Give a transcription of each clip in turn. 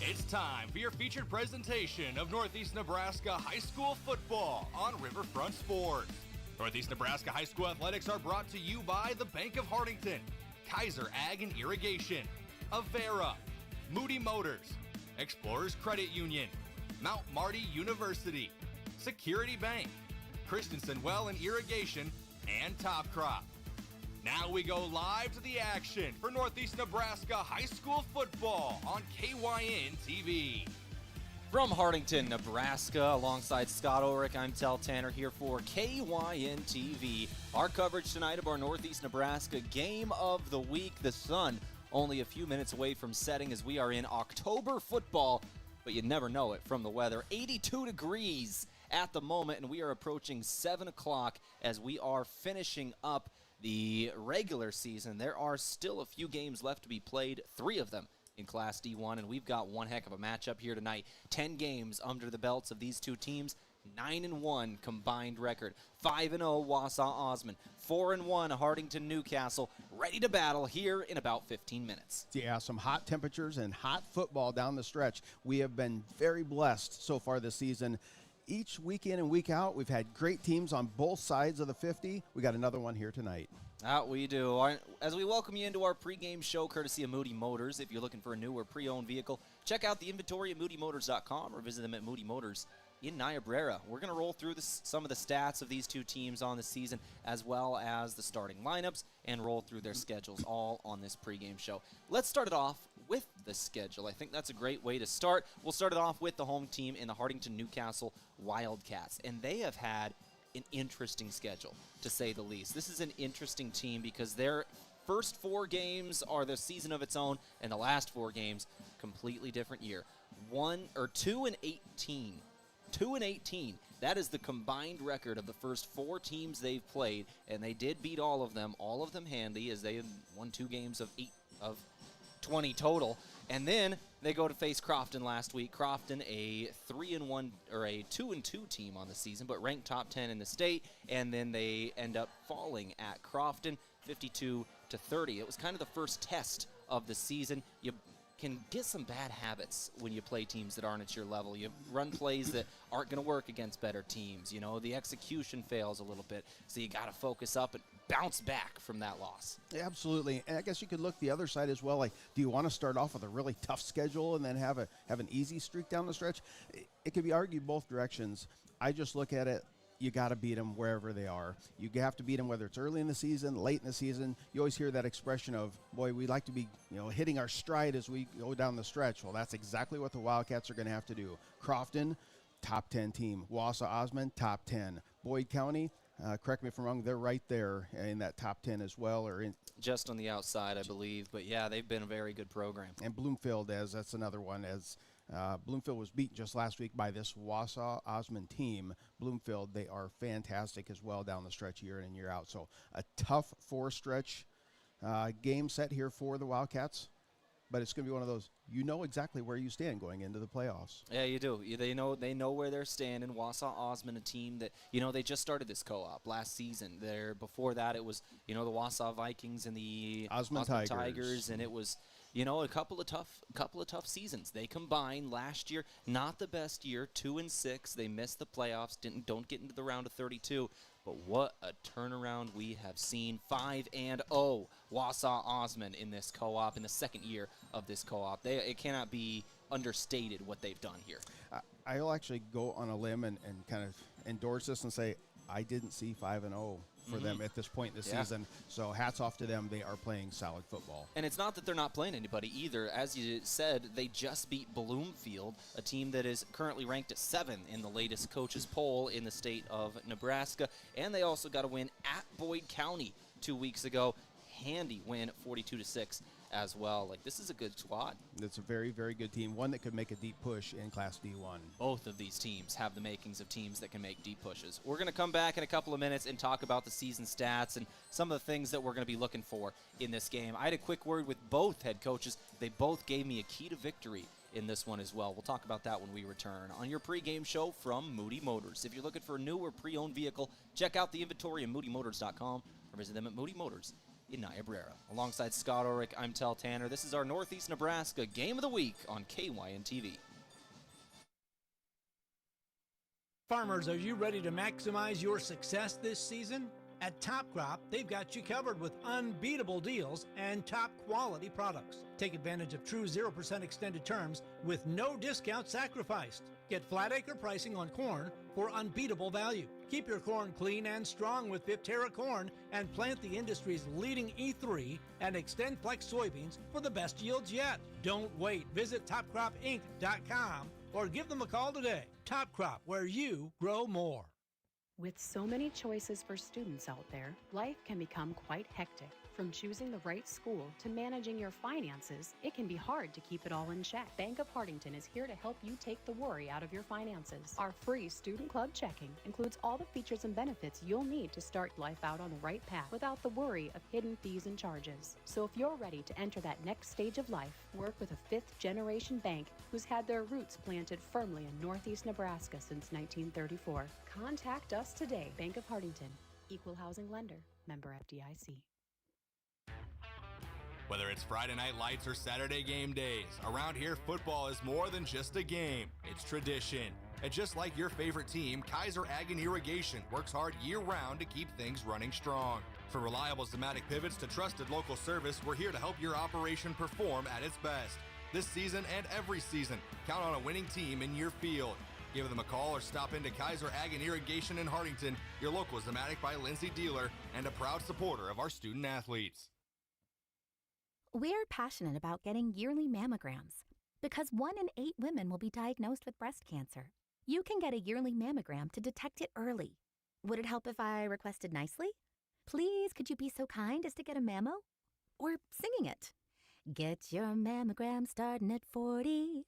It's time for your featured presentation of Northeast Nebraska High School football on Riverfront Sports. Northeast Nebraska High School athletics are brought to you by the Bank of Hartington, Kaiser Ag and Irrigation, Avera, Moody Motors, Explorers Credit Union, Mount Marty University, Security Bank, Christensen Well and Irrigation, and Top Crop. Now we go live to the action for Northeast Nebraska High School football on KYN TV. From Hartington, Nebraska, alongside Scott Ulrich, I'm Tehl Tanner here for KYN TV. Our coverage tonight of our Northeast Nebraska game of the week. The sun only a few minutes away from setting as we are in October football, but you never know it from the weather. 82 degrees at the moment, and we are approaching 7 o'clock as we are finishing up the regular season. There are still a few games left to be played, 3 of them in Class D1, and we've got one heck of a matchup here tonight. 10 games under the belts of these two teams, 9-1 combined record, 5-0 Wausa Osmond, 4-1 Hartington-Newcastle, ready to battle here in about 15 minutes. Yeah, some hot temperatures and hot football down the stretch. We have been very blessed so far this season. Each week in and week out, we've had great teams on both sides of the 50. We got another one here tonight. We do. As we welcome you into our pregame show, courtesy of Moody Motors. If you're looking for a new or pre-owned vehicle, check out the inventory at moodymotors.com or visit them at Moody Motors in Niobrara. We're going to roll through some of the stats of these two teams on the season, as well as the starting lineups, and roll through their schedules all on this pregame show. Let's start it off with the schedule. I think that's a great way to start. We'll start it off with the home team in the Hartington-Newcastle Wildcats, and they have had an interesting schedule, to say the least. This is an interesting team because their first 4 games are the season of its own, and the last 4 games, completely different year. 2-18. 2-18. That is the combined record of the first 4 teams they've played, and they did beat all of them handy, as they won 2 games of 20 total. And then they go to face Crofton last week. Crofton, a 3-1 or a 2-2 team on the season, but ranked top 10 in the state. And then they end up falling at Crofton, 52-30. It was kind of the first test of the season. You can get some bad habits when you play teams that aren't at your level. You run plays that aren't going to work against better teams. You know, the execution fails a little bit, so you got to focus up and bounce back from that loss. Yeah, absolutely. And I guess you could look the other side as well. Like, do you want to start off with a really tough schedule and then have an easy streak down the stretch? It could be argued both directions. I just look at it. You got to beat them wherever they are. You have to beat them whether it's early in the season, late in the season. You always hear that expression of, boy, we like to be, hitting our stride as we go down the stretch. Well, that's exactly what the Wildcats are going to have to do. Crofton, top 10 team. Wausa Osmond, top 10. Boyd County, correct me if I'm wrong, they're right there in that top 10 as well. Just on the outside, I believe. But, yeah, they've been a very good program. And Bloomfield, that's another one, as Bloomfield was beaten just last week by this Wausa Osmond team. Bloomfield, they are fantastic as well down the stretch year in and year out. So a tough 4-stretch game set here for the Wildcats. But it's going to be one of those, exactly where you stand going into the playoffs. Yeah, you do. They know where they're standing. Wausa Osmond, a team that, they just started this co-op last season. Before that, it was, the Wausa Vikings and the Osmond Tigers. And it was, a couple of tough seasons. They combined last year, not the best year, 2-6. They missed the playoffs, don't get into the round of 32. But what a turnaround we have seen. 5-0 Wausa Osmond in this co-op, in the second year of this co-op. It cannot be understated what they've done here. I'll actually go on a limb and kind of endorse this and say I didn't see 5-0 for them at this point in the season. So hats off to them. They are playing solid football. And it's not that they're not playing anybody either. As you said, they just beat Bloomfield, a team that is currently ranked at 7 in the latest coaches poll in the state of Nebraska. And they also got a win at Boyd County 2 weeks ago. Handy win, 42-6 as well. Like, this is a good squad. It's a very, very good team, one that could make a deep push in Class D1. Both of these teams have the makings of teams that can make deep pushes. We're going to come back in a couple of minutes and talk about the season stats and some of the things that we're going to be looking for in this game. I had a quick word with both head coaches. They both gave me a key to victory in this one as well. We'll talk about that when we return on your pregame show from Moody Motors. If you're looking for a new or pre-owned vehicle, check out the inventory at moodymotors.com or visit them at Moody Motors in Niobrara. Alongside Scott Ulrich, I'm Tehl Tanner. This is our Northeast Nebraska Game of the Week on KYN-TV. Farmers, are you ready to maximize your success this season? At Top Crop, they've got you covered with unbeatable deals and top quality products. Take advantage of true 0% extended terms with no discount sacrificed. Get flat acre pricing on corn for unbeatable value. Keep your corn clean and strong with Viptera corn and plant the industry's leading E3 and XtendFlex soybeans for the best yields yet. Don't wait. Visit topcropinc.com or give them a call today. Top Crop, where you grow more. With so many choices for students out there, life can become quite hectic. From choosing the right school to managing your finances, it can be hard to keep it all in check. Bank of Hartington is here to help you take the worry out of your finances. Our free Student Club checking includes all the features and benefits you'll need to start life out on the right path without the worry of hidden fees and charges. So if you're ready to enter that next stage of life, work with a fifth-generation bank who's had their roots planted firmly in Northeast Nebraska since 1934. Contact us today. Bank of Hartington, Equal Housing Lender, member FDIC. Whether it's Friday night lights or Saturday game days, around here football is more than just a game. It's tradition. And just like your favorite team, Kaiser Ag and Irrigation works hard year-round to keep things running strong. From reliable Zematic pivots to trusted local service, we're here to help your operation perform at its best. This season and every season, count on a winning team in your field. Give them a call or stop into Kaiser Ag and Irrigation in Hartington, your local Zematic by Lindsay dealer and a proud supporter of our student athletes. We're passionate about getting yearly mammograms because 1 in 8 women will be diagnosed with breast cancer. You can get a yearly mammogram to detect it early. Would it help if I requested nicely? Please, could you be so kind as to get a mammo? Or singing it. Get your mammogram starting at 40.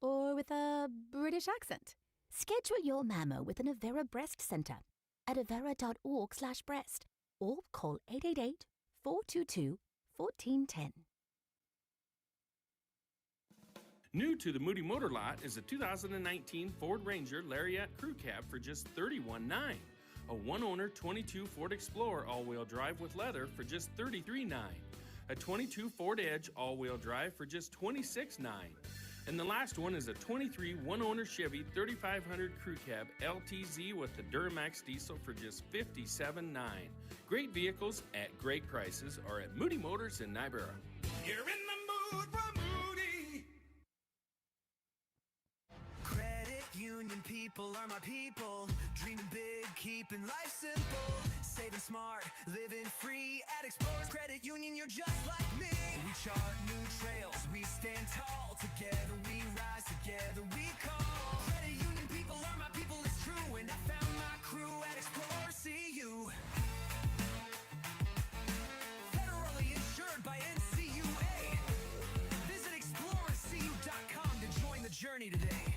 Or with a British accent. Schedule your mammo with an Avera Breast Center at avera.org/breast or call 888-422-1410. New to the Moody Motor Lot is a 2019 Ford Ranger Lariat Crew Cab for just $31,900. A one-owner 22 Ford Explorer all-wheel drive with leather for just $33,900. A 22 Ford Edge all-wheel drive for just $26,900. And the last one is a 23 one-owner Chevy 3500 Crew Cab LTZ with the Duramax diesel for just $57,900. Great vehicles at great prices are at Moody Motors in Niobrara. You're in the mood for Moody. Credit union people are my people. Dreaming big, keeping life simple. Saving smart, living free at Explorers Credit Union. You're just like me. We chart new trails, we stand tall. Together we rise, together we call. Credit union people are my people, it's true. And I found my crew at Explorers CU. Federally insured by NCUA. Visit explorerscu.com to join the journey today.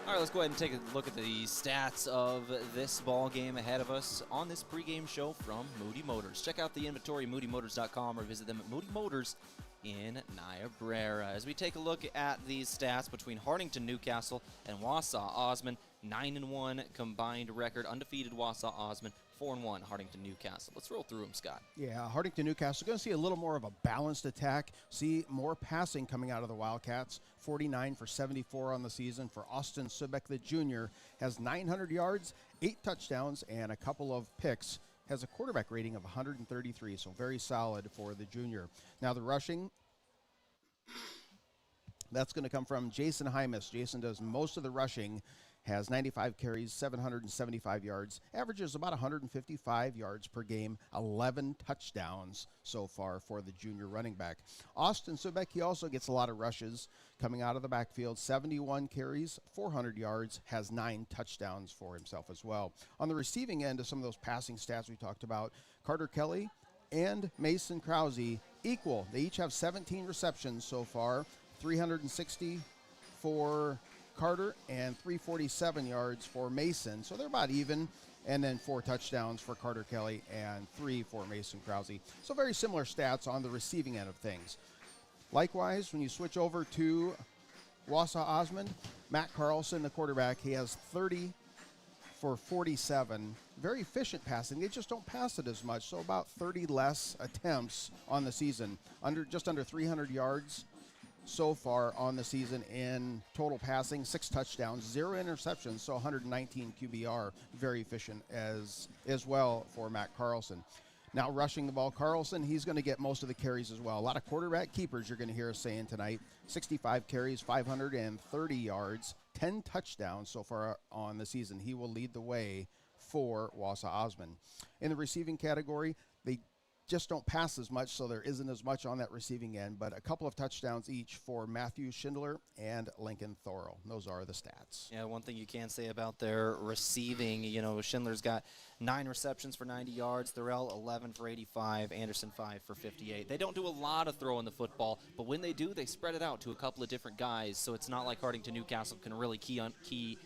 All right, let's go ahead and take a look at the stats of this ball game ahead of us on this pregame show from Moody Motors. Check out the inventory at moodymotors.com or visit them at Moody Motors in Niobrara. As we take a look at these stats between Hartington-Newcastle and Wausa Osmond, 9-1 combined record, undefeated Wausa Osmond, 4-1 Hartington-Newcastle. Let's roll through them, Scott. Yeah, Hartington-Newcastle going to see a little more of a balanced attack. See more passing coming out of the Wildcats. 49 for 74 on the season for Austin Subek, the junior. Has 900 yards, 8 touchdowns, and a couple of picks. Has a quarterback rating of 133, so very solid for the junior. Now the rushing That's going to come from Jason Hymas. Jason does most of the rushing, has 95 carries, 775 yards, averages about 155 yards per game, 11 touchdowns so far for the junior running back. Austin Subek, he also gets a lot of rushes coming out of the backfield, 71 carries, 400 yards, has 9 touchdowns for himself as well. On the receiving end of some of those passing stats we talked about, Carter Kelly and Mason Krause equal. They each have 17 receptions so far, 360 for Carter and 347 yards for Mason. So they're about even. And then 4 touchdowns for Carter Kelly and 3 for Mason Krause. So very similar stats on the receiving end of things. Likewise, when you switch over to Wausa Osmond, Matt Carlson, the quarterback, he has 30 for 47. Very efficient passing. They just don't pass it as much. So about 30 less attempts on the season. Just under 300 yards so far on the season in total passing, 6 touchdowns, 0 interceptions, so 119 QBR. Very efficient as well for Matt Carlson. Now rushing the ball, Carlson, he's going to get most of the carries as well. A lot of quarterback keepers you're going to hear us saying tonight. 65 carries, 530 yards, 10 touchdowns so far on the season. He will lead the way for Wausa Osmond. In the receiving category, they just don't pass as much, so there isn't as much on that receiving end, but a couple of touchdowns each for Matthew Schindler and Lincoln Thorell. Those are the stats. Yeah, one thing you can say about their receiving, Schindler's got 9 receptions for 90 yards, Thorell 11 for 85, Anderson 5 for 58. They don't do a lot of throwing the football, but when they do, they spread it out to a couple of different guys, so it's not like Hartington-Newcastle can really key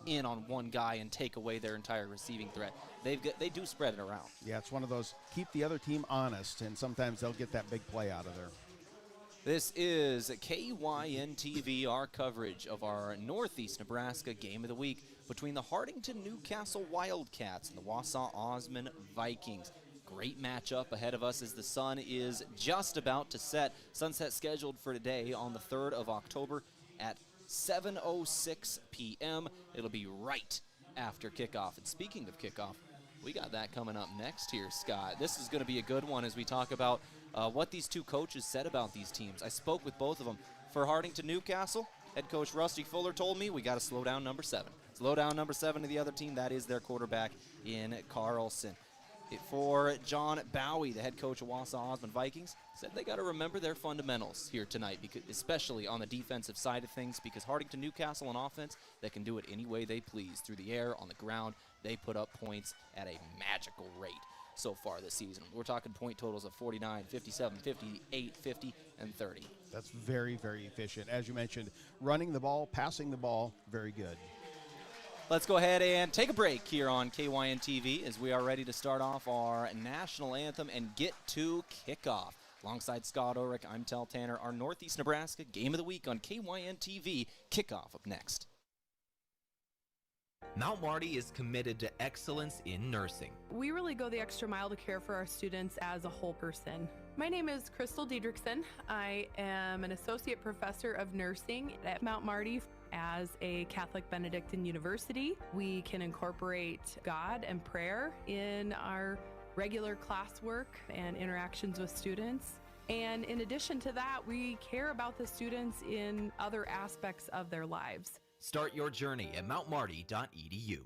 in on one guy and take away their entire receiving threat. They do spread it around. Yeah, it's one of those keep the other team honest, and sometimes they'll get that big play out of there. This is KYN-TV, our coverage of our Northeast Nebraska Game of the Week between the Hartington-Newcastle Wildcats and the Wausa Osmond Vikings. Great matchup ahead of us as the sun is just about to set. Sunset scheduled for today on the 3rd of October at 7:06 p.m. It'll be right after kickoff. And speaking of kickoff, we got that coming up next here, Scott. This is going to be a good one as we talk about what these two coaches said about these teams. I spoke with both of them. For Hartington-Newcastle, head coach Rusty Fuller told me we got to slow down number 7. Slow down number 7 to the other team. That is their quarterback in Carlson. For John Bowie, the head coach of Wausa Osmond Vikings, said they got to remember their fundamentals here tonight, because, especially on the defensive side of things, because Hartington-Newcastle on offense, they can do it any way they please. Through the air, on the ground, they put up points at a magical rate so far this season. We're talking point totals of 49, 57, 58, 50, and 30. That's very, very efficient. As you mentioned, running the ball, passing the ball, very good. Let's go ahead and take a break here on KYN-TV as we are ready to start off our national anthem and get to kickoff. Alongside Scott Ulrich, I'm Tehl Tanner. Our Northeast Nebraska Game of the Week on KYN-TV. Kickoff up next. Mount Marty is committed to excellence in nursing. We really go the extra mile to care for our students as a whole person. My name is Crystal Diedrichson. I am an associate professor of nursing at Mount Marty. As a Catholic Benedictine university, we can incorporate God and prayer in our regular classwork and interactions with students. And in addition to that, we care about the students in other aspects of their lives. Start your journey at mountmarty.edu.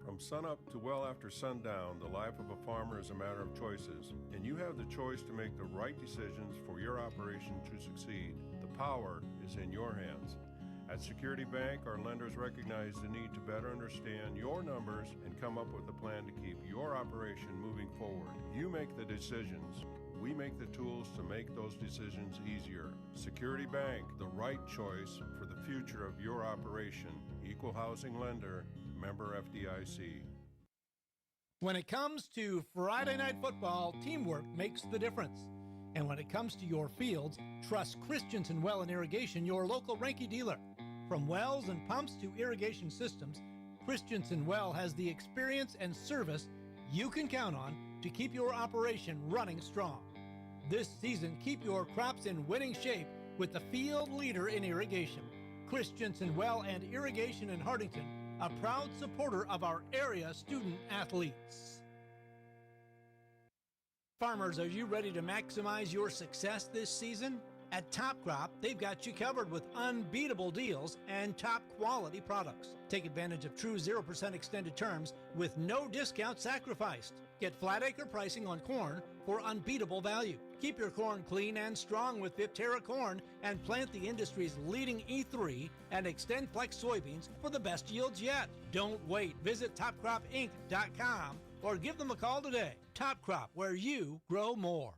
From sunup to well after sundown, the life of a farmer is a matter of choices, and you have the choice to make the right decisions for your operation to succeed. The power is in your hands. At Security Bank, our lenders recognize the need to better understand your numbers and come up with a plan to keep your operation moving forward. You make the decisions. We make the tools to make those decisions easier. Security Bank, the right choice for the future of your operation. Equal housing lender, member FDIC. When it comes to Friday night football, teamwork makes the difference. And when it comes to your fields, trust Christensen Well and Irrigation, your local Ranky dealer. From wells and pumps to irrigation systems, Christensen Well has the experience and service you can count on to keep your operation running strong. This season, keep your crops in winning shape with the field leader in irrigation. Christensen Well and Irrigation in Hartington, a proud supporter of our area student athletes. Farmers, are you ready to maximize your success this season? At Top Crop, they've got you covered with unbeatable deals and top quality products. Take advantage of true 0% extended terms with no discount sacrificed. Get flat acre pricing on corn for unbeatable value. Keep your corn clean and strong with Viptera corn and plant the industry's leading E3 and Extend Flex soybeans for the best yields yet. Don't wait. Visit topcropinc.com or give them a call today. Top Crop, where you grow more.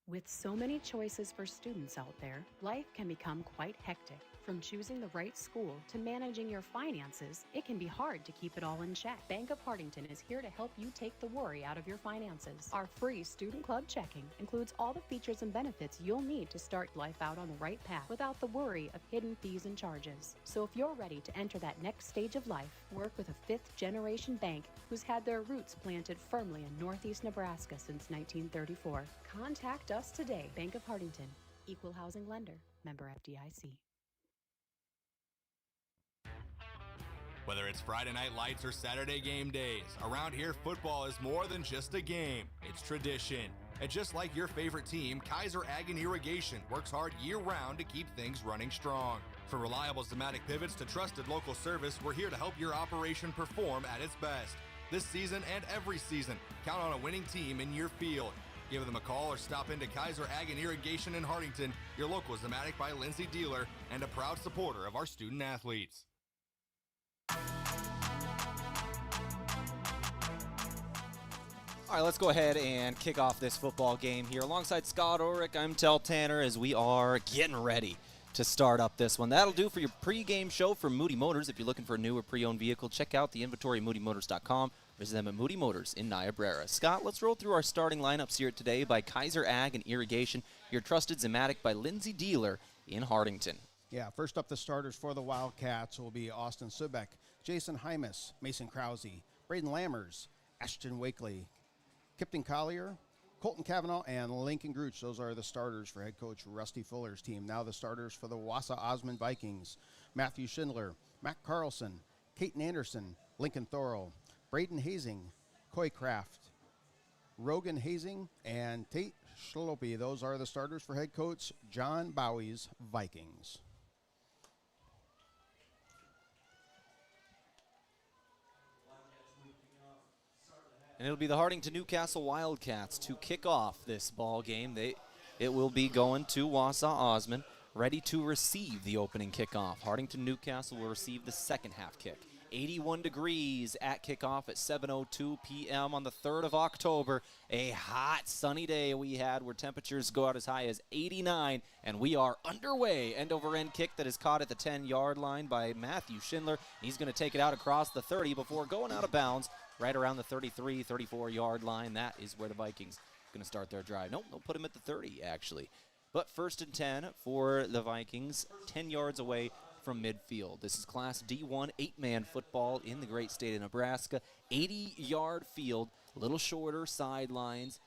With so many choices for students out there, life can become quite hectic. From choosing the right school to managing your finances, it can be hard to keep it all in check. Bank of Hartington is here to help you take the worry out of your finances. Our free Student Club checking includes all the features and benefits you'll need to start life out on the right path without the worry of hidden fees and charges. So if you're ready to enter that next stage of life, work with a fifth-generation bank who's had their roots planted firmly in Northeast Nebraska since 1934. Contact us today. Bank of Hartington, Equal Housing Lender, member FDIC. Whether it's Friday night lights or Saturday game days, around here football is more than just a game. It's tradition. And just like your favorite team, Kaiser Ag and Irrigation works hard year-round to keep things running strong. From reliable Zematic pivots to trusted local service, we're here to help your operation perform at its best. This season and every season, count on a winning team in your field. Give them a call or stop into Kaiser Ag and Irrigation in Hartington, your local Zematic by Lindsay dealer, and a proud supporter of our student athletes. All right, let's go ahead and kick off this football game here. Alongside Scott Ulrich, I'm Tehl Tanner as we are getting ready to start up this one. That'll do for your pregame show from Moody Motors. If you're looking for a new or pre-owned vehicle, check out the inventory at moodymotors.com. Visit them at Moody Motors in Niobrara. Scott, let's roll through our starting lineups here today by Kaiser Ag and Irrigation, your trusted Zematic by Lindsay dealer in Hartington. Yeah, first up the starters for the Wildcats will be Austin Subeck, Jason Hymas, Mason Krause, Braden Lammers, Ashton Wakely, Kipton Collier, Colton Cavanaugh, and Lincoln Gruch. Those are the starters for head coach Rusty Fuller's team. Now the starters for the Wausa Osmond Vikings: Matthew Schindler, Matt Carlson, Caton Anderson, Lincoln Thorell, Braden Hazing, Coy Kraft, Rogan Hazing, and Tate Schlope. Those are the starters for head coach John Bowie's Vikings. And it'll be the Hartington-Newcastle Wildcats to kick off this ball game. It will be going to Wausa Osmond, ready to receive the opening kickoff. Hartington-Newcastle will receive the second half kick. 81 degrees at kickoff at 7:02 p.m. on the 3rd of October. A hot, sunny day we had where temperatures go out as high as 89, and we are underway. End-over-end kick that is caught at the 10-yard line by Matthew Schindler. He's going to take it out across the 30 before going out of bounds right around the 33, 34-yard line. That is where the Vikings are going to start their drive. Nope, they'll put him at the 30, actually. But 1st and 10 for the Vikings, 10 yards away from midfield. This is Class D1 8-man football in the great state of Nebraska. 80-yard field, a little shorter sidelines.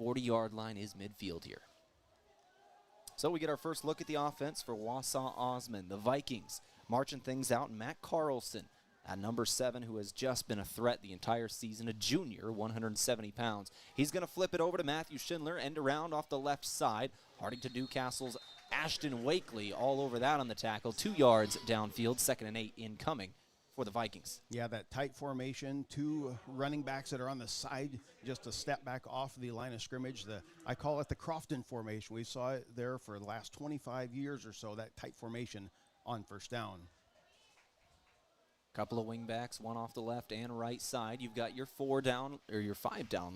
40-yard line is midfield here. So we get our first look at the offense for Wausa Osmond. The Vikings marching things out. Matt Carlson at number 7, who has just been a threat the entire season, a junior, 170 pounds. He's going to flip it over to Matthew Schindler, end around off the left side. Hartington-Newcastle's Ashton Wakely all over that on the tackle. 2 yards downfield, 2nd and 8 incoming for the Vikings. Yeah, that tight formation, 2 running backs that are on the side, just a step back off the line of scrimmage. I call it the Crofton formation. We saw it there for the last 25 years or so, that tight formation on first down. Couple of wingbacks, one off the left and right side. You've got your 5-down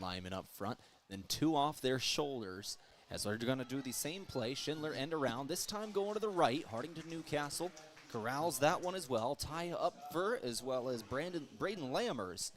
linemen up front, then 2 off their shoulders. As they're going to do the same play, Schindler end around, this time going to the right. Hartington-Newcastle corrals that one as well. Ty Upfer as well as Braden Lammers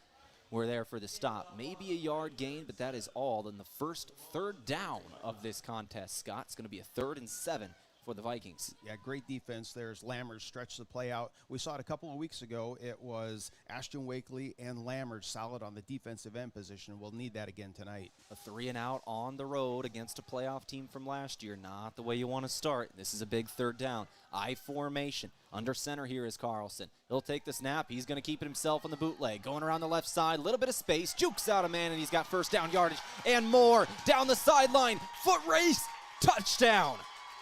were there for the stop. Maybe a yard gain, but that is all. Then the first 3rd down of this contest, Scott, it's going to be a 3rd and 7 for the Vikings. Yeah, great defense. There's Lammers stretched the play out. We saw it a couple of weeks ago. It was Ashton Wakely and Lammers solid on the defensive end position. We'll need that again tonight. A 3-and-out on the road against a playoff team from last year. Not the way you want to start. This is a big third down. I formation. Under center here is Carlson. He'll take the snap. He's going to keep it himself on the bootleg. Going around the left side. A little bit of space. Jukes out a man, and he's got first down yardage and more. Down the sideline. Foot race. Touchdown.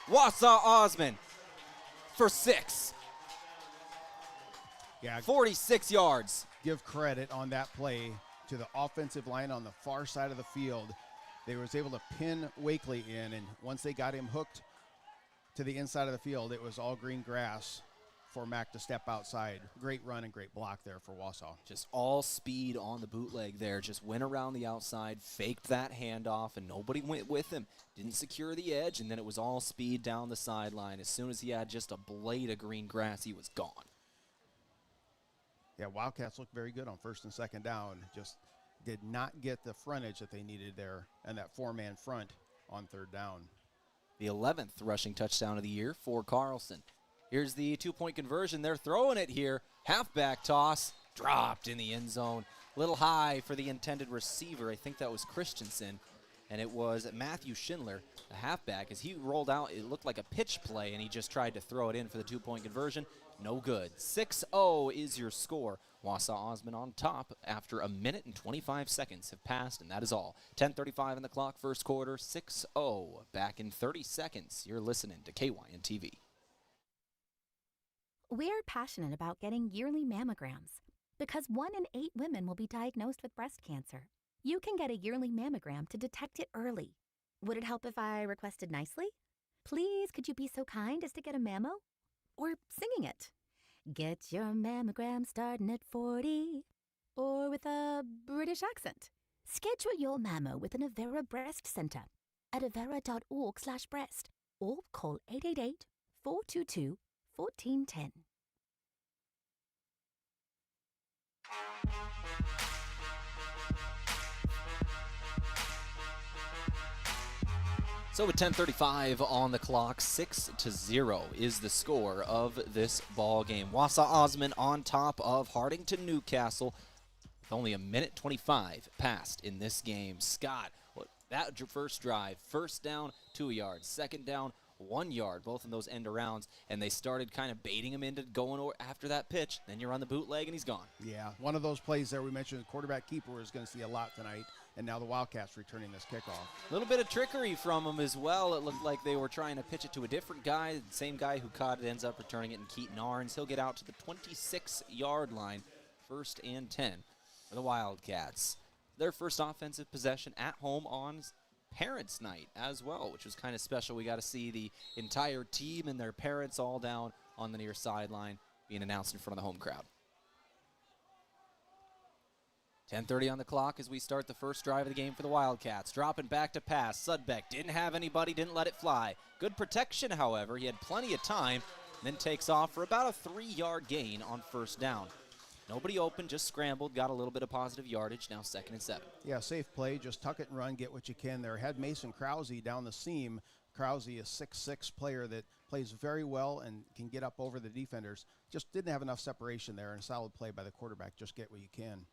Wausa Osmond for 6. Yeah, 46 yards. Give credit on that play to the offensive line on the far side of the field. They was able to pin Wakely in, and once they got him hooked to the inside of the field, it was all green grass for Mac to step outside. Great run and great block there for Wausa. Just all speed on the bootleg there. Just went around the outside, faked that handoff, and nobody went with him. Didn't secure the edge, and then it was all speed down the sideline. As soon as he had just a blade of green grass, he was gone. Yeah, Wildcats looked very good on first and second down. Just did not get the frontage that they needed there and that four-man front on third down. The 11th rushing touchdown of the year for Carlson. Here's the two-point conversion. They're throwing it here. Halfback toss. Dropped in the end zone. A little high for the intended receiver. I think that was Christensen. And it was Matthew Schindler, the halfback. As he rolled out, it looked like a pitch play, and he just tried to throw it in for the two-point conversion. No good. 6-0 is your score. Wausa Osmond on top after a minute and 25 seconds have passed, and that is all. 10:35 on the clock, first quarter, 6-0. Back in 30 seconds. You're listening to KYN TV. We're passionate about getting yearly mammograms because 1 in 8 women will be diagnosed with breast cancer. You can get a yearly mammogram to detect it early. Would it help if I requested nicely? Please, could you be so kind as to get a mammo? Or singing it. Get your mammogram starting at 40. Or with a British accent. Schedule your mammo with an Avera Breast Center at avera.org/breast or call 888-422-1410. So with 10:35 on the clock, 6-0 is the score of this ball game. Wausa Osmond on top of Hartington-Newcastle with only a minute 25 passed in this game. Scott, that first drive, first down, 2 yards, second down, 1 yard, both of those end arounds, and they started kind of baiting him into going after that pitch. Then you're on the bootleg, and he's gone. Yeah, one of those plays there we mentioned, the quarterback keeper is going to see a lot tonight, and now the Wildcats returning this kickoff. A little bit of trickery from him as well. It looked like they were trying to pitch it to a different guy. The same guy who caught it ends up returning it, in Keaton Arns. He'll get out to the 26-yard line, 1st and 10 for the Wildcats. Their first offensive possession at home on Parents' Night as well, which was kind of special. We got to see the entire team and their parents all down on the near sideline being announced in front of the home crowd. 10:30 on the clock as we start the first drive of the game for the Wildcats. Dropping back to pass. Sudbeck didn't have anybody, didn't let it fly. Good protection, however. He had plenty of time, then takes off for about a 3-yard gain on first down. Nobody open, just scrambled, got a little bit of positive yardage, now 2nd and 7. Yeah, safe play, just tuck it and run, get what you can there. Had Mason Krause down the seam. Krause, a 6'6" player that plays very well and can get up over the defenders. Just didn't have enough separation there, and a solid play by the quarterback. Just get what you can.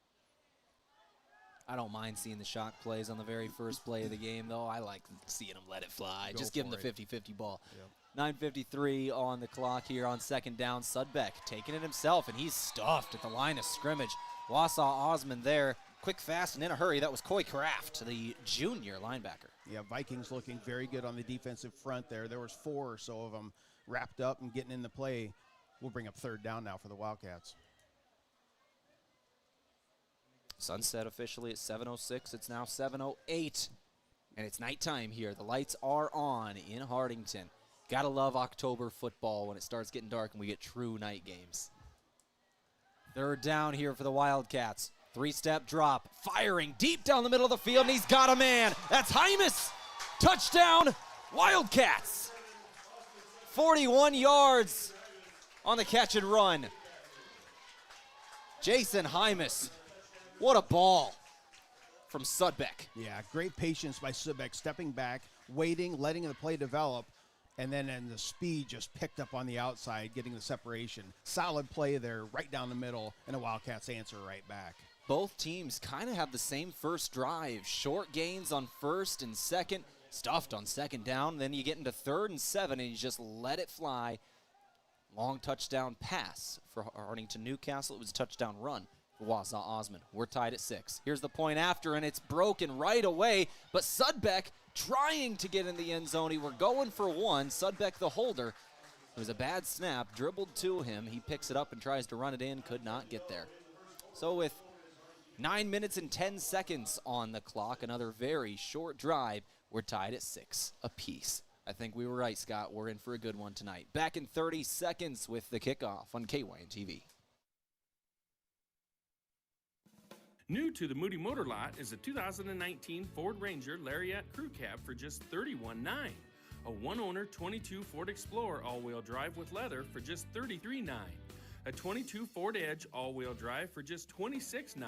I don't mind seeing the shock plays on the very first play of the game, though. I like seeing them let it fly. Just give them the 50-50 ball. Yep. 9:53 on the clock here on second down. Sudbeck taking it himself, and he's stuffed at the line of scrimmage. Wausa Osmond there, quick, fast, and in a hurry. That was Coy Kraft, the junior linebacker. Yeah, Vikings looking very good on the defensive front there. There was 4 or so of them wrapped up and getting in the play. We'll bring up third down now for the Wildcats. Sunset officially at 7:06. It's now 7:08, and it's nighttime here. The lights are on in Hartington. Gotta love October football when it starts getting dark and we get true night games. Third down here for the Wildcats. 3-step drop, firing deep down the middle of the field, and he's got a man. That's Hymas. Touchdown, Wildcats. 41 yards on the catch and run. Jason Hymas. What a ball from Sudbeck. Yeah, great patience by Sudbeck, stepping back, waiting, letting the play develop, and then the speed just picked up on the outside, getting the separation. Solid play there, right down the middle, and the Wildcats answer right back. Both teams kind of have the same first drive. Short gains on first and second, stuffed on second down. Then you get into 3rd and 7, and you just let it fly. Long touchdown pass for Hartington-Newcastle. It was a touchdown run for Wausa Osmond. We're tied at 6. Here's the point after, and it's broken right away. But Sudbeck trying to get in the end zone. He were going for 1. Sudbeck, the holder. It was a bad snap, dribbled to him. He picks it up and tries to run it in, could not get there. So with 9 minutes and 10 seconds on the clock, another very short drive, we're tied at 6 apiece. I think we were right, Scott. We're in for a good one tonight. Back in 30 seconds with the kickoff on KYN-TV. New to the Moody Motor Lot is a 2019 Ford Ranger Lariat Crew Cab for just $31,900. A one-owner 22 Ford Explorer all-wheel drive with leather for just $33,900. A 22 Ford Edge all-wheel drive for just $26,900.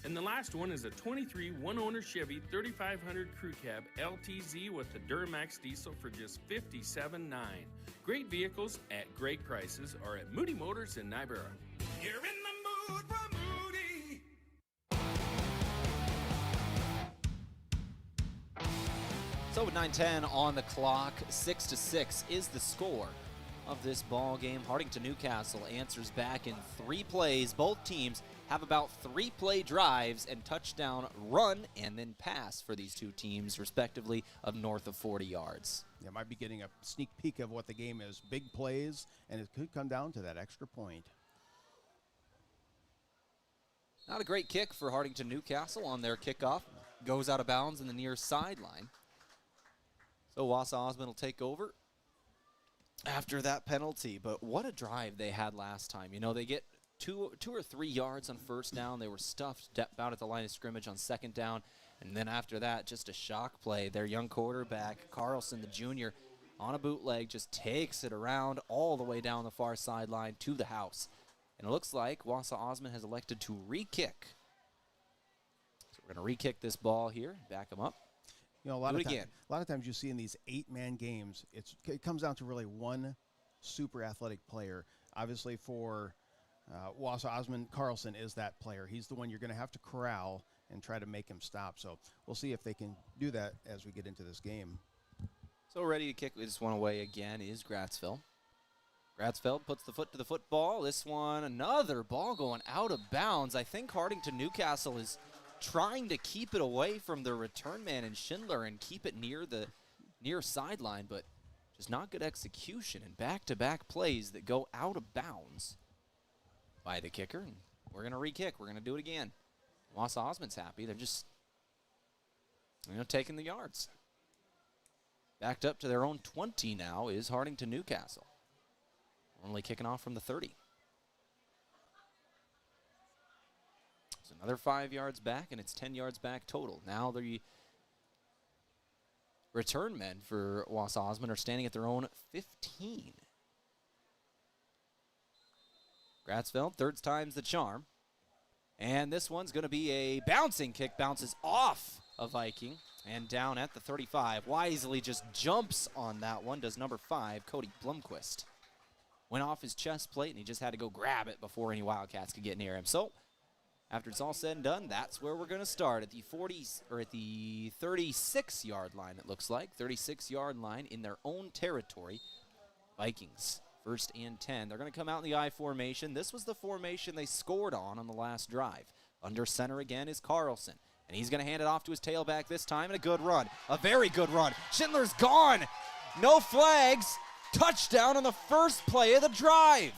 And the last one is a 23 one-owner Chevy 3500 Crew Cab LTZ with the Duramax diesel for just $57,900. Great vehicles at great prices are at Moody Motors in Niobrara. You're in the mood for Moody. So with 9:10 on the clock, 6-6 is the score of this ball game. Hartington-Newcastle answers back in 3 plays. Both teams have about 3 play drives and touchdown run and then pass for these two teams, respectively, of north of 40 yards. Yeah, might be getting a sneak peek of what the game is. Big plays, and it could come down to that extra point. Not a great kick for Hartington-Newcastle on their kickoff. Goes out of bounds in the near sideline. So Wausa Osmond will take over after that penalty. But what a drive they had last time. You know, they get two or 3 yards on first down. They were stuffed out at the line of scrimmage on second down. And then after that, just a shock play. Their young quarterback, Carlson, the junior, on a bootleg, just takes it around all the way down the far sideline to the house. And it looks like Wausa Osmond has elected to re-kick. So we're going to re-kick this ball here, back them up. You know, a lot of times you see in these 8-man games, it comes down to really one super athletic player. Obviously for Wausa Osmond, Carlson is that player. He's the one you're going to have to corral and try to make him stop. So we'll see if they can do that as we get into this game. So ready to kick this one away again is Gratzfeld. Gratzfeld puts the foot to the football. This one, another ball going out of bounds. I think Hartington-Newcastle is trying to keep it away from the return man in Schindler and keep it near the near sideline, but just not good execution and back-to-back plays that go out of bounds by the kicker. And we're going to re-kick. We're going to do it again. Wausa Osmond's happy. They're just, taking the yards. Backed up to their own 20 now is Hartington-Newcastle. Only kicking off from the 30. So another 5 yards back, and it's 10 yards back total. Now the return men for Wausa Osmond are standing at their own 15. Gratzfeld, third time's the charm. And this one's going to be a bouncing kick. Bounces off a Viking and down at the 35. Wisely just jumps on that one, does number 5, Cody Blumquist. Went off his chest plate, and he just had to go grab it before any Wildcats could get near him. So after it's all said and done, that's where we're going to start at the 36-yard line, it looks like. 36-yard line in their own territory. Vikings, 1st and 10. They're going to come out in the I formation. This was the formation they scored on the last drive. Under center again is Carlson, and he's going to hand it off to his tailback this time, and a good run. A very good run. Schindler's gone. No flags. Touchdown on the first play of the drive.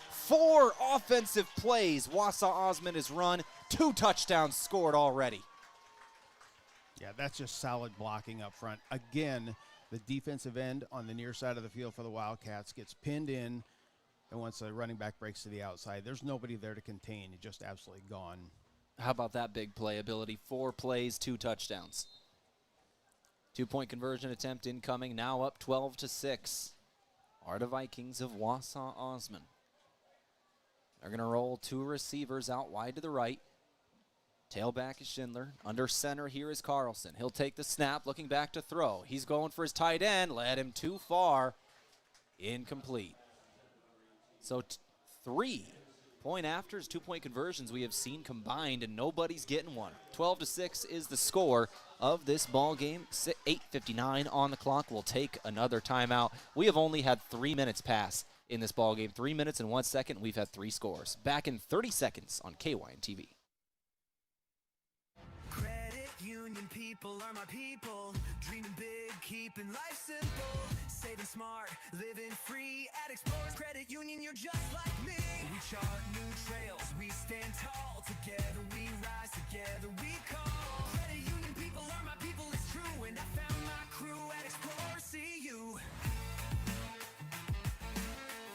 4 offensive plays Wausa Osmond has run. 2 touchdowns scored already. Yeah, that's just solid blocking up front. Again, the defensive end on the near side of the field for the Wildcats gets pinned in, and once the running back breaks to the outside, there's nobody there to contain. It's just absolutely gone. How about that big play ability? 4 plays, 2 touchdowns. 2-point conversion attempt incoming, now up 12-6. Are the Vikings of Wausa Osmond. They're going to roll 2 receivers out wide to the right. Tailback is Schindler. Under center here is Carlson. He'll take the snap, looking back to throw. He's going for his tight end. Led him too far. Incomplete. So 3 point afters, 2-point conversions we have seen combined, and nobody's getting one. 12-6 is the score of this ball game. 8:59 on the clock. We'll take another timeout. We have only had 3 minutes pass in this ball game. 3 minutes and 1 second. We've had 3 scores. Back in 30 seconds on KYN TV. Credit union people are my people. Dreaming big, keeping life simple. Saving smart, living free. At Explorers Credit Union, you're just like me. We chart new trails, we stand tall. Together we rise, together we call. Credit union people are my people, it's true. And I found my crew at Explorers CU.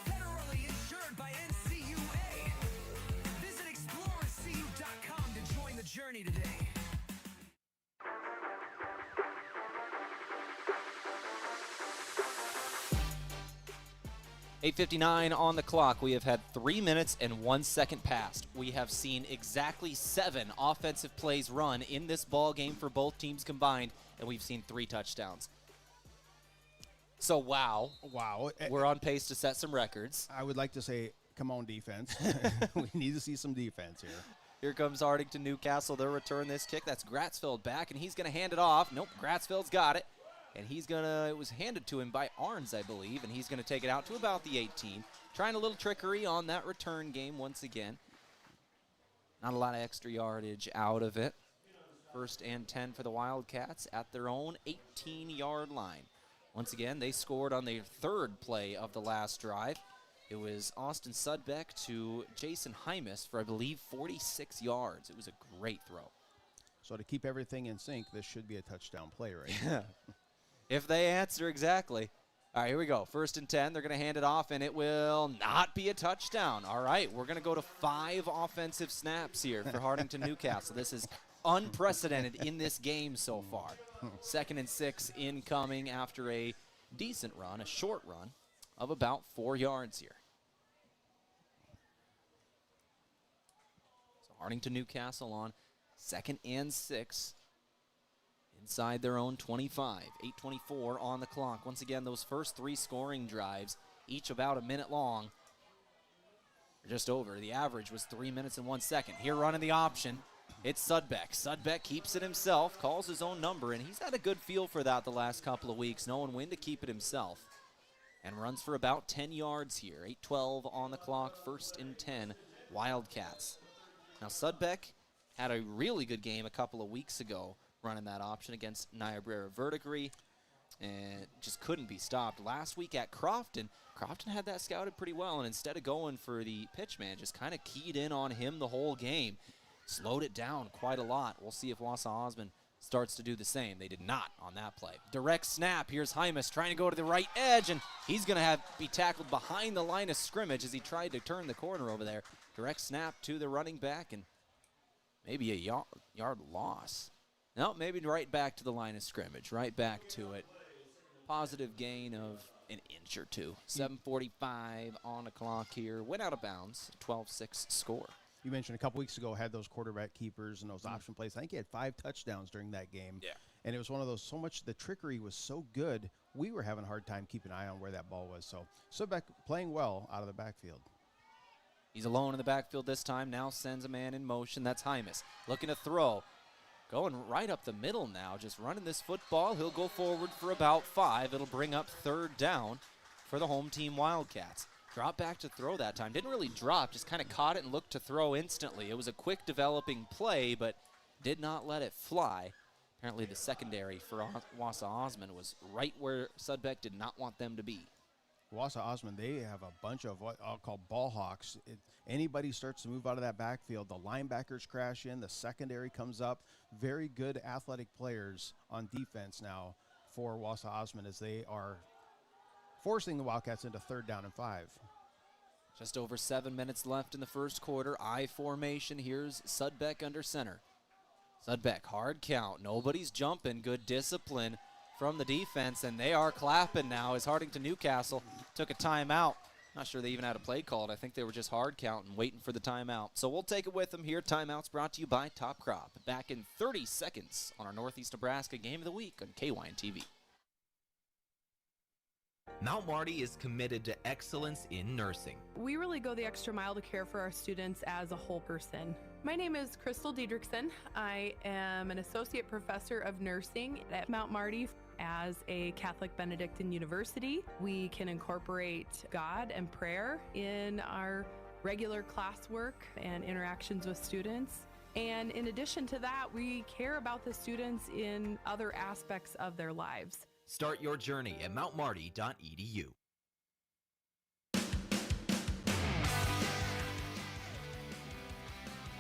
Federally insured by NCUA. Visit explorerscu.com to join the journey today. $8:59 on the clock. We have had 3 minutes and 1 second passed. We have seen exactly 7 offensive plays run in this ball game for both teams combined, and we've seen 3 touchdowns. So, wow. We're on pace to set some records. I would like to say, come on, defense. We need to see some defense here. Here comes Hartington-Newcastle. They'll return this kick. That's Gratzfeld back, and he's going to hand it off. Nope, Gratzfeld's got it. And it was handed to him by Arns, I believe, and he's going to take it out to about the 18. Trying a little trickery on that return game once again. Not a lot of extra yardage out of it. 1st and 10 for the Wildcats at their own 18-yard line. Once again, they scored on their 3rd play of the last drive. It was Austin Sudbeck to Jason Hymas for, I believe, 46 yards. It was a great throw. So to keep everything in sync, this should be a touchdown play right here. If they answer exactly. All right, here we go. 1st and 10. They're going to hand it off, and it will not be a touchdown. All right, we're going to go to 5 offensive snaps here for Hartington-Newcastle. This is unprecedented in this game so far. 2nd and 6 incoming after a decent run, a short run of about 4 yards here. So Hartington-Newcastle on 2nd and 6. Inside their own 25, 8:24 on the clock. Once again, those first 3 scoring drives, each about a minute long, are just over. The average was 3 minutes and 1 second. Here running the option, it's Sudbeck. Sudbeck keeps it himself, calls his own number, and he's had a good feel for that the last couple of weeks, knowing when to keep it himself. And runs for about 10 yards here. 8:12 on the clock, 1st and 10, Wildcats. Now Sudbeck had a really good game a couple of weeks ago, running that option against Niobrara Verdigre, and just couldn't be stopped. Last week at Crofton had that scouted pretty well, and instead of going for the pitch man, just kind of keyed in on him the whole game. Slowed it down quite a lot. We'll see if Wausa Osmond starts to do the same. They did not on that play. Direct snap. Here's Hymas trying to go to the right edge, and he's going to be tackled behind the line of scrimmage as he tried to turn the corner over there. Direct snap to the running back, and maybe a yard loss. No, maybe right back to the line of scrimmage, right back to it. Positive gain of an inch or 2. 7:45 on the clock here. Went out of bounds, 12-6 score. You mentioned a couple weeks ago had those quarterback keepers and those option plays. I think he had 5 touchdowns during that game. Yeah. And it was one of those, the trickery was so good, we were having a hard time keeping an eye on where that ball was. So Sudbeck playing well out of the backfield. He's alone in the backfield this time. Now sends a man in motion. That's Hymas. Looking to throw. Going right up the middle now, just running this football. He'll go forward for about 5. It'll bring up 3rd down for the home team Wildcats. Drop back to throw that time. Didn't really drop, just kind of caught it and looked to throw instantly. It was a quick developing play, but did not let it fly. Apparently the secondary for Wausa Osmond was right where Sudbeck did not want them to be. Wausa Osmond, they have a bunch of what I'll call ball hawks. Anybody starts to move out of that backfield, the linebackers crash in, the secondary comes up. Very good athletic players on defense now for Wausa Osmond as they are forcing the Wildcats into 3rd down and 5. Just over 7 minutes left in the first quarter. I formation. Here's Sudbeck under center. Sudbeck, hard count. Nobody's jumping. Good discipline from the defense, and they are clapping now as Hartington-Newcastle took a timeout. Not sure they even had a play called. I think they were just hard counting, waiting for the timeout. So we'll take it with them here. Timeouts brought to you by Top Crop. Back in 30 seconds on our Northeast Nebraska Game of the Week on KYN TV. Mount Marty is committed to excellence in nursing. We really go the extra mile to care for our students as a whole person. My name is Crystal Diedrichsen. I am an associate professor of nursing at Mount Marty. As a Catholic Benedictine university, we can incorporate God and prayer in our regular classwork and interactions with students. And in addition to that, we care about the students in other aspects of their lives. Start your journey at mountmarty.edu.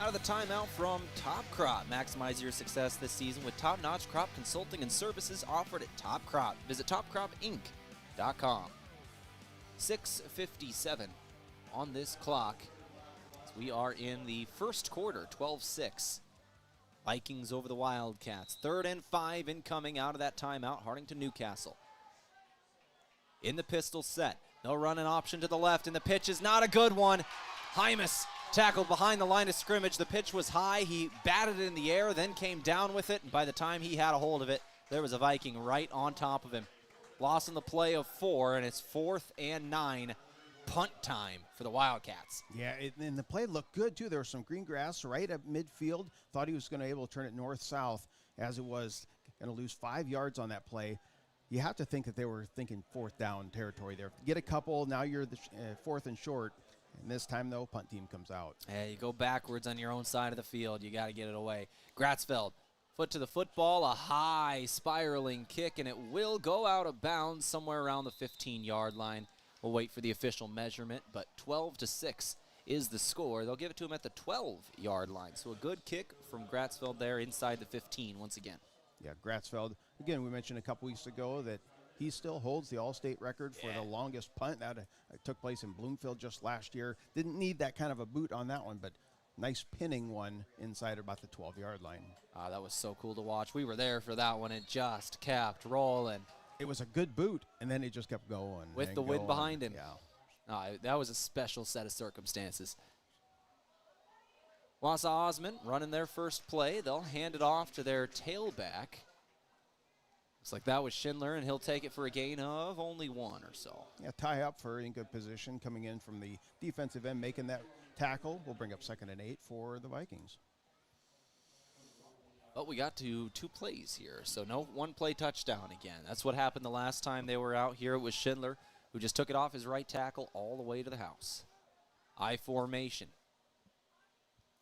Out of the timeout from Top Crop. Maximize your success this season with top-notch crop consulting and services offered at Top Crop. Visit topcropinc.com. 6:57 on this clock. As we are in the first quarter, 12-6. Vikings over the Wildcats. 3rd and 5 incoming out of that timeout. Hartington-Newcastle. In the pistol set. They'll run an option to the left, and the pitch is not a good one. Hymas tackled behind the line of scrimmage. The pitch was high. He batted it in the air, then came down with it, and by the time he had a hold of it, there was a Viking right on top of him. Loss in the play of 4, and it's 4th and 9. Punt time for the Wildcats. Yeah, and the play looked good, too. There was some green grass right at midfield. Thought he was going to be able to turn it north-south, as it was going to lose 5 yards on that play. You have to think that they were thinking 4th down territory there. Get a couple, now you're the 4th and short. And this time, though, punt team comes out. Hey, you go backwards on your own side of the field. You got to get it away. Gratzfeld, foot to the football, a high spiraling kick, and it will go out of bounds somewhere around the 15-yard line. We'll wait for the official measurement, but 12-6 is the score. They'll give it to him at the 12-yard line. So a good kick from Gratzfeld there inside the 15 once again. Yeah, Gratzfeld. Again, we mentioned a couple weeks ago that he still holds the All-State record for the longest punt. That took place in Bloomfield just last year. Didn't need that kind of a boot on that one, but nice pinning one inside about the 12-yard line. That was so cool to watch. We were there for that one. It just kept rolling. It was a good boot, and then it just kept going. With the wind behind him. Yeah. That was a special set of circumstances. Wausa Osmond running their first play. They'll hand it off to their tailback. Looks like that was Schindler, and he'll take it for a gain of only 1 or so. Yeah, tie up for in good position coming in from the defensive end, making that tackle. We'll bring up 2nd and 8 for the Vikings. But we got to 2 plays here, so no one-play touchdown again. That's what happened the last time they were out here. It was Schindler who just took it off his right tackle all the way to the house. I formation.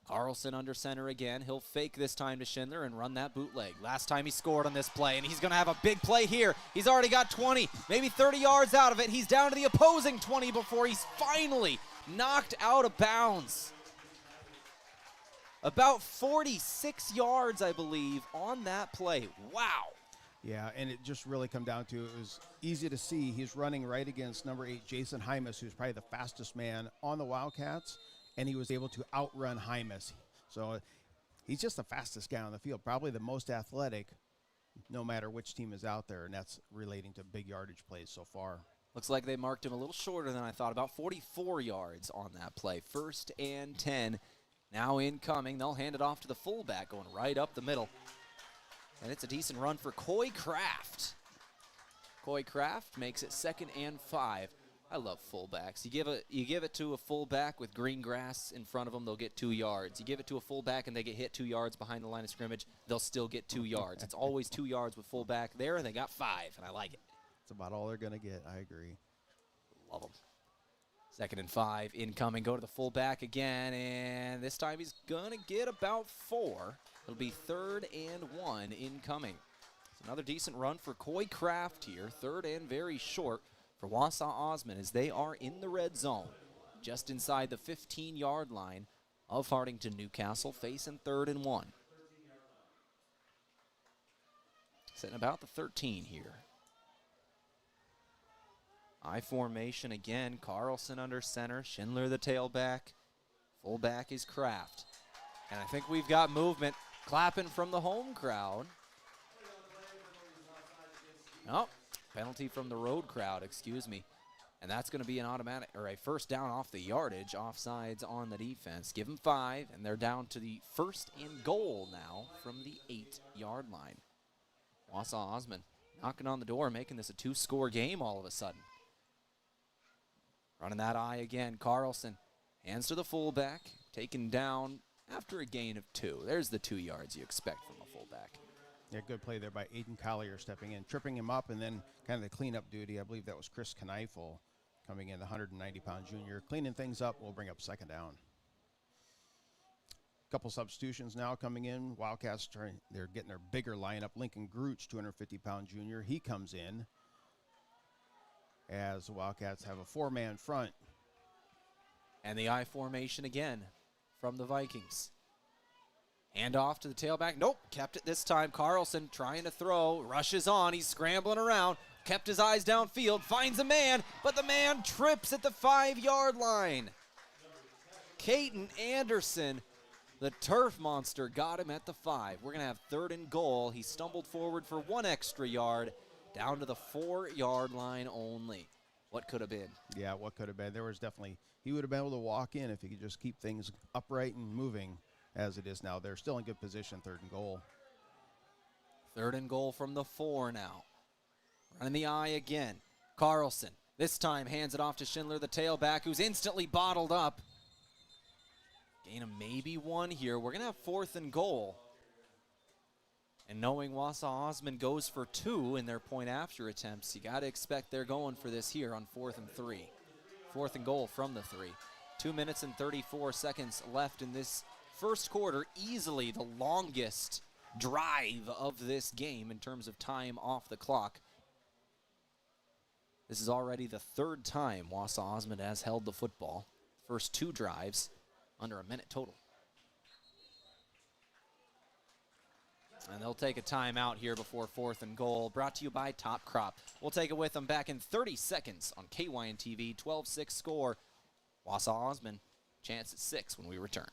Carlson under center again. He'll fake this time to Schindler and run that bootleg. Last time he scored on this play, and he's going to have a big play here. He's already got 20, maybe 30 yards out of it. He's down to the opposing 20 before he's finally knocked out of bounds. About 46 yards, I believe, on that play. Wow. Yeah, and it just really come down to, it was easy to see. He's running right against number 8, Jason Hymas, who's probably the fastest man on the Wildcats, and he was able to outrun Hymas. So he's just the fastest guy on the field, probably the most athletic, no matter which team is out there, and that's relating to big yardage plays so far. Looks like they marked him a little shorter than I thought, about 44 yards on that play. 1st and 10. Now incoming, they'll hand it off to the fullback, going right up the middle. And it's a decent run for Coy Kraft. Coy Kraft makes it 2nd and 5. I love fullbacks. You give it to a fullback with green grass in front of them, they'll get 2 yards. You give it to a fullback and they get hit 2 yards behind the line of scrimmage, they'll still get 2 yards. It's always 2 yards with fullback there, and they got 5, and I like it. That's about all they're going to get. I agree. Love them. 2nd and 5 incoming. Go to the fullback again, and this time he's going to get about 4. It'll be 3rd and 1 incoming. It's another decent run for Coy Kraft here. 3rd and very short for Wausa Osmond as they are in the red zone, just inside the 15-yard line of Hartington-Newcastle, facing 3rd and 1. Sitting about the 13 here. I formation again. Carlson under center. Schindler the tailback. Fullback is Kraft. And I think we've got movement. Clapping from the home crowd. Oh, penalty from the road crowd, excuse me. And that's going to be an automatic or a first down off the yardage, offsides on the defense. Give them 5, and they're down to the 1st and goal now from the 8-yard line. Wausa Osmond knocking on the door, making this a 2-score game all of a sudden. Running that eye again, Carlson hands to the fullback, taken down after a gain of 2. There's the 2 yards you expect from a fullback. Yeah, good play there by Aiden Collier stepping in, tripping him up, and then kind of the cleanup duty. I believe that was Chris Kneifel coming in, the 190-pound junior. Cleaning things up, we'll bring up 2nd down. Couple substitutions now coming in. Wildcats, they're getting their bigger lineup. Lincoln Grooch, 250-pound junior, he comes in as the Wildcats have a 4-man front. And the I formation again from the Vikings. Hand off to the tailback. Nope, kept it this time. Carlson trying to throw, rushes on. He's scrambling around, kept his eyes downfield, finds a man, but the man trips at the 5-yard line. Caden Anderson, the turf monster, got him at the 5. We're going to have 3rd and goal. He stumbled forward for 1 extra yard, down to the 4-yard line only. What could have been? Yeah, what could have been. There was definitely, he would have been able to walk in if he could just keep things upright and moving. As it is now, they're still in good position, 3rd and goal. 3rd and goal from the 4 now. Running the eye again. Carlson, this time hands it off to Schindler, the tailback, who's instantly bottled up. Gain of maybe 1 here. We're going to have 4th and goal. And knowing Wausa Osmond goes for 2 in their point after attempts, you got to expect they're going for this here on 4th and 3. 4th and goal from the 3. 2 minutes and 34 seconds left in this first quarter, easily the longest drive of this game in terms of time off the clock. This is already the 3rd time Wausa Osmond has held the football. First 2 drives under a minute total. And they'll take a timeout here before 4th and goal. Brought to you by Top Crop. We'll take it with them back in 30 seconds on KYN-TV. 12-6 score. Wausa Osmond, chance at 6 when we return.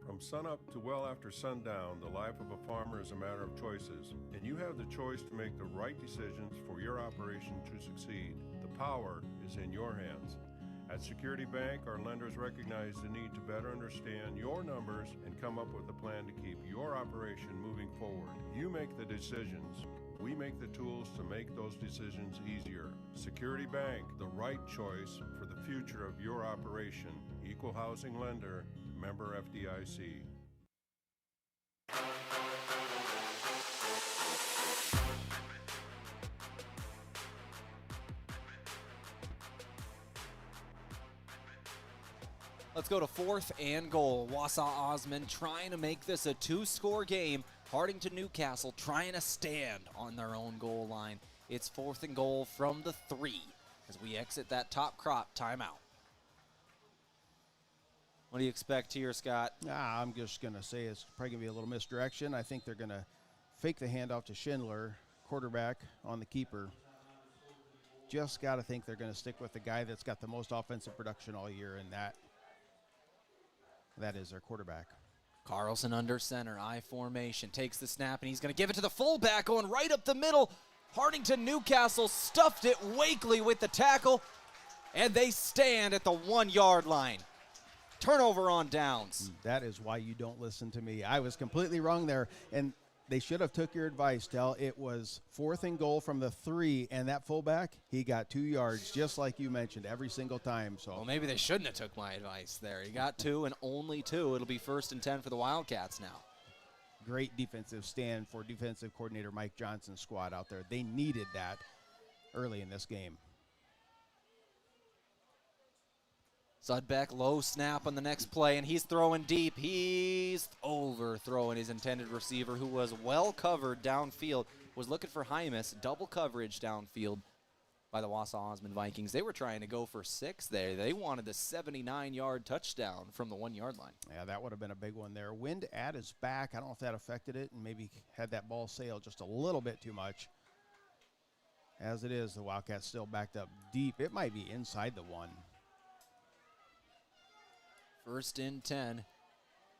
From sunup to well after sundown, the life of a farmer is a matter of choices, and you have the choice to make the right decisions for your operation to succeed. The power is in your hands. At Security Bank, our lenders recognize the need to better understand your numbers and come up with a plan to keep your operation moving forward. You make the decisions. We make the tools to make those decisions easier. Security Bank, the right choice for the future of your operation. Equal housing lender, member FDIC. Let's go to 4th and goal. Wausa Osmond trying to make this a 2-score game. Hartington-Newcastle trying to stand on their own goal line. It's 4th and goal from the 3 as we exit that Top Crop timeout. What do you expect here, Scott? I'm just going to say it's probably going to be a little misdirection. I think they're going to fake the handoff to Schindler, quarterback on the keeper. Just got to think they're going to stick with the guy that's got the most offensive production all year, and that is their quarterback. Carlson under center, I formation, takes the snap, and he's going to give it to the fullback, going right up the middle. Hartington-Newcastle stuffed it. Wakely with the tackle, and they stand at the 1-yard line. Turnover on downs. That is why you don't listen to me. I was completely wrong there, and they should have took your advice, Tehl. It was 4th and goal from the 3, and that fullback, he got 2 yards, just like you mentioned, every single time. So well, maybe they shouldn't have took my advice there. He got 2 and only 2. It'll be 1st and 10 for the Wildcats now. Great defensive stand for defensive coordinator Mike Johnson's squad out there. They needed that early in this game. Sudbeck, low snap on the next play, and he's throwing deep. He's overthrowing his intended receiver, who was well covered downfield. Was looking for Hymas, double coverage downfield by the Wausa Osmond Vikings. They were trying to go for 6 there. They wanted the 79-yard touchdown from the 1-yard line. Yeah, that would have been a big one there. Wind at his back. I don't know if that affected it and maybe had that ball sail just a little bit too much. As it is, the Wildcats still backed up deep. It might be inside the 1. 1st and 10,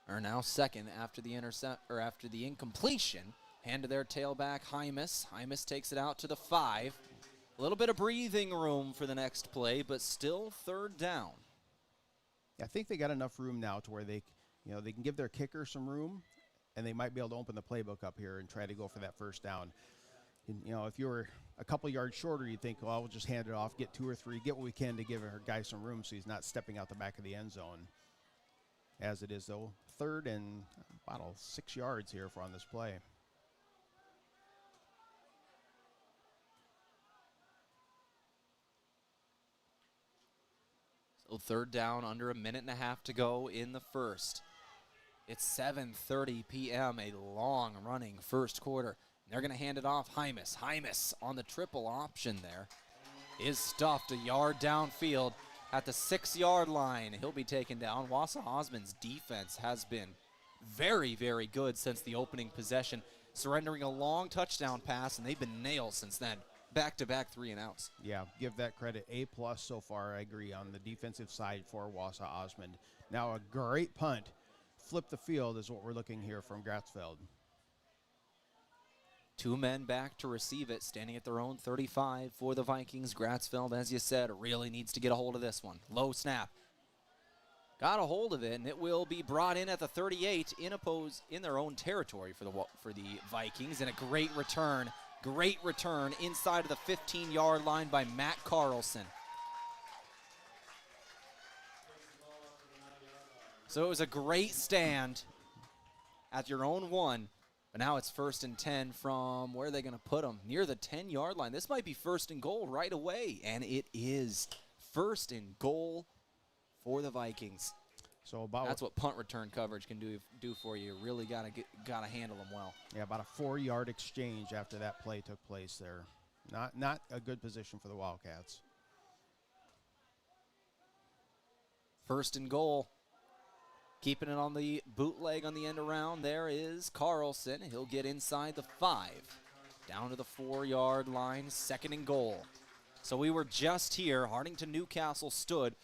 or now 2nd after the incompletion Hand to their tailback, Hymas. Hymas takes it out to the 5. A little bit of breathing room for the next play, but still third down. I think they got enough room now to where they can give their kicker some room, and they might be able to open the playbook up here and try to go for that first down. And, if you were a couple yards shorter, you'd think, well, we'll just hand it off, get 2 or 3, get what we can to give our guy some room so he's not stepping out the back of the end zone. As it is, though, third and about 6 yards here on this play. So third down, under a minute and a half to go in the first. It's 7:30 p.m., a long-running first quarter. They're going to hand it off. Hymas. Hymas on the triple option there is stuffed a yard downfield at the 6-yard line. He'll be taken down. Wausa Osmond's defense has been very, very good since the opening possession, surrendering a long touchdown pass, and they've been nails since then. Back-to-back 3-and-outs. Yeah, give that credit. A+ so far, I agree, on the defensive side for Wausa Osmond. Now a great punt. Flip the field is what we're looking here from Gratzfeld. 2 men back to receive it, standing at their own 35 for the Vikings. Gratzfeld, as you said, really needs to get a hold of this one. Low snap. Got a hold of it, and it will be brought in at the 38 in their own territory for the Vikings. And a great return inside of the 15-yard line by Matt Carlson. So it was a great stand at your own 1. But now it's 1st and 10 from where are they going to put them? Near the 10-yard line. This might be 1st and goal right away, and it is 1st and goal for the Vikings. So that's what punt return coverage can do for you. You really got to handle them well. Yeah, about a 4-yard exchange after that play took place there. Not a good position for the Wildcats. 1st and goal. Keeping it on the bootleg on the end around, there is Carlson. He'll get inside the 5, down to the 4-yard line, 2nd and goal. So we were just here. Hartington-Newcastle stood,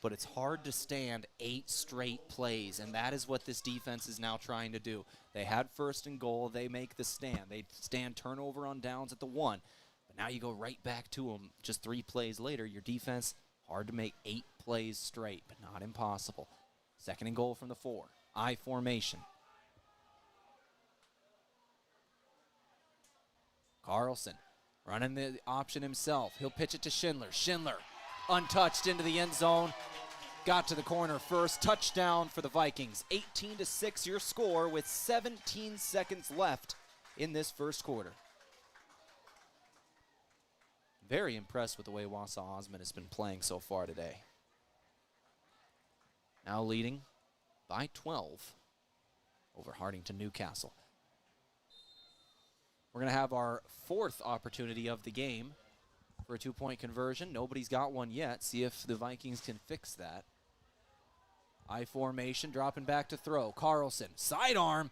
but it's hard to stand 8 straight plays, and that is what this defense is now trying to do. They had 1st and goal. They make the stand. They stand turnover on downs at the 1, but now you go right back to them just 3 plays later. Your defense, hard to make 8 plays straight, but not impossible. 2nd and goal from the 4. I formation. Carlson running the option himself. He'll pitch it to Schindler. Schindler untouched into the end zone. Got to the corner first. Touchdown for the Vikings. 18-6 your score with 17 seconds left in this first quarter. Very impressed with the way Wausa Osmond has been playing so far today. Now leading by 12 over Hartington-Newcastle. We're going to have our 4th opportunity of the game for a 2-point conversion. Nobody's got one yet. See if the Vikings can fix that. I formation, dropping back to throw. Carlson, sidearm,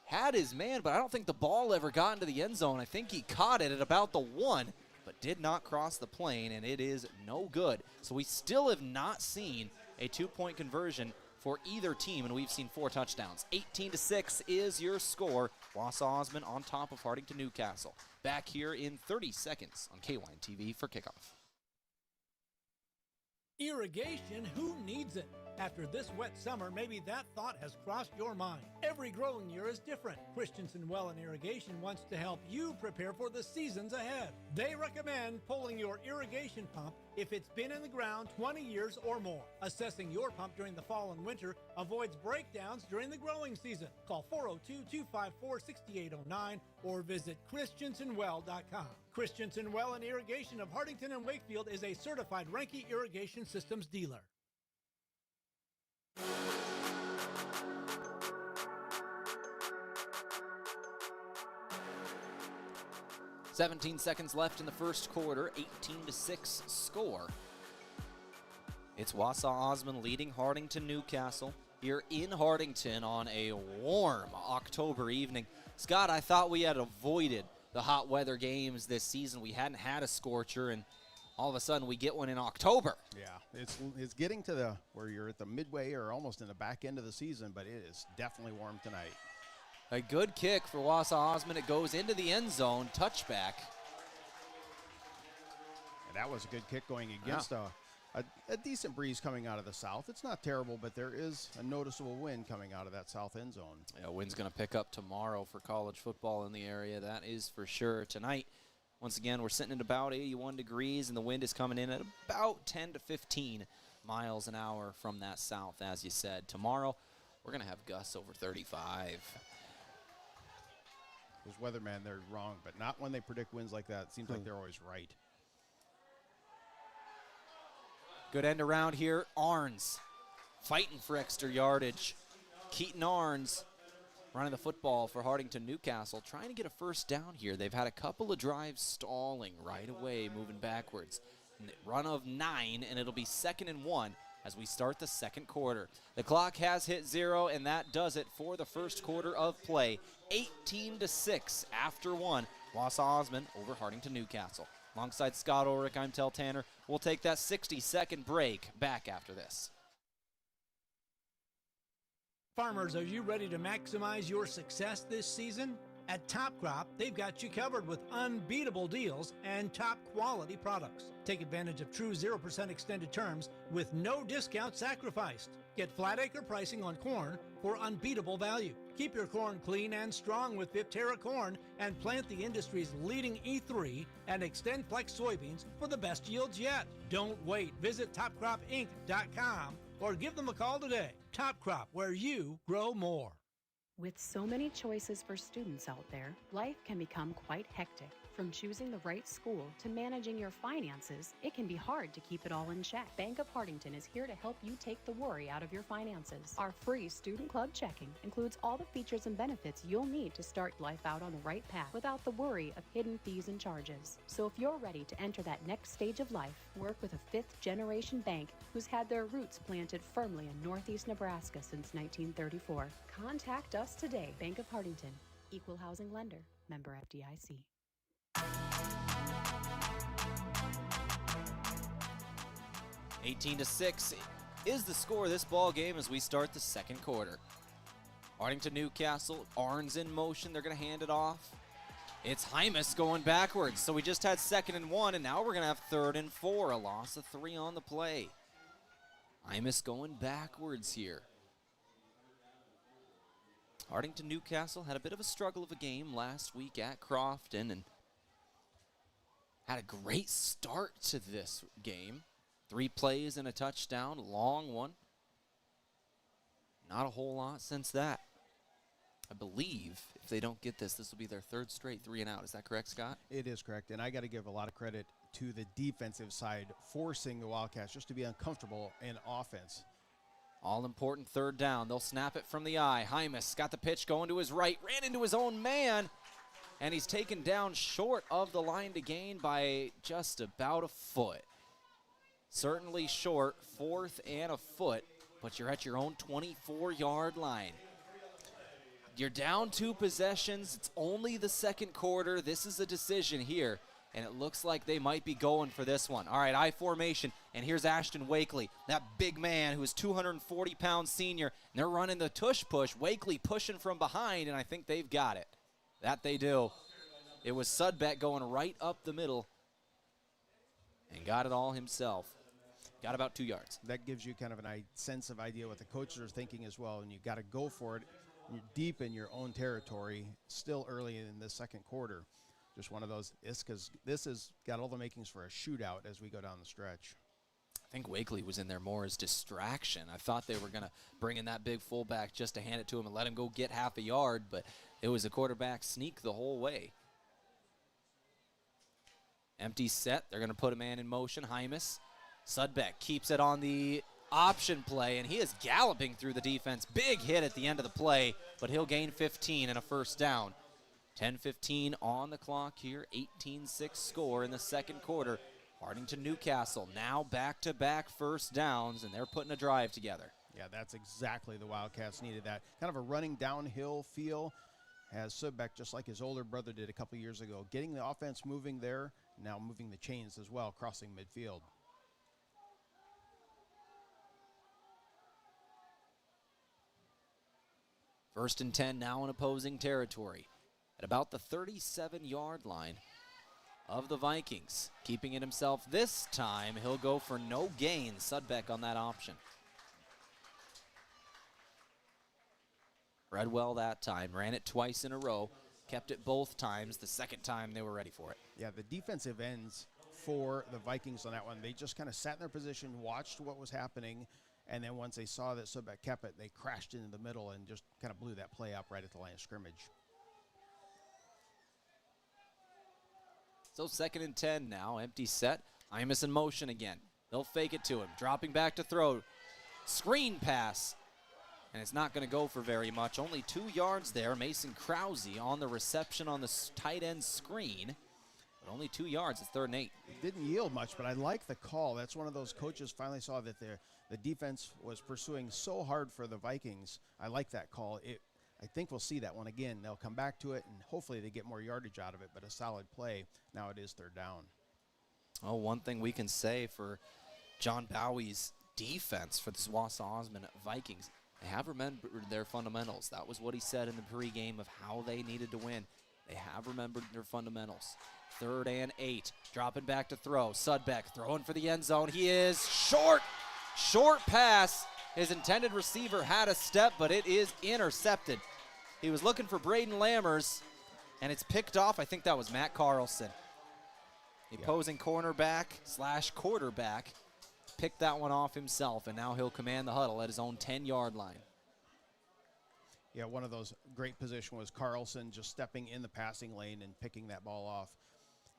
had his man, but I don't think the ball ever got into the end zone. I think he caught it at about the 1, but did not cross the plane, and it is no good. So we still have not seen a 2-point conversion for either team, and we've seen 4 touchdowns. 18-6 is your score. Wausa Osmond on top of Hartington-Newcastle. Back here in 30 seconds on KYN TV for kickoff. Irrigation, who needs it? After this wet summer, maybe that thought has crossed your mind. Every growing year is different. Christensen Well and Irrigation wants to help you prepare for the seasons ahead. They recommend pulling your irrigation pump if it's been in the ground 20 years or more. Assessing your pump during the fall and winter avoids breakdowns during the growing season. Call 402-254-6809 or visit christensenwell.com. Christensen Well and Irrigation of Hartington and Wakefield is a certified Renke Irrigation Systems dealer. 17 seconds left in the first quarter, 18-6 score. It's Wausa Osmond leading Hartington-Newcastle here in Hartington on a warm October evening. Scott, I thought we had avoided the hot weather games this season. We hadn't had a scorcher, and all of a sudden we get one in October. Yeah, it's getting to the where you're at the midway or almost in the back end of the season, but it is definitely warm tonight. A good kick for Wausa Osmond. It goes into the end zone, touchback. And that was a good kick going against a decent breeze coming out of the south. It's not terrible, but there is a noticeable wind coming out of that south end zone. Yeah, wind's going to pick up tomorrow for college football in the area. That is for sure. Tonight, once again, we're sitting at about 81 degrees, and the wind is coming in at about 10 to 15 miles an hour from that south, as you said. Tomorrow, we're going to have gusts over 35. Those weathermen, they're wrong, but not when they predict winds like that. It seems like they're always right. Good end around here. Arns fighting for extra yardage. Keaton Arns running the football for Hartington-Newcastle, trying to get a first down here. They've had a couple of drives stalling right away, moving backwards. Run of 9, and it'll be 2nd and 1 as we start the second quarter. The clock has hit 0, and that does it for the first quarter of play. 18-6 after 1. Wausa Osmond over Hartington-Newcastle. Alongside Scott Ulrich, I'm Tehl Tanner. We'll take that 60-second break. Back after this. Farmers, are you ready to maximize your success this season? At Top Crop, they've got you covered with unbeatable deals and top quality products. Take advantage of true 0% extended terms with no discount sacrificed. Get flat acre pricing on corn for unbeatable value. Keep your corn clean and strong with Viptera corn and plant the industry's leading E3 and Extend Flex soybeans for the best yields yet. Don't wait. Visit topcropinc.com or give them a call today. Top Crop, where you grow more. With so many choices for students out there, life can become quite hectic. From choosing the right school to managing your finances, it can be hard to keep it all in check. Bank of Hartington is here to help you take the worry out of your finances. Our free Student Club checking includes all the features and benefits you'll need to start life out on the right path without the worry of hidden fees and charges. So if you're ready to enter that next stage of life, work with a 5th-generation bank who's had their roots planted firmly in Northeast Nebraska since 1934. Contact us today. Bank of Hartington, Equal Housing Lender, member FDIC. 18-6 is the score of this ball game as we start the second quarter. Hartington-Newcastle, Arns in motion. They're going to hand it off. It's Hymas going backwards. So we just had 2nd and 1, and now we're going to have 3rd and 4. A loss of 3 on the play. Hymas going backwards here. Hartington-Newcastle had a bit of a struggle of a game last week at Crofton and had a great start to this game. 3 plays and a touchdown, long one. Not a whole lot since that. I believe if they don't get this, this will be their 3rd straight 3 and out. Is that correct, Scott? It is correct, and I got to give a lot of credit to the defensive side, forcing the Wildcats just to be uncomfortable in offense. All-important 3rd down. They'll snap it from the eye. Hymas got the pitch going to his right, ran into his own man, and he's taken down short of the line to gain by just about a foot. Certainly short, 4th and a foot, but you're at your own 24-yard line. You're down 2 possessions. It's only the second quarter. This is a decision here, and it looks like they might be going for this one. All right, I formation, and here's Ashton Wakely, that big man who is 240-pound senior, and they're running the tush push. Wakely pushing from behind, and I think they've got it. That they do. It was Sudbeck going right up the middle and got it all himself. Got about 2 yards. That gives you kind of a sense of idea what the coaches are thinking as well, and you got to go for it. You're deep in your own territory, still early in the second quarter. Just one of those, because this has got all the makings for a shootout as we go down the stretch. I think Wakely was in there more as distraction. I thought they were going to bring in that big fullback just to hand it to him and let him go get half a yard, but it was a quarterback sneak the whole way. Empty set. They're going to put a man in motion. Hymas. Sudbeck keeps it on the option play, and he is galloping through the defense. Big hit at the end of the play, but he'll gain 15 and a first down. 10-15 on the clock here. 18-6 score in the second quarter. Hartington-Newcastle now back-to-back first downs, and they're putting a drive together. Yeah, that's exactly the Wildcats needed, that kind of a running downhill feel. Has Sudbeck, just like his older brother did a couple years ago, getting the offense moving there, now moving the chains as well, crossing midfield. First and 10 now in opposing territory at about the 37-yard line of the Vikings. Keeping it himself this time, he'll go for no gain. Sudbeck on that option. Read well that time, ran it twice in a row, kept it both times. The second time they were ready for it. Yeah, the defensive ends for the Vikings on that one, they just kind of sat in their position, watched what was happening, and then once they saw that Sudbeck kept it, they crashed into the middle and just kind of blew that play up right at the line of scrimmage. So 2nd and 10 now, empty set. Imus in motion again. They'll fake it to him, dropping back to throw. Screen pass, and it's not going to go for very much. Only 2 yards there. Mason Krause on the reception on the tight end screen, but only 2 yards. It's 3rd and 8. It didn't yield much, but I like the call. That's one of those coaches finally saw that the defense was pursuing so hard for the Vikings. I like that call. I think we'll see that one again. They'll come back to it, and hopefully they get more yardage out of it, but a solid play. Now it is 3rd down. Oh, one thing we can say for John Bowie's defense for the Wausa Osmond Vikings, they have remembered their fundamentals. That was what he said in the pregame of how they needed to win. They have remembered their fundamentals. 3rd and 8, dropping back to throw. Sudbeck throwing for the end zone. He is short pass. His intended receiver had a step, but it is intercepted. He was looking for Braden Lammers, and it's picked off. I think that was Matt Carlson. The opposing cornerback / quarterback picked that one off himself, and now he'll command the huddle at his own 10-yard line. Yeah, one of those great positions was Carlson just stepping in the passing lane and picking that ball off.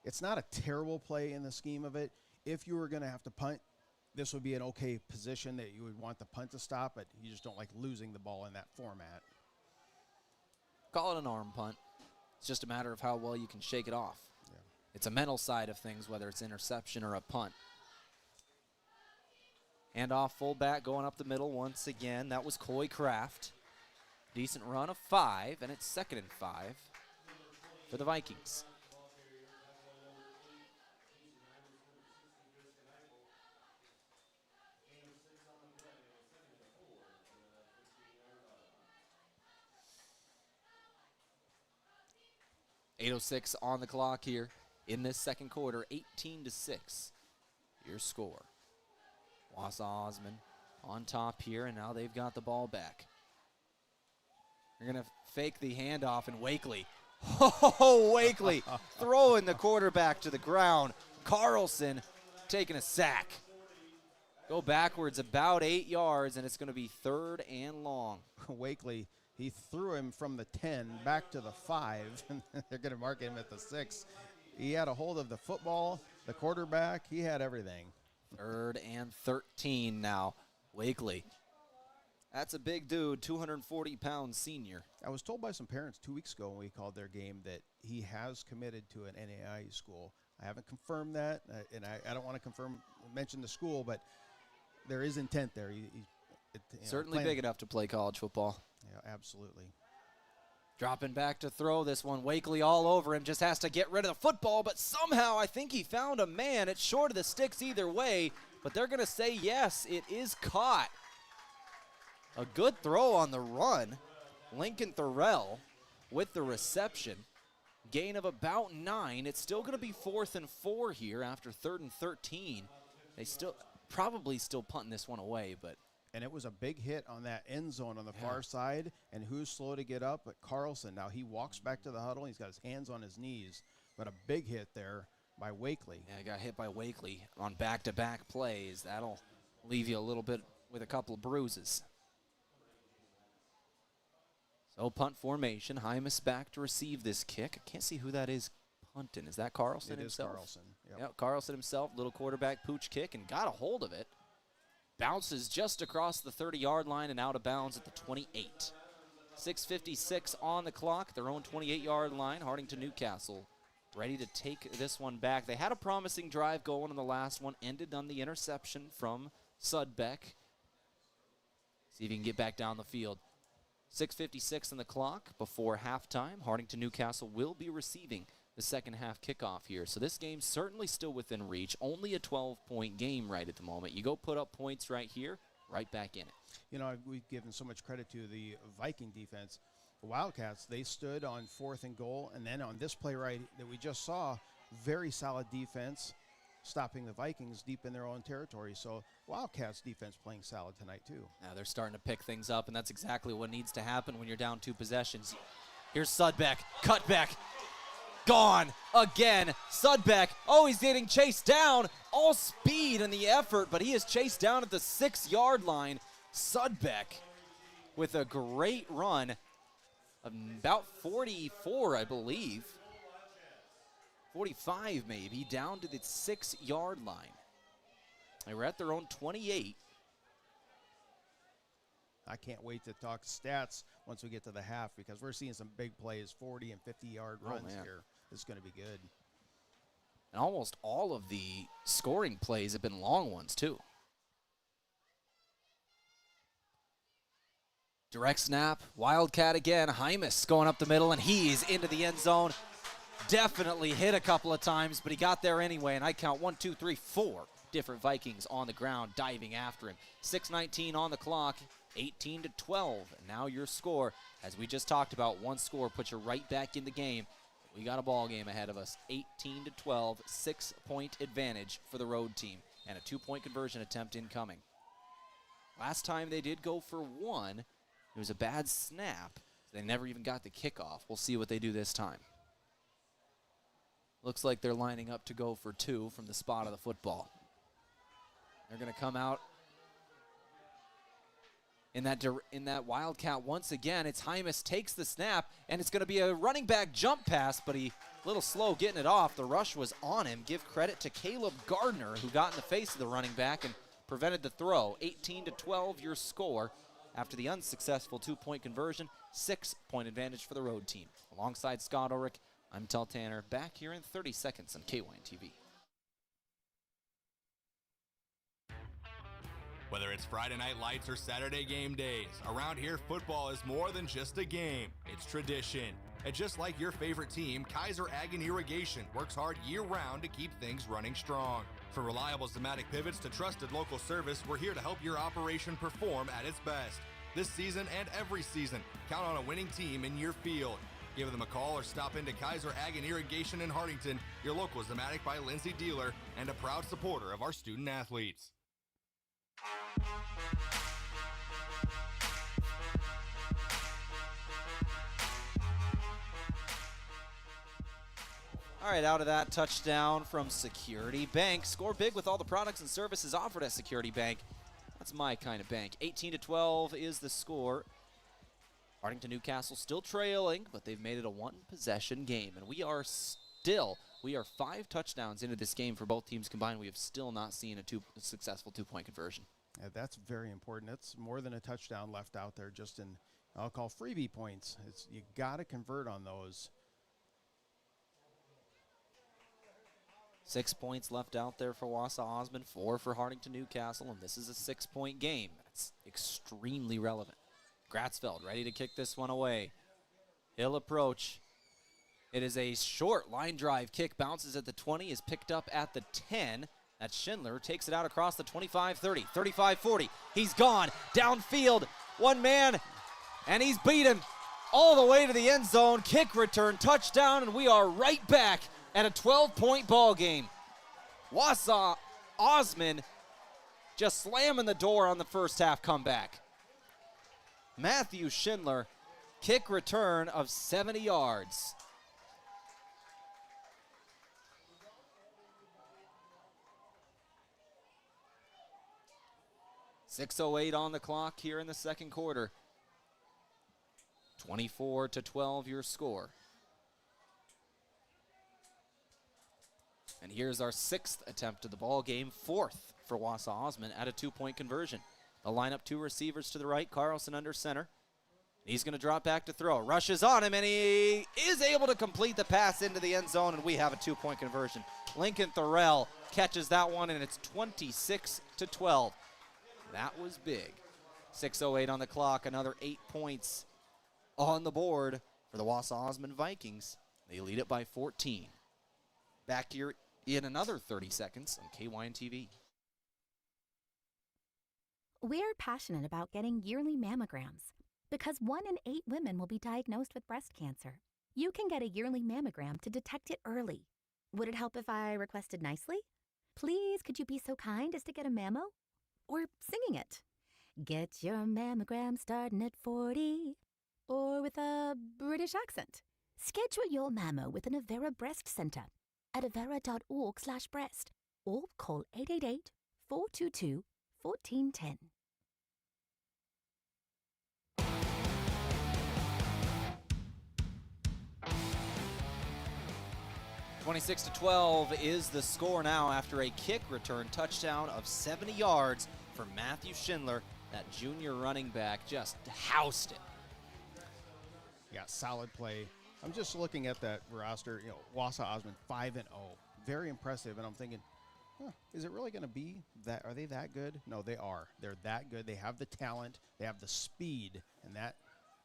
It's not a terrible play in the scheme of it. If you were going to have to punt, this would be an okay position that you would want the punt to stop, but you just don't like losing the ball in that format. Call it an arm punt. It's just a matter of how well you can shake it off. Yeah. It's a mental side of things, whether it's interception or a punt. Handoff fullback going up the middle once again. That was Coy Kraft. Decent run of 5, and it's 2nd and 5 for the Vikings. .806 on the clock here in this second quarter, 18-6. Your score. Wausa Osmond on top here, and now they've got the ball back. They're going to fake the handoff, and Wakely. Oh, Wakely throwing the quarterback to the ground. Carlson taking a sack. Go backwards about 8 yards, and it's going to be 3rd and long. Wakely, he threw him from the 10 back to the 5, and they're going to mark him at the 6. He had a hold of the football, the quarterback. He had everything. 3rd and 13 now. Wakely. That's a big dude, 240-pound senior. I was told by some parents 2 weeks ago when we called their game that he has committed to an NAIA school. I haven't confirmed that, and I don't want to mention the school, but there is intent there. Certainly big enough to play college football. Yeah, absolutely. Dropping back to throw this one. Wakely all over him. Just has to get rid of the football, but somehow I think he found a man. It's short of the sticks either way, but they're going to say yes, it is caught. A good throw on the run. Lincoln Thorell with the reception. Gain of about 9. It's still going to be 4th and 4 here after 3rd and 13. They probably still punting this one away, but. And it was a big hit on that end zone on the far side. And who's slow to get up? But Carlson. Now he walks back to the huddle. He's got his hands on his knees. But a big hit there by Wakely. Yeah, got hit by Wakely on back-to-back plays. That'll leave you a little bit with a couple of bruises. So punt formation. Hymus back to receive this kick. I can't see who that is punting. Is that Carlson himself? It is Carlson. Yep, Carlson himself. Little quarterback pooch kick and got a hold of it. Bounces just across the 30-yard line and out of bounds at the 28. 6:56 on the clock, their own 28-yard line. Hartington-Newcastle ready to take this one back. They had a promising drive going in the last one, ended on the interception from Sudbeck. See if he can get back down the field. 6:56 on the clock before halftime. Hartington-Newcastle will be receiving the second half kickoff here. So this game's certainly still within reach. Only a 12-point game right at the moment. You go put up points right here, right back in it. You know, we've given so much credit to the Viking defense. The Wildcats, they stood on 4th and goal, and then on this play right that we just saw, very solid defense, stopping the Vikings deep in their own territory. So Wildcats defense playing solid tonight too. Now they're starting to pick things up, and that's exactly what needs to happen when you're down 2 possessions. Here's Sudbeck, cutback, gone again. Sudbeck, oh, he's getting chased down. All speed in the effort, but he is chased down at the 6-yard line. Sudbeck with a great run of about 44, I believe. 45 maybe, down to the 6-yard line. They were at their own 28. I can't wait to talk stats once we get to the half because we're seeing some big plays, 40 and 50-yard runs here. This is going to be good. And almost all of the scoring plays have been long ones, too. Direct snap, Wildcat again. Hymas going up the middle, and he's into the end zone. Definitely hit a couple of times, but he got there anyway, and I count 1, 2, 3, 4 different Vikings on the ground diving after him. 6:19 on the clock, 18-12. And now your score, as we just talked about, one score puts you right back in the game. We got a ball game ahead of us, 18-12, 6-point advantage for the road team, and a 2-point conversion attempt incoming. Last time they did go for 1, it was a bad snap. They never even got the kickoff. We'll see what they do this time. Looks like they're lining up to go for 2 from the spot of the football. They're going to come out in that Wildcat once again. It's Hymas takes the snap, and it's going to be a running back jump pass, but he a little slow getting it off. The rush was on him. Give credit to Caleb Gardner, who got in the face of the running back and prevented the throw. 18-12 your score after the unsuccessful 2-point conversion. 6-point advantage for the road team. Alongside Scott Ulrich, I'm Tehl Tanner, back here in 30 seconds on KYN TV. Whether it's Friday night lights or Saturday game days, around here football is more than just a game. It's tradition. And just like your favorite team, Kaiser Ag and Irrigation works hard year-round to keep things running strong. From reliable Zematic pivots to trusted local service, we're here to help your operation perform at its best. This season and every season, count on a winning team in your field. Give them a call or stop into Kaiser Ag and Irrigation in Hartington, your local Zematic by Lindsay dealer, and a proud supporter of our student athletes. All right, out of that, touchdown from Security Bank. Score big with all the products and services offered at Security Bank. That's my kind of bank. 18-12 is the score. Hartington-Newcastle still trailing, but they've made it a 1-possession game. And we are 5 touchdowns into this game for both teams combined. We have still not seen a successful 2-point conversion. Yeah, that's very important. That's more than a touchdown left out there just in, I'll call freebie points. You got to convert on those. 6 points left out there for Wausa Osmond, 4 for Hartington-Newcastle, and this is a 6-point game. That's extremely relevant. Gratzfeld ready to kick this one away. He'll approach. It is a short line drive kick, bounces at the 20, is picked up at the 10. That's Schindler, takes it out across the 25-30, 35-40. He's gone, downfield, one man, and he's beat him all the way to the end zone. Kick return, touchdown, and we are right back at a 12-point ball game. Wausa Osmond just slamming the door on the first half comeback. Matthew Schindler, kick return of 70 yards. .608 on the clock here in the second quarter. 24-12 your score. And here's our 6th attempt of the ball game, 4th for Wausa Osmond at a 2-point conversion. They'll line up 2 receivers to the right, Carlson under center. He's going to drop back to throw. Rushes on him, and he is able to complete the pass into the end zone, and we have a 2-point conversion. Lincoln Thorell catches that one, and it's 26-12. That was big. 6:08 on the clock, another 8 points on the board for the Wausa Osmond Vikings. They lead it by 14. Back here in another 30 seconds on KYN TV. We're passionate about getting yearly mammograms because 1 in 8 women will be diagnosed with breast cancer. You can get a yearly mammogram to detect it early. Would it help if I requested nicely? Please, could you be so kind as to get a mammo? Or singing it. Get your mammogram starting at 40. Or with a British accent. Schedule your mammo with an Avera Breast Center at avera.org/breast or call 888-422-1410. (26-12) is the score now after a kick return touchdown of 70 yards for Matthew Schindler. That junior running back just housed it. Yeah, solid play. I'm just looking at that roster. Wausa, Osmond, 5-0. Very impressive. And I'm thinking, is it really going to be that? Are they that good? No, they are. They're that good. They have the talent. They have the speed. And that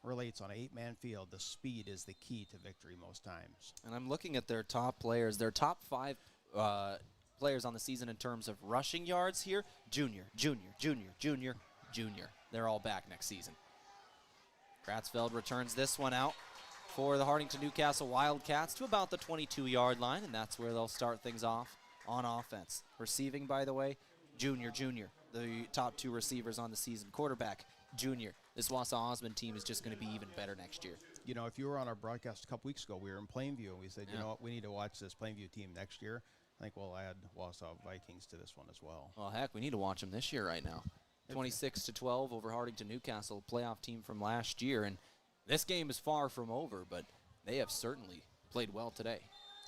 relates on an 8-man field. The speed is the key to victory most times. And I'm looking at their top players. Their top 5 players on the season in terms of rushing yards here. Junior. They're all back next season. Kratzfeld returns this one out for the Hartington-Newcastle Wildcats to about the 22-yard line, and that's where they'll start things off on offense. Receiving, by the way, Junior, the top 2 receivers on the season. Quarterback, Junior. This Wausa Osmond team is just going to be even better next year. If you were on our broadcast a couple weeks ago, we were in Plainview, and we said, you know what, we need to watch this Plainview team next year. I think we'll add Wausa Vikings to this one as well. Well, heck, we need to watch them this year right now. 26-12 over Hartington-Newcastle, playoff team from last year. And this game is far from over, but they have certainly played well today.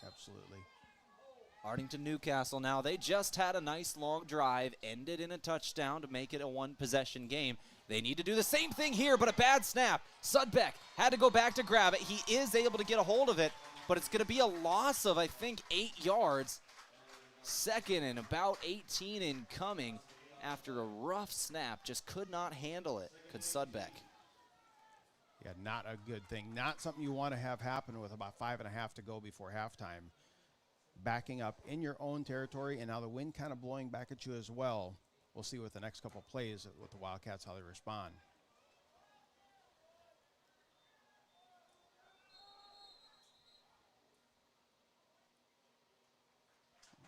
Absolutely. Hartington-Newcastle now, they just had a nice long drive, ended in a touchdown to make it a 1-possession game. They need to do the same thing here, but a bad snap. Sudbeck had to go back to grab it. He is able to get a hold of it, but it's going to be a loss of, I think, 8 yards. Second and about 18 incoming. After a rough snap, just could not handle it, could Sudbeck. Yeah, not a good thing. Not something you want to have happen with about 5.5 to go before halftime. Backing up in your own territory, and now the wind kind of blowing back at you as well. We'll see with the next couple plays with the Wildcats how they respond.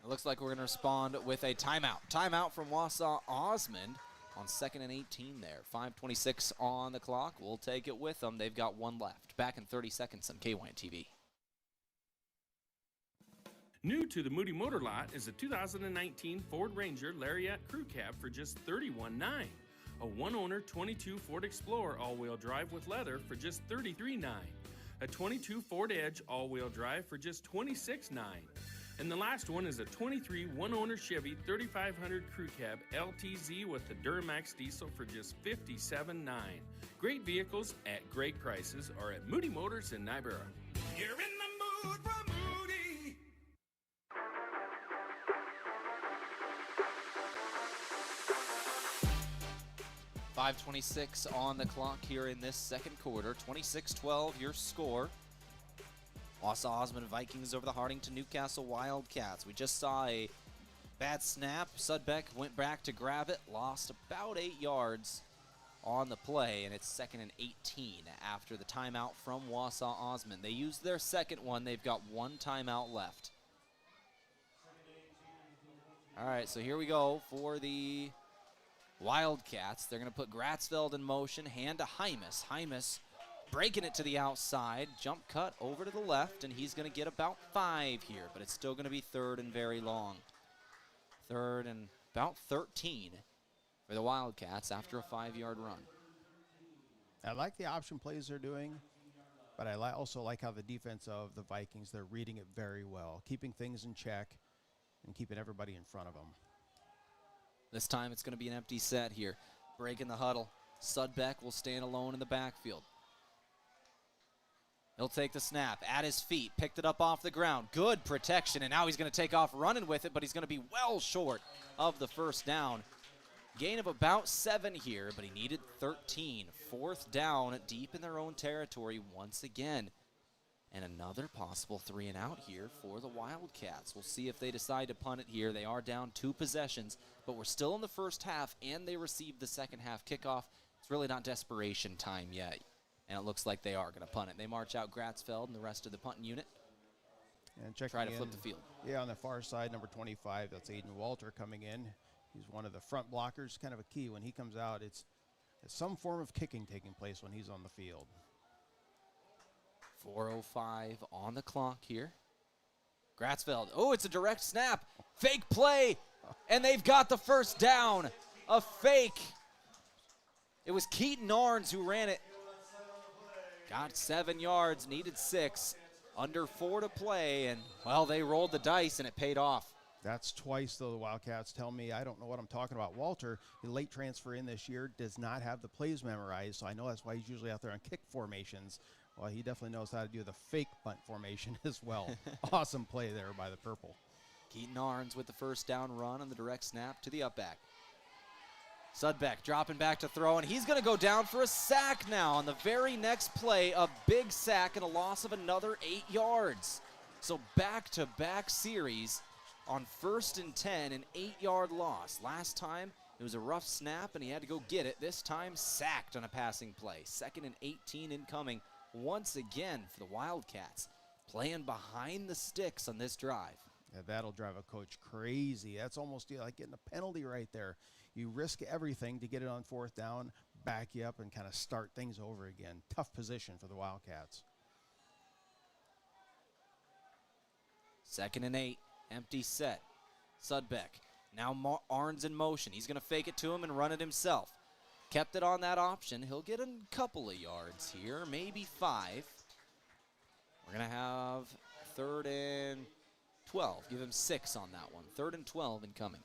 It looks like we're going to respond with a timeout. Timeout from Wausa Osmond on 2nd and 18 there. 5:26 on the clock. We'll take it with them. They've got 1 left. Back in 30 seconds on KYN TV. New to the Moody Motor Lot is a 2019 Ford Ranger Lariat Crew Cab for just $31,900. A 1-owner 22 Ford Explorer all-wheel drive with leather for just $33,900. A 22 Ford Edge all-wheel drive for just $26,900. And the last one is a 23 one-owner Chevy 3500 Crew Cab LTZ with the Duramax diesel for just $57,900. Great vehicles at great prices are at Moody Motors in Niobrara. You're in the mood for Moody. .26 on the clock here in this second quarter. 26-12 your score. Wausa Osmond Vikings over the Hartington-Newcastle Wildcats. We just saw a bad snap. Sudbeck went back to grab it, lost about 8 yards on the play, and it's 2nd and 18 after the timeout from Wausa Osmond. They used their second one. They've got 1 timeout left. All right, so here we go for the Wildcats. They're going to put Kratzfeld in motion, hand to Hymas. Hymas breaking it to the outside, jump cut over to the left, and he's going to get about 5 here, but it's still going to be 3rd and very long. 3rd and about 13 for the Wildcats after a 5-yard run. I like the option plays they're doing, but I also like how the defense of the Vikings, they're reading it very well, keeping things in check and keeping everybody in front of them. This time it's going to be an empty set here. Breaking the huddle. Sudbeck will stand alone in the backfield. He'll take the snap at his feet, picked it up off the ground. Good protection, and now he's going to take off running with it, but he's going to be well short of the first down. Gain of about 7 here, but he needed 13. 4th down deep in their own territory once again. And another possible 3-and-out here for the Wildcats. We'll see if they decide to punt it here. They are down 2 possessions, but we're still in the first half, and they received the second half kickoff. It's really not desperation time yet, and it looks like they are going to punt it. They march out Gratzfeld and the rest of the punting unit. And try to flip the field. Yeah, on the far side, number 25, that's Aiden Walter coming in. He's one of the front blockers, kind of a key. When he comes out, it's some form of kicking taking place when he's on the field. 4:05 on the clock here. Gratzfeld, oh, it's a direct snap. Fake play, and they've got the first down. A fake. It was Keaton Arns who ran it. Got 7 yards, needed 6. Under 4 to play, and, well, they rolled the dice, and it paid off. That's twice, though, the Wildcats tell me. I don't know what I'm talking about. Walter, the late transfer in this year, does not have the plays memorized, so I know that's why he's usually out there on kick formations. Well, he definitely knows how to do the fake punt formation as well. Awesome play there by the purple. Keaton Arns with the first down run on the direct snap to the up back. Sudbeck dropping back to throw, and he's going to go down for a sack now. On the very next play, a big sack and a loss of another 8 yards. So back-to-back series on 1st and 10, an 8-yard loss. Last time, it was a rough snap, and he had to go get it. This time, sacked on a passing play. 2nd and 18 incoming once again for the Wildcats. Playing behind the sticks on this drive. Yeah, that'll drive a coach crazy. That's almost like getting a penalty right there. You risk everything to get it on 4th down, back you up, and kind of start things over again. Tough position for the Wildcats. 2nd and 8, empty set. Sudbeck, now Arns in motion. He's going to fake it to him and run it himself. Kept it on that option. He'll get a couple of yards here, maybe 5. We're going to have 3rd and 12. Give him 6 on that one. 3rd and 12 incoming.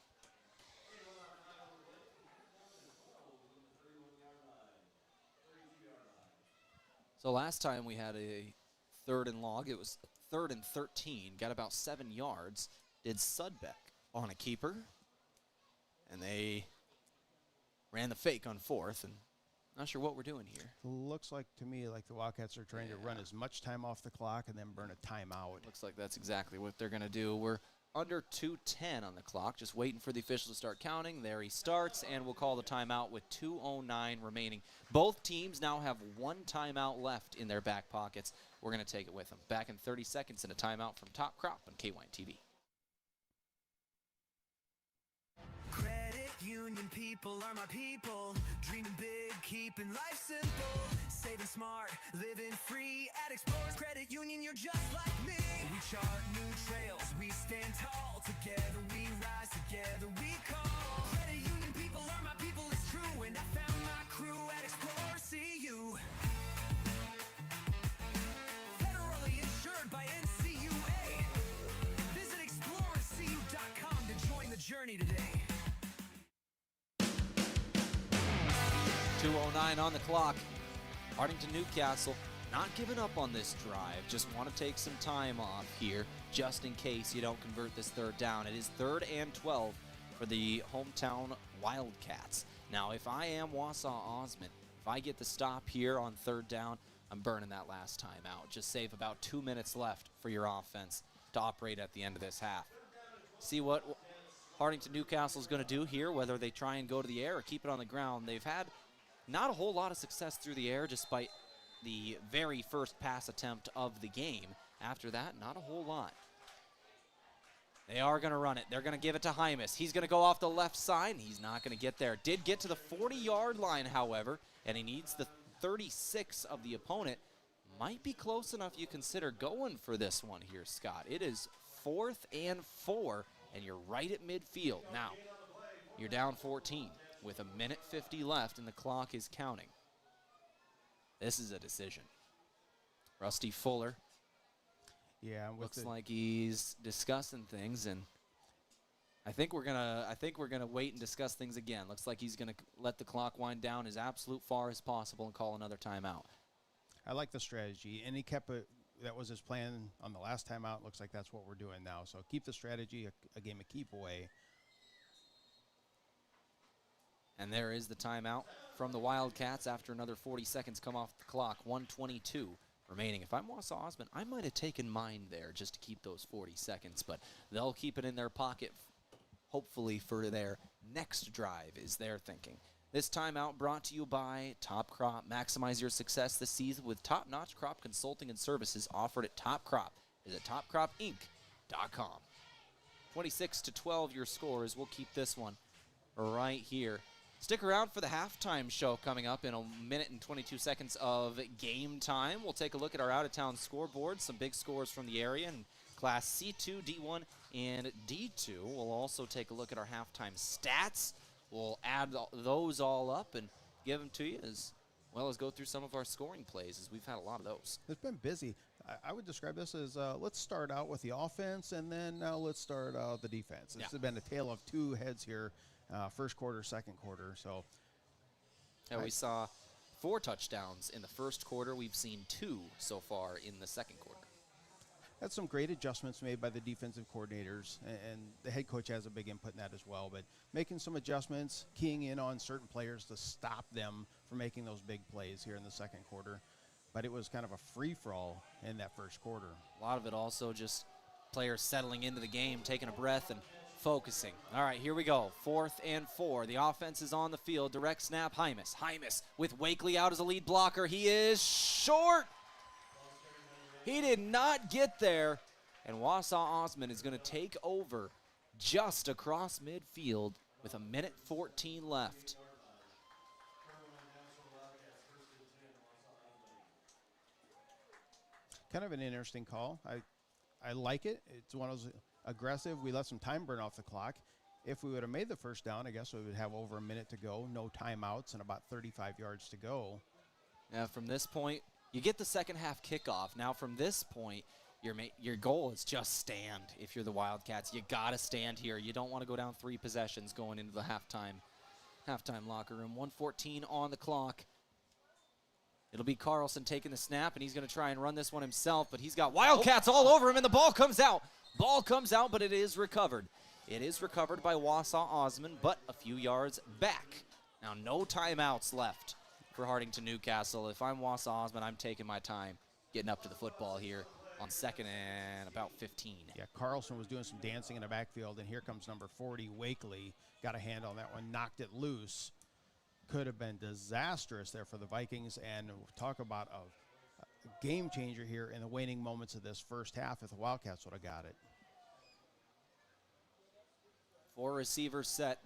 So last time we had a 3rd and long, it was 3rd and 13, got about 7 yards. Did Sudbeck on a keeper, and they ran the fake on 4th, and not sure what we're doing here. Looks like to me like the Wildcats are trying to run as much time off the clock and then burn a timeout. Looks like that's exactly what they're going to do. We're under 2:10 on the clock, just waiting for the official to start counting. There he starts, and we'll call the timeout with 2:09 remaining. Both teams now have 1 timeout left in their back pockets. We're going to take it with them. Back in 30 seconds in a timeout from Top Crop on KYN TV. Credit union people are my people. Dreaming big, keeping life simple. Saving smart, living free. At Explorers Credit Union, you're just like me. We chart new trails, we stand tall. Together we rise, together we call. Credit union people are my people, it's true. And I found my crew at Explorers CU. Federally insured by NCUA. Visit explorerscu.com to join the journey today. 2:09 on the clock. Hartington-Newcastle not giving up on this drive. Just want to take some time off here just in case you don't convert this 3rd down. It is 3rd and 12 for the hometown Wildcats. Now, if I am Wausa Osmond, if I get the stop here on 3rd down, I'm burning that last time out. Just save about 2 minutes left for your offense to operate at the end of this half. See what Hartington-Newcastle is going to do here, whether they try and go to the air or keep it on the ground. They've had not a whole lot of success through the air despite the very first pass attempt of the game. After that, not a whole lot. They are going to run it. They're going to give it to Hymas. He's going to go off the left side, and he's not going to get there. Did get to the 40-yard line, however, and he needs the 36 of the opponent. Might be close enough you consider going for this one here, Scott. It is 4th and 4, and you're right at midfield. Now, you're down 14 with 1:50 left, and the clock is counting. This is a decision. Rusty Fuller. Yeah, looks like he's discussing things, and I think we're gonna wait and discuss things again. Looks like he's gonna let the clock wind down as absolute far as possible and call another timeout. I like the strategy, and he kept it. That was his plan on the last timeout. Looks like that's what we're doing now. So keep the strategy, a game of keep away. And there is the timeout from the Wildcats after another 40 seconds come off the clock. 1:22 remaining. If I'm Wausa Osmond, I might have taken mine there just to keep those 40 seconds, but they'll keep it in their pocket, hopefully for their next drive, is their thinking. This timeout brought to you by Top Crop. Maximize your success this season with top-notch crop consulting and services offered at Top Crop. Visit topcropinc.com. 26-12 your scores. We'll keep this one right here. Stick around for the halftime show coming up in 1 minute and 22 seconds of game time. We'll take a look at our out-of-town scoreboard, some big scores from the area in Class C2, D1, and D2. We'll also take a look at our halftime stats. We'll add those all up and give them to you as well as go through some of our scoring plays, as we've had a lot of those. It's been busy. I would describe this as let's start out with the offense, and then now let's start the defense. It's been a tale of two heads here, first quarter, second quarter. So we saw 4 touchdowns in the first quarter. We've seen 2 so far in the second quarter. That's some great adjustments made by the defensive coordinators, and the head coach has a big input in that as well. But making some adjustments, keying in on certain players to stop them from making those big plays here in the second quarter. But it was kind of a free-for-all in that first quarter. A lot of it also just players settling into the game, taking a breath and focusing. All right, here we go. 4th and 4. The offense is on the field. Direct snap, Hymas. Hymas with Wakely out as a lead blocker. He is short. He did not get there. And Wausa Osmond is going to take over just across midfield with 1:14 left. Kind of an interesting call. I like it. It's one of those aggressive. We let some time burn off the clock. If we would have made the first down, I guess we would have over a minute to go, no timeouts, and about 35 yards to go. Now, from this point, you get the second half kickoff. Now, from this point, your goal is just stand. If you're the Wildcats, you got to stand here. You don't want to go down 3 possessions going into the halftime locker room. 1:14 on the clock. It'll be Carlson taking the snap, and he's going to try and run this one himself, but he's got Wildcats all over him, and the ball comes out. Ball comes out, but it is recovered. It is recovered by Wausa Osmond, but a few yards back. Now, no timeouts left for Hartington-Newcastle. If I'm Wausa Osmond, I'm taking my time getting up to the football here on 2nd and about 15. Yeah, Carlson was doing some dancing in the backfield, and here comes number 40, Wakely. Got a hand on that one, knocked it loose. Could have been disastrous there for the Vikings, and talk about a game changer here in the waning moments of this first half if the Wildcats would have got it. 4 receivers set.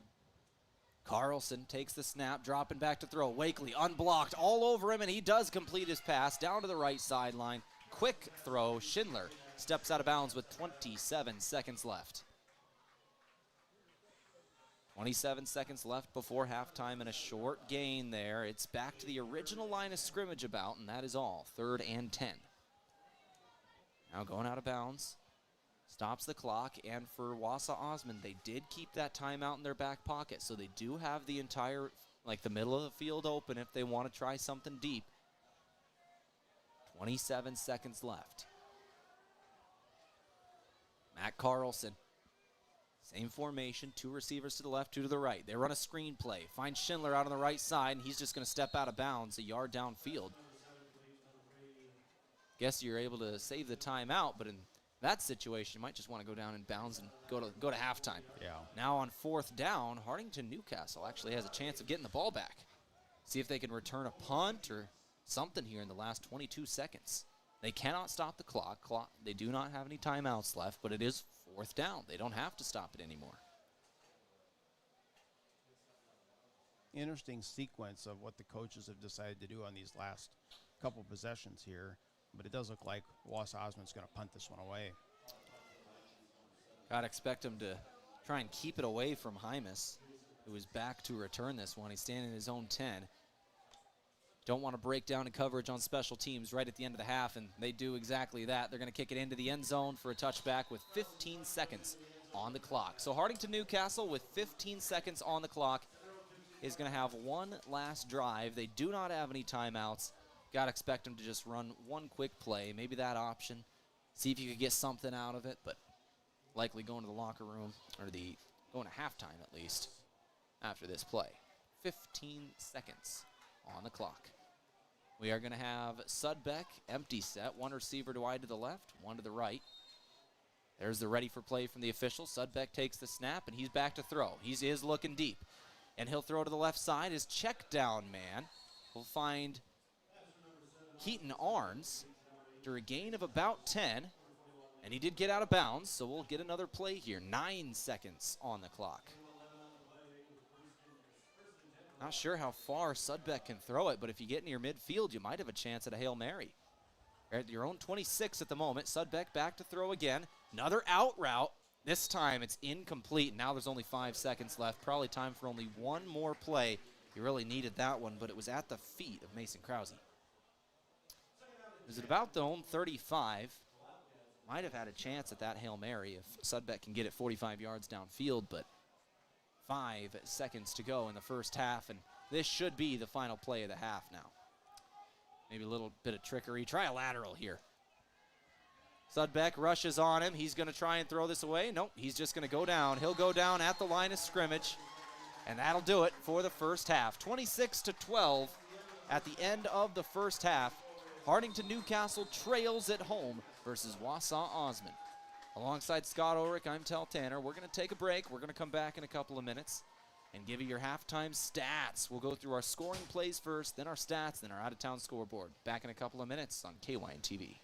Carlson takes the snap, dropping back to throw. Wakely unblocked all over him, and he does complete his pass down to the right sideline. Quick throw. Schindler steps out of bounds with 27 seconds left. 27 seconds left before halftime and a short gain there. It's back to the original line of scrimmage about, and that is all. 3rd and 10. Now going out of bounds. Stops the clock, and for Wausa Osmond, they did keep that timeout in their back pocket, so they do have the entire, the middle of the field open if they want to try something deep. 27 seconds left. Matt Carlson. Same formation, 2 receivers to the left, 2 to the right. They run a screen play. Find Schindler out on the right side, and he's just going to step out of bounds a yard downfield. Guess you're able to save the timeout, but in that situation, you might just want to go down in bounds and go to halftime. Yeah. Now on 4th down, Hartington-Newcastle actually has a chance of getting the ball back. See if they can return a punt or something here in the last 22 seconds. They cannot stop the clock. They do not have any timeouts left, but it is 4th down. They don't have to stop it anymore. Interesting sequence of what the coaches have decided to do on these last couple possessions here, but it does look like Wausa Osmond's going to punt this one away. Got to expect him to try and keep it away from Hymas, who is back to return this one. He's standing in his own 10. Don't want to break down in coverage on special teams right at the end of the half, and they do exactly that. They're going to kick it into the end zone for a touchback with 15 seconds on the clock. So Hartington-Newcastle, with 15 seconds on the clock, is going to have one last drive. They do not have any timeouts. Got to expect them to just run one quick play, maybe that option, see if you could get something out of it, but likely going to the locker room, or going to halftime at least, after this play. 15 seconds on the clock. We are going to have Sudbeck, empty set. One receiver wide to the left, one to the right. There's the ready for play from the official. Sudbeck takes the snap, and he's back to throw. He is looking deep. And he'll throw to the left side. His check down man will find Keaton Arns after a gain of about 10. And he did get out of bounds, so we'll get another play here. 9 seconds on the clock. Not sure how far Sudbeck can throw it, but if you get near midfield, you might have a chance at a Hail Mary. You're at your own 26 at the moment. Sudbeck back to throw again. Another out route. This time it's incomplete. Now there's only 5 seconds left. Probably time for only one more play. You really needed that one, but it was at the feet of Mason Krause. Is it about the own 35? Might have had a chance at that Hail Mary if Sudbeck can get it 45 yards downfield, but 5 seconds to go in the first half, and this should be the final play of the half now. Maybe a little bit of trickery. Try a lateral here. Sudbeck rushes on him. He's going to try and throw this away. Nope, he's just going to go down. He'll go down at the line of scrimmage, and that'll do it for the first half. 26-12 at the end of the first half. Hartington-Newcastle trails at home versus Wausa Osmond. Alongside Scott Ulrich, I'm Tehl Tanner. We're going to take a break. We're going to come back in a couple of minutes and give you your halftime stats. We'll go through our scoring plays first, then our stats, then our out-of-town scoreboard. Back in a couple of minutes on KYN TV.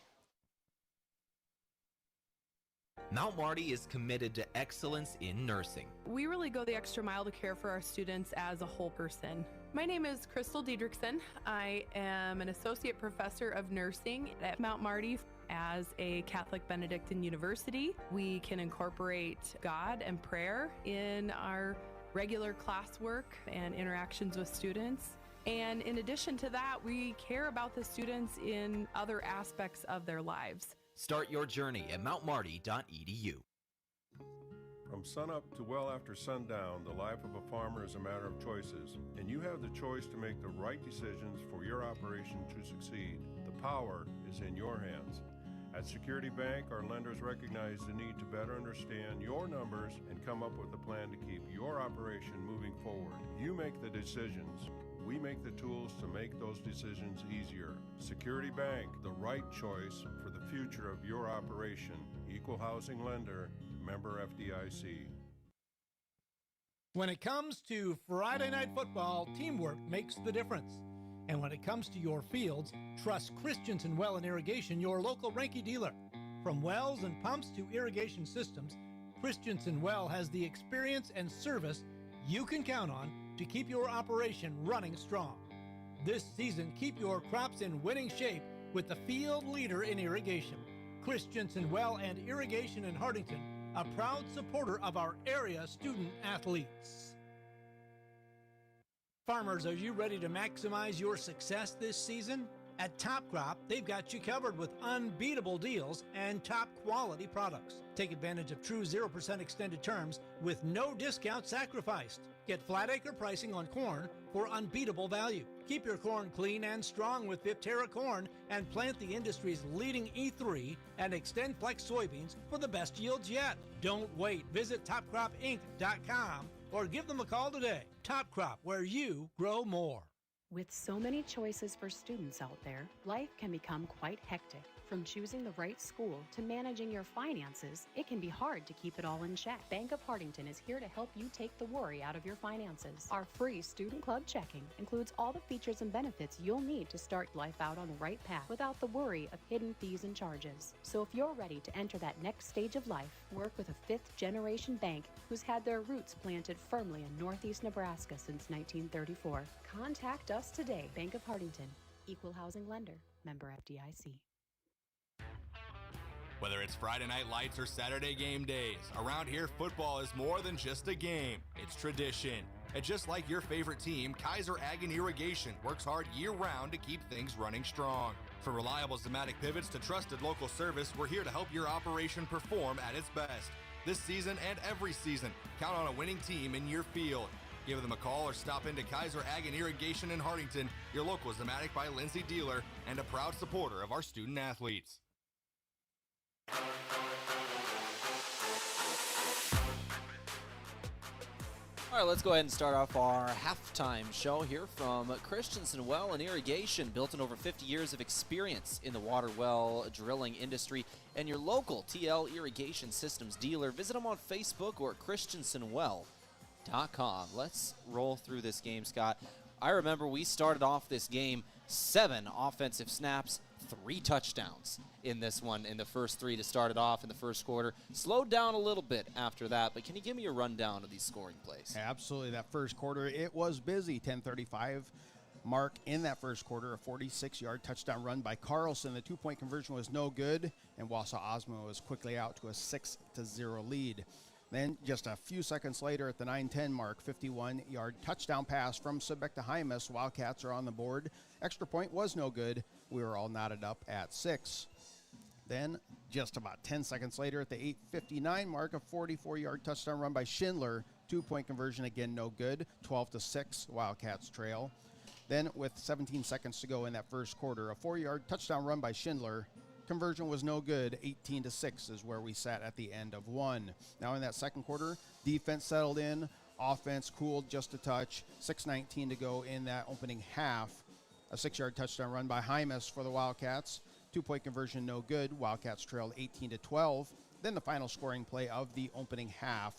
Mount Marty is committed to excellence in nursing. We really go the extra mile to care for our students as a whole person. My name is Crystal Diedrichsen. I am an associate professor of nursing at Mount Marty. As a Catholic Benedictine university, we can incorporate God and prayer in our regular classwork and interactions with students. And in addition to that, we care about the students in other aspects of their lives. Start your journey at mountmarty.edu. From sunup to well after sundown, the life of a farmer is a matter of choices, and you have the choice to make the right decisions for your operation to succeed. The power is in your hands. At Security Bank, our lenders recognize the need to better understand your numbers and come up with a plan to keep your operation moving forward. You make the decisions. We make the tools to make those decisions easier. Security Bank, the right choice for the future of your operation. Equal housing lender, member FDIC. When it comes to Friday night football, teamwork makes the difference. And when it comes to your fields, trust Christensen Well and Irrigation, your local Ranky dealer. From wells and pumps to irrigation systems, Christensen Well has the experience and service you can count on to keep your operation running strong. This season, keep your crops in winning shape with the field leader in irrigation. Christensen Well and Irrigation in Hartington, a proud supporter of our area student athletes. Farmers, are you ready to maximize your success this season? At Top Crop, they've got you covered with unbeatable deals and top quality products. Take advantage of true 0% extended terms with no discount sacrificed. Get flat acre pricing on corn for unbeatable value. Keep your corn clean and strong with Viptera corn and plant the industry's leading E3 and XtendFlex soybeans for the best yields yet. Don't wait. Visit topcropinc.com or give them a call today. Top Crop, where you grow more. With so many choices for students out there, life can become quite hectic. From choosing the right school to managing your finances, it can be hard to keep it all in check. Bank of Hartington is here to help you take the worry out of your finances. Our free Student Club checking includes all the features and benefits you'll need to start life out on the right path without the worry of hidden fees and charges. So if you're ready to enter that next stage of life, work with a fifth-generation bank who's had their roots planted firmly in Northeast Nebraska since 1934. Contact us today. Bank of Hartington, equal housing lender, member FDIC. Whether it's Friday night lights or Saturday game days, around here football is more than just a game. It's tradition. And just like your favorite team, Kaiser Ag and Irrigation works hard year-round to keep things running strong. From reliable Zematic pivots to trusted local service, we're here to help your operation perform at its best. This season and every season, count on a winning team in your field. Give them a call or stop into Kaiser Ag and Irrigation in Hartington, your local Zematic by Lindsay dealer, and a proud supporter of our student athletes. All right, let's go ahead and start off our halftime show here from Christensen Well and Irrigation, built on over 50 years of experience in the water well drilling industry, and your local Tehl Irrigation Systems dealer. Visit them on Facebook or at christensenwell.com. Let's roll through this game, Scott. I remember we started off this game 7 offensive snaps, 3 touchdowns in this one in the first 3 to start it off in the first quarter. Slowed down a little bit after that, but can you give me a rundown of these scoring plays? Absolutely. That first quarter, it was busy. 10:35 mark in that first quarter. A 46-yard touchdown run by Carlson. The 2-point conversion was no good, and Wausa Osmond was quickly out to a 6-0 lead. Then just a few seconds later at the 9:10 mark, 51-yard touchdown pass from Sebek to Hymas. Wildcats are on the board. Extra point was no good. We were all knotted up at 6. Then just about 10 seconds later at the 8:59 mark, a 44-yard touchdown run by Schindler. 2-point conversion again no good. 12-6 Wildcats trail. Then with 17 seconds to go in that first quarter, a 4-yard touchdown run by Schindler. Conversion was no good. 18-6 is where we sat at the end of 1. Now in that second quarter, defense settled in, offense cooled just a touch. 6:19 to go in that opening half. A 6-yard touchdown run by Hymas for the Wildcats. 2-point conversion no good. Wildcats trailed 18-12. Then the final scoring play of the opening half.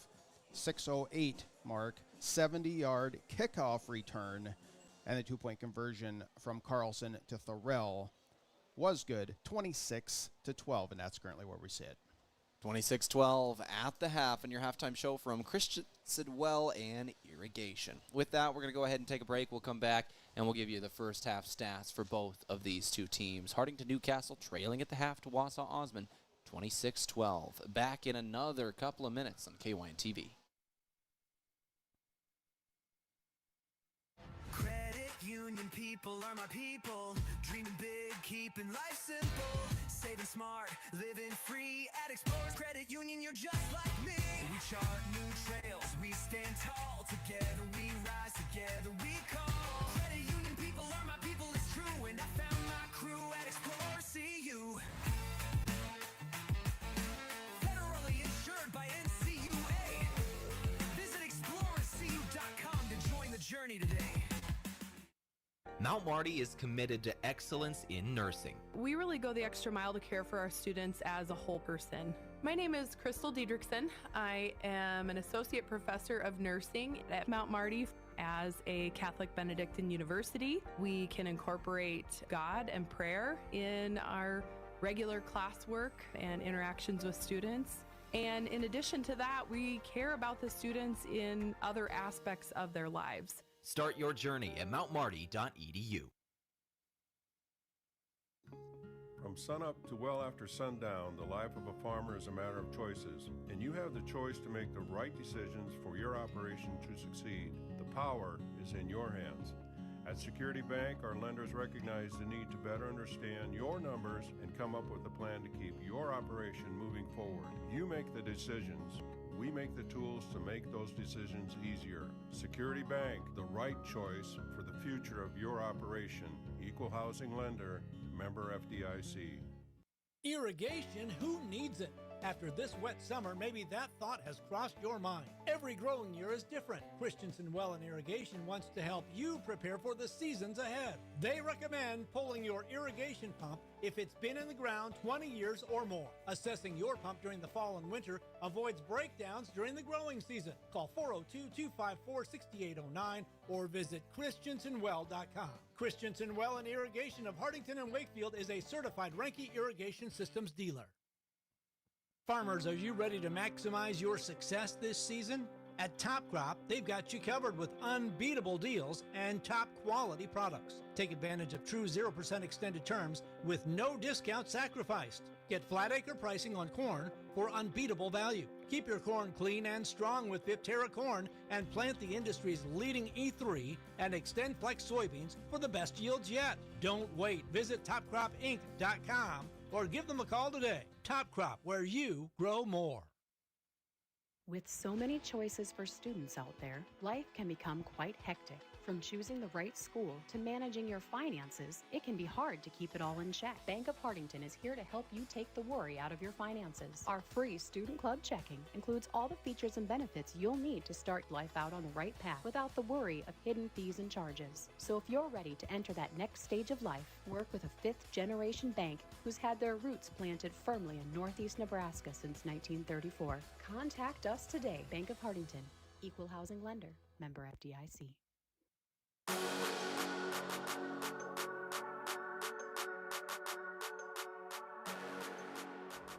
6:08 mark, 70-yard kickoff return, and the 2-point conversion from Carlson to Thorell was good, 26-12, and that's currently where we sit. 26-12 at the half in your halftime show from Christensen Well and Irrigation. With that, we're going to go ahead and take a break. We'll come back, and we'll give you the first half stats for both of these two teams. Hartington-Newcastle trailing at the half to Wausa Osmond, 26-12. Back in another couple of minutes on KYN TV. Union people are my people, dreaming big, keeping life simple, saving smart, living free at Explorers Credit Union. You're just like me. We chart new trails, we stand tall, together we rise, together we call. Credit Union people are my people, it's true, and I found my crew at Explorers CU. Federally insured by NCUA. Visit explorerscu.com to join the journey today. Mount Marty is committed to excellence in nursing. We really go the extra mile to care for our students as a whole person. My name is Crystal Diedrichsen. I am an associate professor of nursing at Mount Marty. As a Catholic Benedictine university, we can incorporate God and prayer in our regular classwork and interactions with students. And in addition to that, we care about the students in other aspects of their lives. Start your journey at mountmarty.edu. From sunup to well after sundown, the life of a farmer is a matter of choices, and you have the choice to make the right decisions for your operation to succeed. The power is in your hands. At Security Bank, our lenders recognize the need to better understand your numbers and come up with a plan to keep your operation moving forward. You make the decisions. We make the tools to make those decisions easier. Security Bank, the right choice for the future of your operation. Equal housing lender, member FDIC. Irrigation, who needs it? After this wet summer, maybe that thought has crossed your mind. Every growing year is different. Christensen Well and Irrigation wants to help you prepare for the seasons ahead. They recommend pulling your irrigation pump if it's been in the ground 20 years or more. Assessing your pump during the fall and winter avoids breakdowns during the growing season. Call 402-254-6809 or visit christensenwell.com. Christensen Well and Irrigation of Hartington and Wakefield is a certified Renke Irrigation Systems dealer. Farmers, are you ready to maximize your success this season? At Top Crop, they've got you covered with unbeatable deals and top quality products. Take advantage of true 0% extended terms with no discount sacrificed. Get flat acre pricing on corn for unbeatable value. Keep your corn clean and strong with Viptera corn and plant the industry's leading E3 and Extend Flex soybeans for the best yields yet. Don't wait. Visit topcropinc.com or give them a call today. Top Crop, where you grow more. With so many choices for students out there, life can become quite hectic. From choosing the right school to managing your finances, it can be hard to keep it all in check. Bank of Hartington is here to help you take the worry out of your finances. Our free Student Club checking includes all the features and benefits you'll need to start life out on the right path without the worry of hidden fees and charges. So if you're ready to enter that next stage of life, work with a fifth-generation bank who's had their roots planted firmly in Northeast Nebraska since 1934. Contact us today. Bank of Hartington, Equal Housing Lender, member FDIC.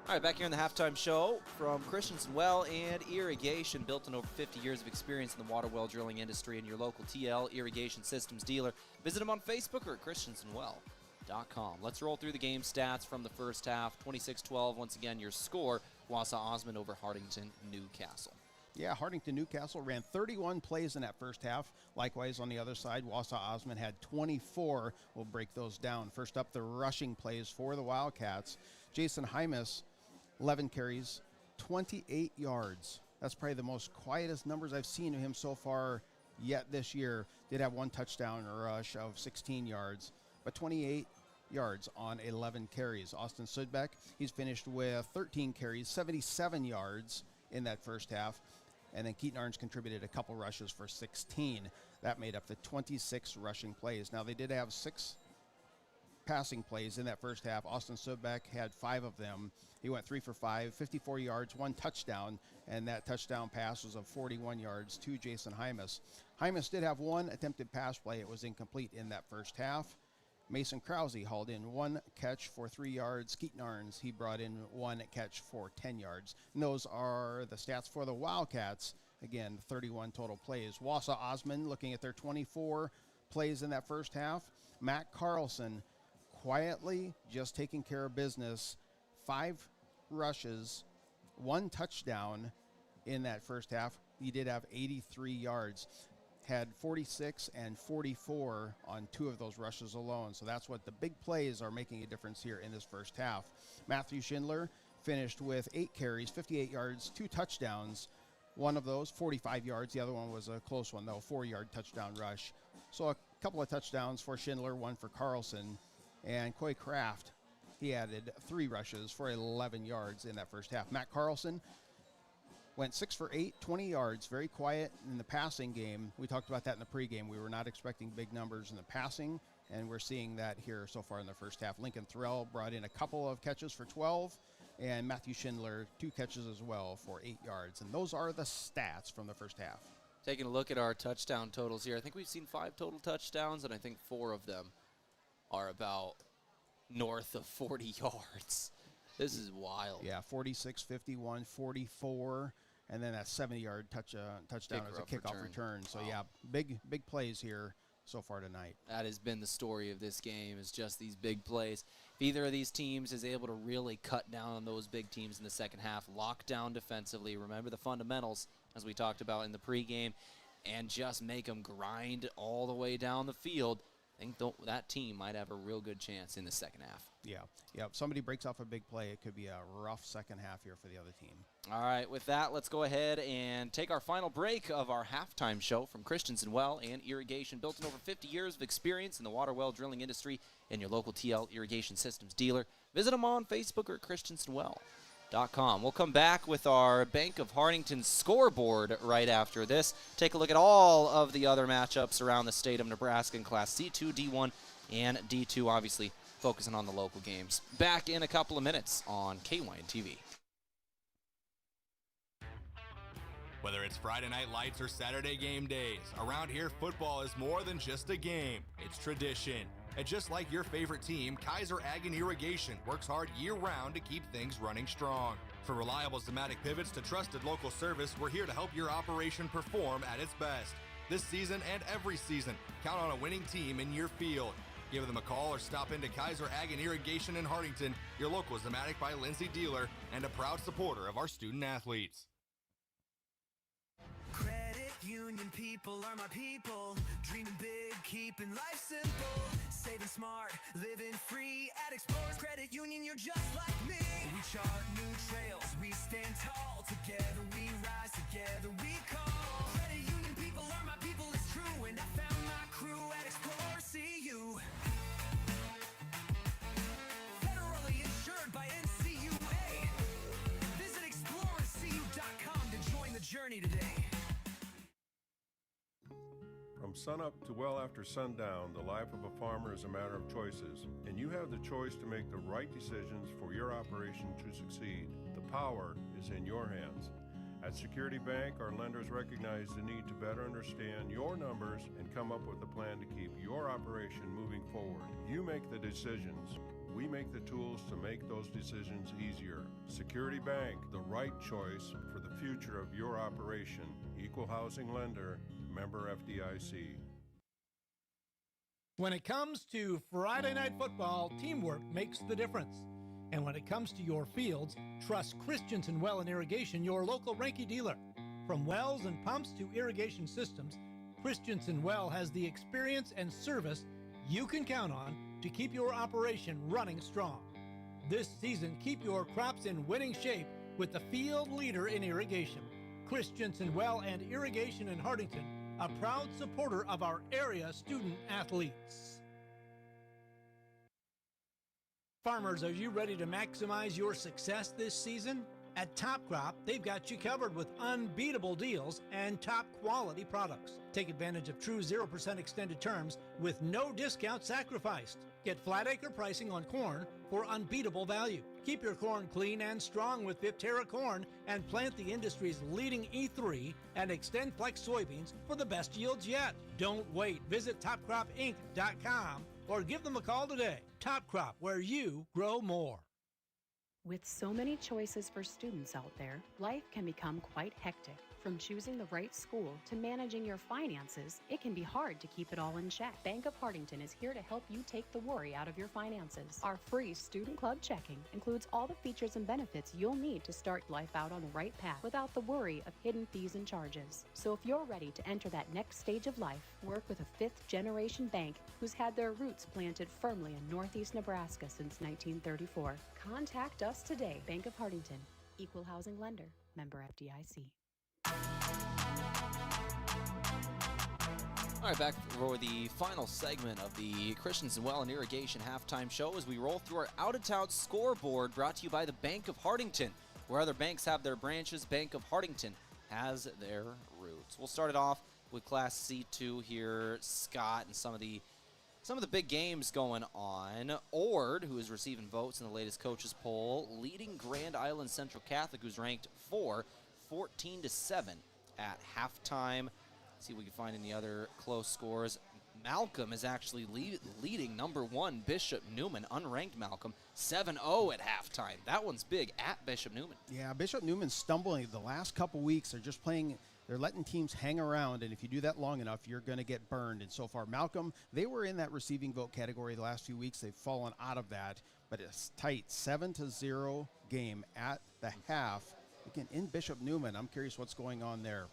All right, back here in the halftime show from Christensen Well and Irrigation, built on over 50 years of experience in the water well drilling industry, and your local Tehl Irrigation Systems dealer. Visit them on Facebook or at christensenwell.com. Let's roll through the game stats from the first half. 26-12, once again, your score. Wausa Osmond over Hartington-Newcastle. Yeah, Hartington-Newcastle ran 31 plays in that first half. Likewise, on the other side, Wausa Osmond had 24. We'll break those down. First up, the rushing plays for the Wildcats. Jason Hymas, 11 carries, 28 yards. That's probably the most quietest numbers I've seen of him so far yet this year. Did have one touchdown rush of 16 yards, but 28 yards on 11 carries. Austin Sudbeck, he's finished with 13 carries, 77 yards in that first half. And then Keaton Arns contributed a couple rushes for 16. That made up the 26 rushing plays. Now, they did have 6 passing plays in that first half. Austin Sudbeck had 5 of them. He went 3 for 5, 54 yards, 1 touchdown, and that touchdown pass was of 41 yards to Jason Hymas. Hymas did have 1 attempted pass play. It was incomplete in that first half. Mason Krause hauled in 1 catch for 3 yards. Keaton Arns, he brought in 1 catch for 10 yards. And those are the stats for the Wildcats. Again, 31 total plays. Wausa Osmond looking at their 24 plays in that first half. Matt Carlson quietly just taking care of business. 5 rushes, 1 touchdown in that first half. He did have 83 yards. Had 46 and 44 on 2 of those rushes alone. So that's what the big plays are making a difference here in this first half. Matthew Schindler finished with 8 carries, 58 yards, 2 touchdowns. One of those, 45 yards. The other one was a close one, though, 4-yard touchdown rush. So a couple of touchdowns for Schindler, 1 for Carlson. And Coy Kraft, he added 3 rushes for 11 yards in that first half. Matt Carlson went 6 for 8, 20 yards, very quiet in the passing game. We talked about that in the pregame. We were not expecting big numbers in the passing, and we're seeing that here so far in the first half. Lincoln Threll brought in a couple of catches for 12, and Matthew Schindler 2 catches as well for 8 yards. And those are the stats from the first half. Taking a look at our touchdown totals here, I think we've seen 5 total touchdowns, and I think 4 of them are about north of 40 yards. This is wild. Yeah, 46, 51, 44, and then that 70-yard touchdown as a kickoff return. So, wow. Yeah, big plays here so far tonight. That has been the story of this game, is just these big plays. If either of these teams is able to really cut down on those big teams in the second half, lock down defensively, remember the fundamentals, as we talked about in the pregame, and just make them grind all the way down the field, I think that team might have a real good chance in the second half. Yeah. If somebody breaks off a big play, it could be a rough second half here for the other team. All right, with that, let's go ahead and take our final break of our halftime show from Christensen Well and Irrigation, built in over 50 years of experience in the water well drilling industry, and your local Tehl Irrigation Systems dealer. Visit them on Facebook or christensenwell.com. We'll come back with our Bank of Hartington scoreboard right after this. Take a look at all of the other matchups around the state of Nebraska in Class C2, D1, and D2, obviously focusing on the local games. Back in a couple of minutes on KYN TV. Whether it's Friday night lights or Saturday game days, around here football is more than just a game. It's tradition. And just like your favorite team, Kaiser Ag and Irrigation works hard year-round to keep things running strong. From reliable Zematic pivots to trusted local service, we're here to help your operation perform at its best. This season and every season, count on a winning team in your field. Give them a call or stop into Kaiser Ag and Irrigation in Hartington, your local Zematic by Lindsay dealer, and a proud supporter of our student athletes. Credit union people are my people, dreaming big, keeping life simple. Saving smart, living free. At Explorers Credit Union, you're just like me. We chart new trails, we stand tall. Together we rise, together we call. Credit Union people are my people, it's true. And I found my crew at Explorers CU. Federally insured by NCUA. Visit explorerscu.com to join the journey today. From sunup to well after sundown, the life of a farmer is a matter of choices, and you have the choice to make the right decisions for your operation to succeed. The power is in your hands. At Security Bank, our lenders recognize the need to better understand your numbers and come up with a plan to keep your operation moving forward. You make the decisions. We make the tools to make those decisions easier. Security Bank, the right choice for the future of your operation. Equal housing lender, member FDIC. When it comes to Friday night football, teamwork makes the difference. And when it comes to your fields, trust Christensen Well and Irrigation, your local Ranky dealer. From wells and pumps to irrigation systems, Christensen Well has the experience and service you can count on to keep your operation running strong. This season, keep your crops in winning shape with the field leader in irrigation. Christensen Well and Irrigation in Hartington, a proud supporter of our area student athletes. Farmers, are you ready to maximize your success this season? At Top Crop, they've got you covered with unbeatable deals and top quality products. Take advantage of true 0% extended terms with no discount sacrificed. Get flat acre pricing on corn for unbeatable value. Keep your corn clean and strong with Viptera corn and plant the industry's leading E3 and Extend Flex soybeans for the best yields yet. Don't wait. Visit topcropinc.com or give them a call today. Top Crop, where you grow more. With so many choices for students out there, life can become quite hectic. From choosing the right school to managing your finances, it can be hard to keep it all in check. Bank of Hartington is here to help you take the worry out of your finances. Our free Student Club checking includes all the features and benefits you'll need to start life out on the right path without the worry of hidden fees and charges. So if you're ready to enter that next stage of life, work with a fifth-generation bank who's had their roots planted firmly in Northeast Nebraska since 1934. Contact us today. Bank of Hartington, Equal Housing Lender, member FDIC. All right, back for the final segment of the Christensen Well and Irrigation halftime show as we roll through our out-of-town scoreboard brought to you by the Bank of Hartington. Where other banks have their branches, Bank of Hartington has their roots. We'll start it off with Class C2 here, Scott, and some of the big games going on. Ord, who is receiving votes in the latest coaches poll, leading Grand Island Central Catholic, who's ranked 14-7 at halftime. See if we can find any other close scores. Malcolm is actually leading number 1, Bishop Newman, unranked Malcolm, 7-0 at halftime. That one's big at Bishop Newman. Yeah, Bishop Newman's stumbling the last couple weeks. They're just playing, they're letting teams hang around, and if you do that long enough, you're going to get burned. And so far, Malcolm, they were in that receiving vote category the last few weeks. They've fallen out of that, but it's tight, 7-0 game at the half. Again, in Bishop Newman, I'm curious what's going on there.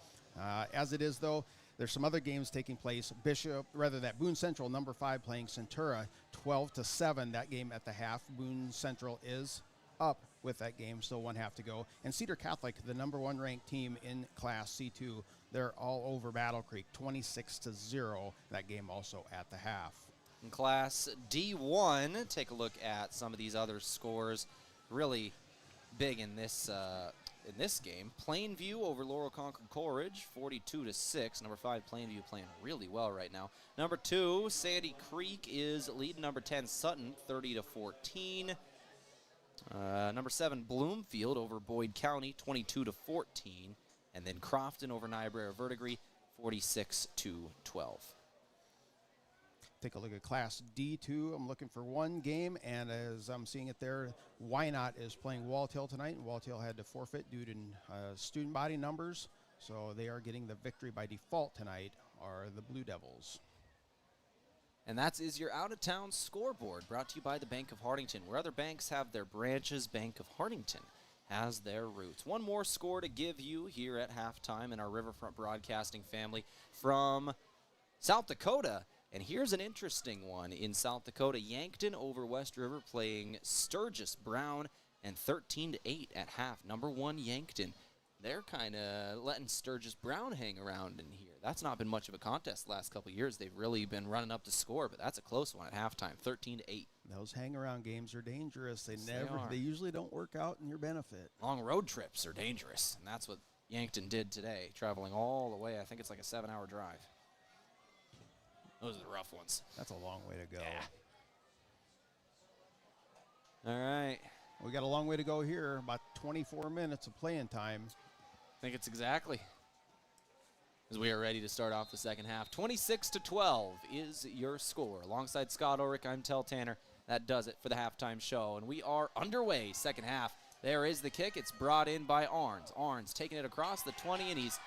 As it is, though, there's some other games taking place. Boone Central, number 5, playing Centura, 12-7. That game at the half. Boone Central is up with that game, still one half to go. And Cedar Catholic, the number 1 ranked team in Class C2, they're all over Battle Creek, 26-0. That game also at the half. In Class D1, take a look at some of these other scores. Really big in this game. Plainview over Laurel Concord Coleridge, 42-6. Number 5, Plainview, playing really well right now. Number 2, Sandy Creek is leading number 10, Sutton, 30-14. Number 7, Bloomfield over Boyd County, 22-14. And then Crofton over Niobrara Verdigris, 46-12. Take a look at Class D2. I'm looking for one game, and as I'm seeing it there, Wynot is playing Tehl tonight, and Tehl had to forfeit due to student body numbers, so they are getting the victory by default tonight, are the Blue Devils. And that is your out-of-town scoreboard, brought to you by the Bank of Hartington. Where other banks have their branches, Bank of Hartington has their roots. One more score to give you here at halftime in our Riverfront Broadcasting family from South Dakota. And here's an interesting one in South Dakota. Yankton over West River playing Sturgis Brown, and 13-8 at half. Number 1 Yankton. They're kind of letting Sturgis Brown hang around in here. That's not been much of a contest the last couple of years. They've really been running up to score, but that's a close one at halftime, 13-8. Those hang-around games are dangerous. They usually don't work out in your benefit. Long road trips are dangerous, and that's what Yankton did today, traveling all the way. I think it's like a 7-hour drive. Those are the rough ones. That's a long way to go. Yeah. All right. We got a long way to go here, about 24 minutes of playing time. I think it's exactly as we are ready to start off the second half. 26-12 is your score. Alongside Scott Ulrich, I'm Tehl Tanner. That does it for the halftime show, and we are underway second half. There is the kick. It's brought in by Arns. Arns taking it across the 20, and he's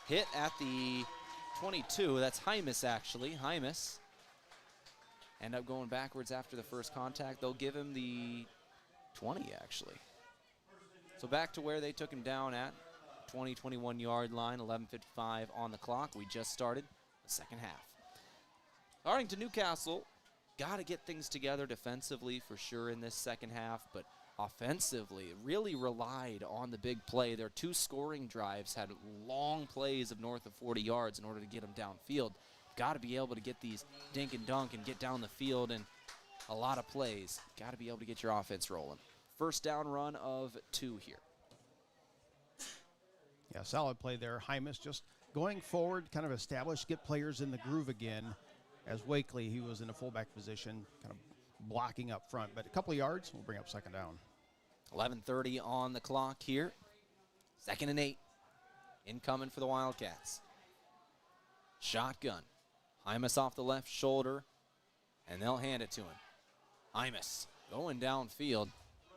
hit at the 22. That's Hymas, actually. Hymas end up going backwards after the first contact. They'll give him the 20, actually. So back to where they took him down at, 21 yard line, 11:55 on the clock. We just started the second half. Hartington-Newcastle got to get things together defensively for sure in this second half, but offensively really relied on the big play. Their 2 scoring drives had long plays of north of 40 yards in order to get them downfield. Got to be able to get these dink and dunk and get down the field, and a lot of plays. Got to be able to get your offense rolling. First down run of 2 here. Yeah, solid play there. Hymas just going forward, kind of established, get players in the groove again. As Wakely, he was in a fullback position, kind of blocking up front. But a couple of yards, we'll bring up second down. 11:30 on the clock here. 2nd and 8. Incoming for the Wildcats. Shotgun. Hymas off the left shoulder, and they'll hand it to him. Hymas going downfield,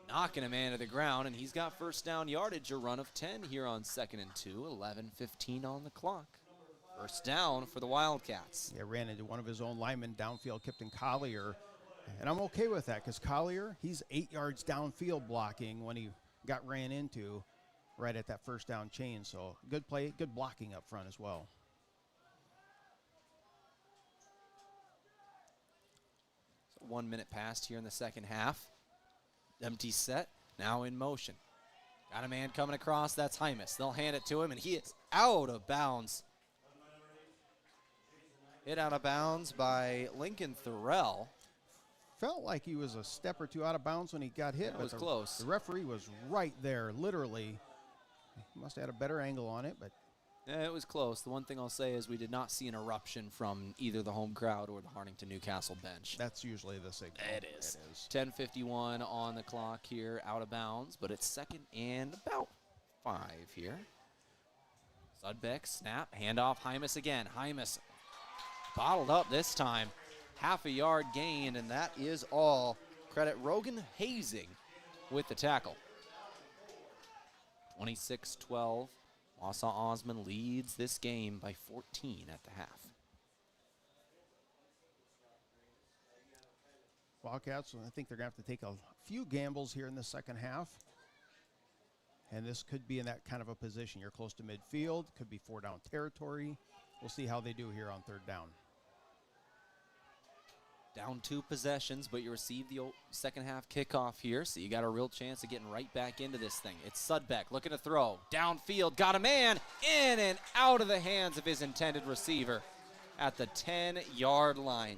knocking a man to the ground, and he's got first down yardage, a run of 10 here on 2nd and 2, 11:15 on the clock. First down for the Wildcats. Yeah, ran into one of his own linemen downfield, Kipton Collier, and I'm okay with that because Collier, he's 8 yards downfield blocking when he got ran into right at that first down chain, so good play, good blocking up front as well. So 1 minute passed here in the second half. Empty set, now in motion. Got a man coming across, that's Hymas. They'll hand it to him, and he is out of bounds. Hit out of bounds by Lincoln Thorell. Felt like he was a step or 2 out of bounds when he got hit. It was close. The referee was right there, literally. He must have had a better angle on it, but. Yeah, it was close. The one thing I'll say is we did not see an eruption from either the home crowd or the Hartington-Newcastle bench. That's usually the signal. It is. 10:51 on the clock here, out of bounds, but it's 2nd and about 5 here. Sudbeck, snap, handoff, Hymas again. Hymas bottled up this time. Half a yard gain, and that is all. Credit Rogan Hazing with the tackle. 26-12. Wausa Osmond leads this game by 14 at the half. Wildcats, I think they're going to have to take a few gambles here in the second half. And this could be in that kind of a position. You're close to midfield, could be 4-down territory. We'll see how they do here on 3rd down. Down 2 possessions, but you receive the second half kickoff here, so you got a real chance of getting right back into this thing. It's Sudbeck looking to throw. Downfield, got a man in and out of the hands of his intended receiver at the 10-yard line.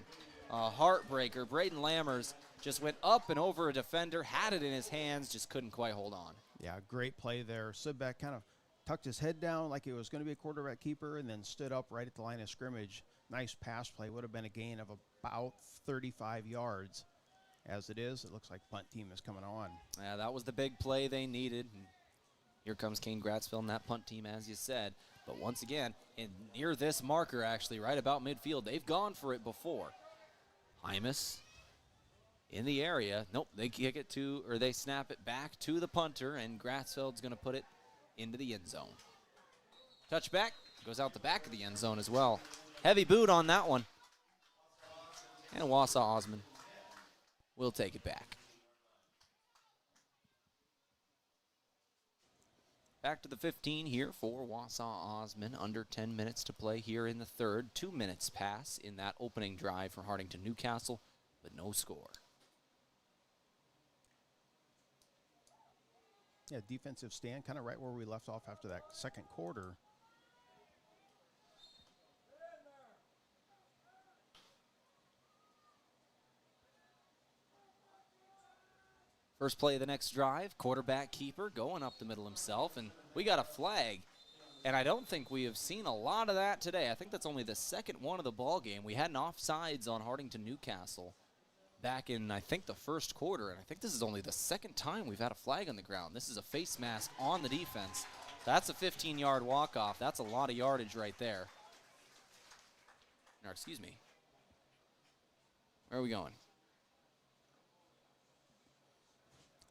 A heartbreaker. Braden Lammers just went up and over a defender, had it in his hands, just couldn't quite hold on. Yeah, great play there. Sudbeck kind of tucked his head down like it was going to be a quarterback keeper and then stood up right at the line of scrimmage. Nice pass play. Would have been a gain of about 35 yards. As it is, it looks like punt team is coming on. Yeah, that was the big play they needed. And here comes Kane Gratzville and that punt team, as you said. But once again, near this marker, actually, right about midfield, they've gone for it before. Hymas in the area. Nope, they kick it to, or they snap it back to the punter, and Gratzfeld's going to put it into the end zone. Touchback goes out the back of the end zone as well. Heavy boot on that one. And Wausa Osmond will take it back. Back to the 15 here for Wausa Osmond. Under 10 minutes to play here in the third. 2 minutes pass in that opening drive for Hartington-Newcastle, but no score. Yeah, defensive stand, kind of right where we left off after that second quarter. First play of the next drive, quarterback keeper going up the middle himself, and we got a flag. And I don't think we have seen a lot of that today. I think that's only the second one of the ball game. We had an offsides on Hartington-Newcastle back in, I think, the first quarter, and I think this is only the second time we've had a flag on the ground. This is a face mask on the defense. That's a 15-yard walk-off. That's a lot of yardage right there. Or, excuse me. Where are we going?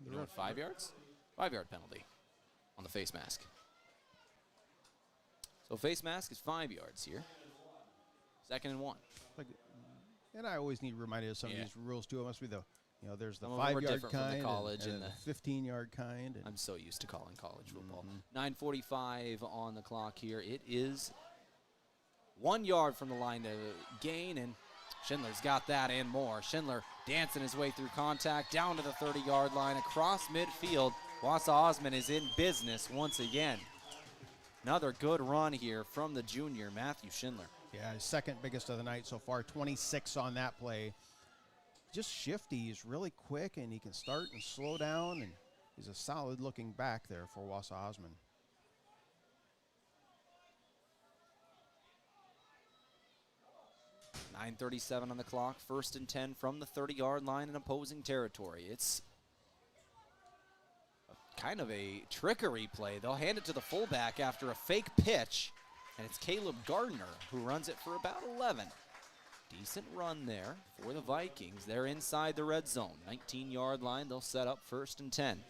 We're doing 5 yards? 5-yard penalty on the face mask. So face mask is 5 yards here. 2nd and 1. And I always need reminded of some of these rules too. It must be there's the Some of them are 5-yard different from the kind college and and the 15-yard kind. I'm so used to calling college football. 9:45 on the clock here. It is 1 yard from the line to gain, and Schindler's got that and more. Schindler dancing his way through contact, down to the 30-yard line, across midfield. Wausa Osmond is in business once again. Another good run here from the junior, Matthew Schindler. Yeah, his second biggest of the night so far, 26 on that play. Just shifty, he's really quick, and he can start and slow down, and he's a solid-looking back there for Wausa Osmond. .9:37 on the clock, 1st and 10 from the 30-yard line in opposing territory. It's kind of a trickery play. They'll hand it to the fullback after a fake pitch, and it's Caleb Gardner who runs it for about 11. Decent run there for the Vikings. They're inside the red zone. 19-yard line, they'll set up 1st and 10.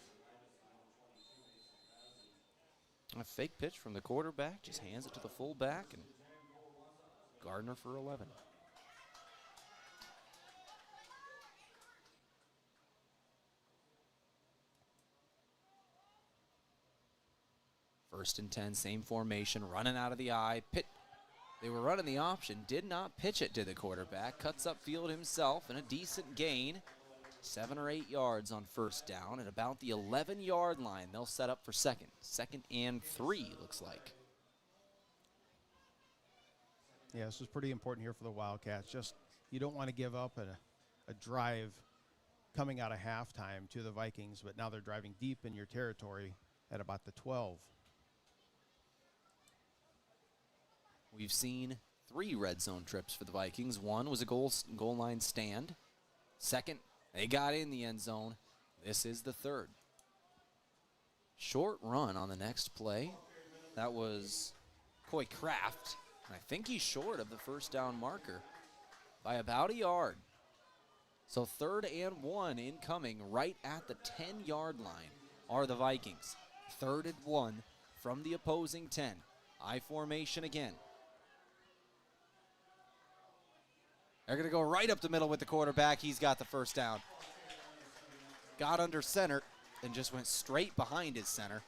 A fake pitch from the quarterback, just hands it to the fullback, and Gardner for 11. First and 10, same formation, running out of the eye. They were running the option, did not pitch it to the quarterback. Cuts upfield himself and a decent gain. 7 or 8 yards on 1st down. At about the 11-yard line, they'll set up for 2nd. 2nd and 3, looks like. Yeah, this is pretty important here for the Wildcats. Just, you don't want to give up a drive coming out of halftime to the Vikings, but now they're driving deep in your territory at about the 12. We've seen 3 red zone trips for the Vikings. One was a goal line stand. Second, they got in the end zone. This is the 3rd. Short run on the next play. That was Coy Kraft. I think he's short of the 1st down marker by about a yard. So 3rd and 1 incoming right at the 10-yard line are the Vikings. 3rd and 1 from the opposing 10. I formation again. They're going to go right up the middle with the quarterback. He's got the 1st down. Got under center and just went straight behind his center.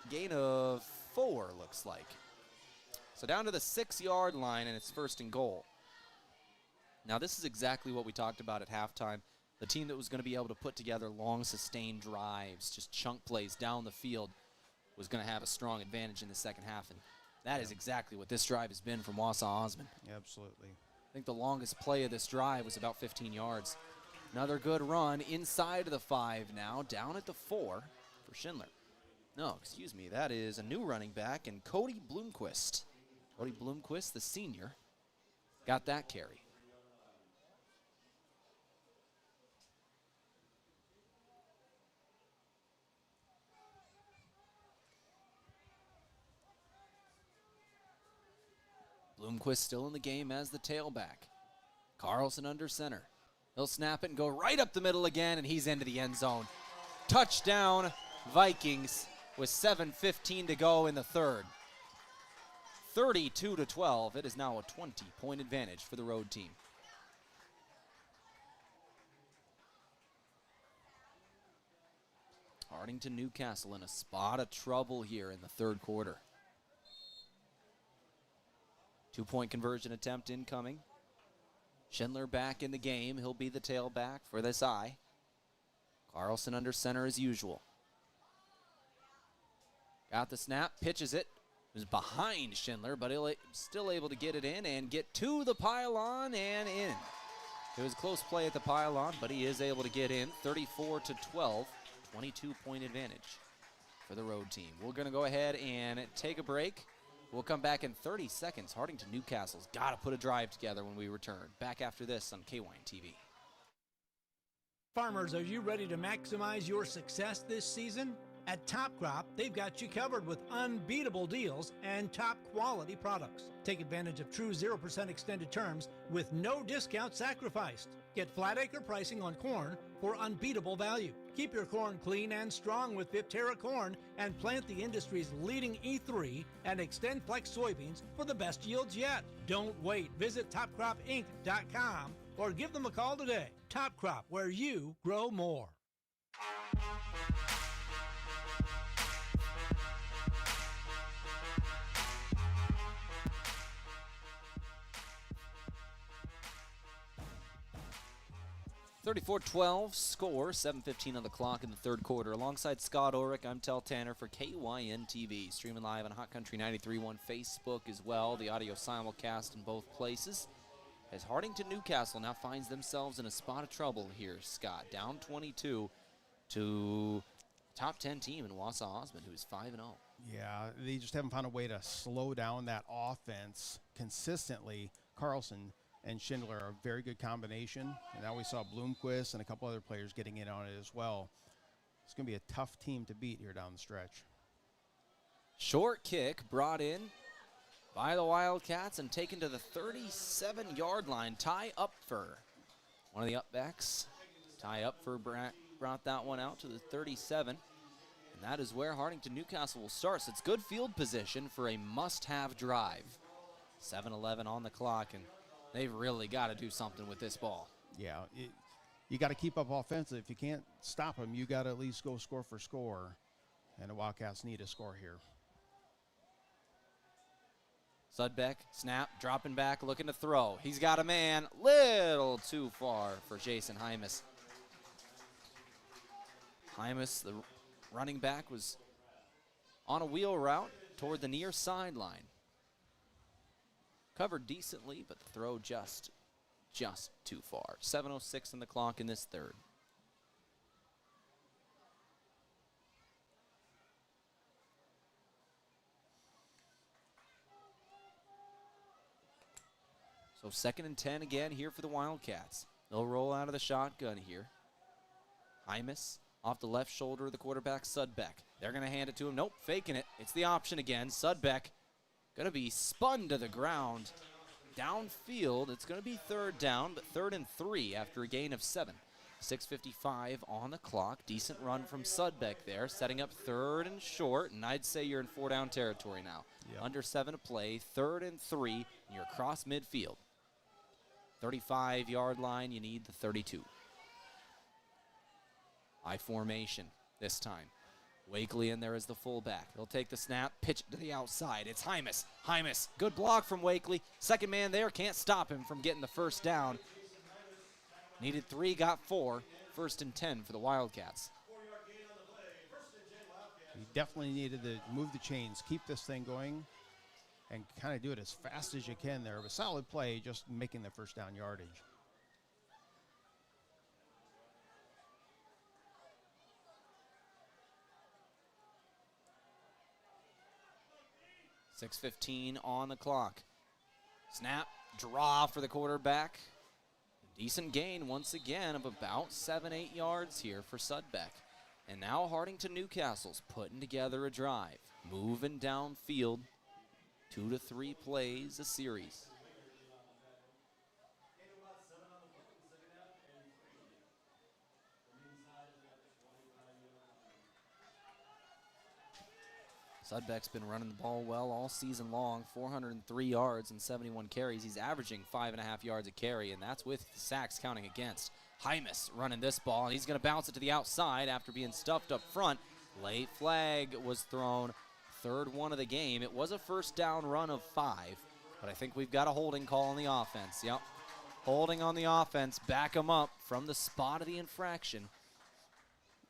Gain of 4, looks like. So down to the 6-yard line, and it's 1st and goal. Now, this is exactly what we talked about at halftime. The team that was going to be able to put together long, sustained drives, just chunk plays down the field, was going to have a strong advantage in the second half. And that is exactly what this drive has been from Wausa Osmond. Absolutely. I think the longest play of this drive was about 15 yards. Another good run inside of the 5 now, down at the 4 for Schindler. No, excuse me, that is a new running back, and Cody Bloomquist. Cody Bloomquist, the senior, got that carry. Bloomquist still in the game as the tailback. Carlson under center. He'll snap it and go right up the middle again, and he's into the end zone. Touchdown, Vikings, with 7:15 to go in the 3rd. 32-12. It is now a 20-point advantage for the road team. Hartington-Newcastle in a spot of trouble here in the third quarter. 2-point conversion attempt incoming. Schindler back in the game. He'll be the tailback for this eye. Carlson under center as usual. Got the snap, pitches it. Was behind Schindler, but he'll still able to get it in and get to the pylon and in. It was a close play at the pylon, but he is able to get in. 34-12, 22-point advantage for the road team. We're going to go ahead and take a break. We'll come back in 30 seconds. Hartington-Newcastle's got to put a drive together when we return. Back after this on KYN TV. Farmers, are you ready to maximize your success this season? At Top Crop, they've got you covered with unbeatable deals and top quality products. Take advantage of true 0% extended terms with no discount sacrificed. Get flat acre pricing on corn for unbeatable value. Keep your corn clean and strong with Viptera corn and plant the industry's leading E3 and Extend Flex soybeans for the best yields yet. Don't wait. Visit topcropinc.com or give them a call today. Top Crop, where you grow more. (34-12) score, 7:15 on the clock in the third quarter. Alongside Scott Ulrich, I'm Tehl Tanner for KYN TV. Streaming live on Hot Country 93.1 Facebook as well. The audio simulcast in both places. As Hartington-Newcastle now finds themselves in a spot of trouble here, Scott. Down 22 to top 10 team in Wausa Osmond, who's 5-0. Yeah, they just haven't found a way to slow down that offense consistently. Carlson and Schindler are a very good combination. And now we saw Bloomquist and a couple other players getting in on it as well. It's going to be a tough team to beat here down the stretch. Short kick brought in by the Wildcats and taken to the 37-yard line. Ty Upfer, one of the upbacks. Ty Upfer brought that one out to the 37. And that is where Hartington-Newcastle will start. So it's good field position for a must-have drive. 7:11 on the clock, and they've really got to do something with this ball. Yeah, you got to keep up offensive. If you can't stop them, you got to at least go score for score. And the Wildcats need a score here. Sudbeck, snap, dropping back, looking to throw. He's got a man, little too far for Jason Hymas. Hymas, the running back, was on a wheel route toward the near sideline. Covered decently, but the throw just too far. 7:06 on the clock in this third. So 2nd and 10 again here for the Wildcats. They'll roll out of the shotgun here. Hymas off the left shoulder of the quarterback, Sudbeck. They're going to hand it to him. Nope, faking it. It's the option again. Sudbeck going to be spun to the ground. Downfield, it's going to be 3rd down, but 3rd and 3 after a gain of 7. 6:55 on the clock. Decent run from Sudbeck there, setting up 3rd and short, and I'd say you're in 4-down territory now. Yep. Under 7 to play, 3rd and 3, and you're across midfield. 35-yard line, you need the 32. I formation this time. Wakely in there as the fullback. He'll take the snap, pitch it to the outside. It's Hymas. Hymas, good block from Wakely. Second man there, can't stop him from getting the first down. Needed 3, got 4. 1st and 10 for the Wildcats. You definitely needed to move the chains, keep this thing going, and kind of do it as fast as you can there. A solid play, just making the first down yardage. .6:15 on the clock. Snap, draw for the quarterback. Decent gain once again of about 7-8 yards here for Sudbeck. And now Hartington-Newcastle's putting together a drive. Moving downfield, 2 to 3 plays a series. Sudbeck's been running the ball well all season long, 403 yards and 71 carries. He's averaging 5.5 yards a carry, and that's with the sacks counting against. Hymas running this ball, and he's going to bounce it to the outside after being stuffed up front. Late flag was thrown, third one of the game. It was a first down run of 5, but I think we've got a holding call on the offense. Yep, holding on the offense, back them up from the spot of the infraction.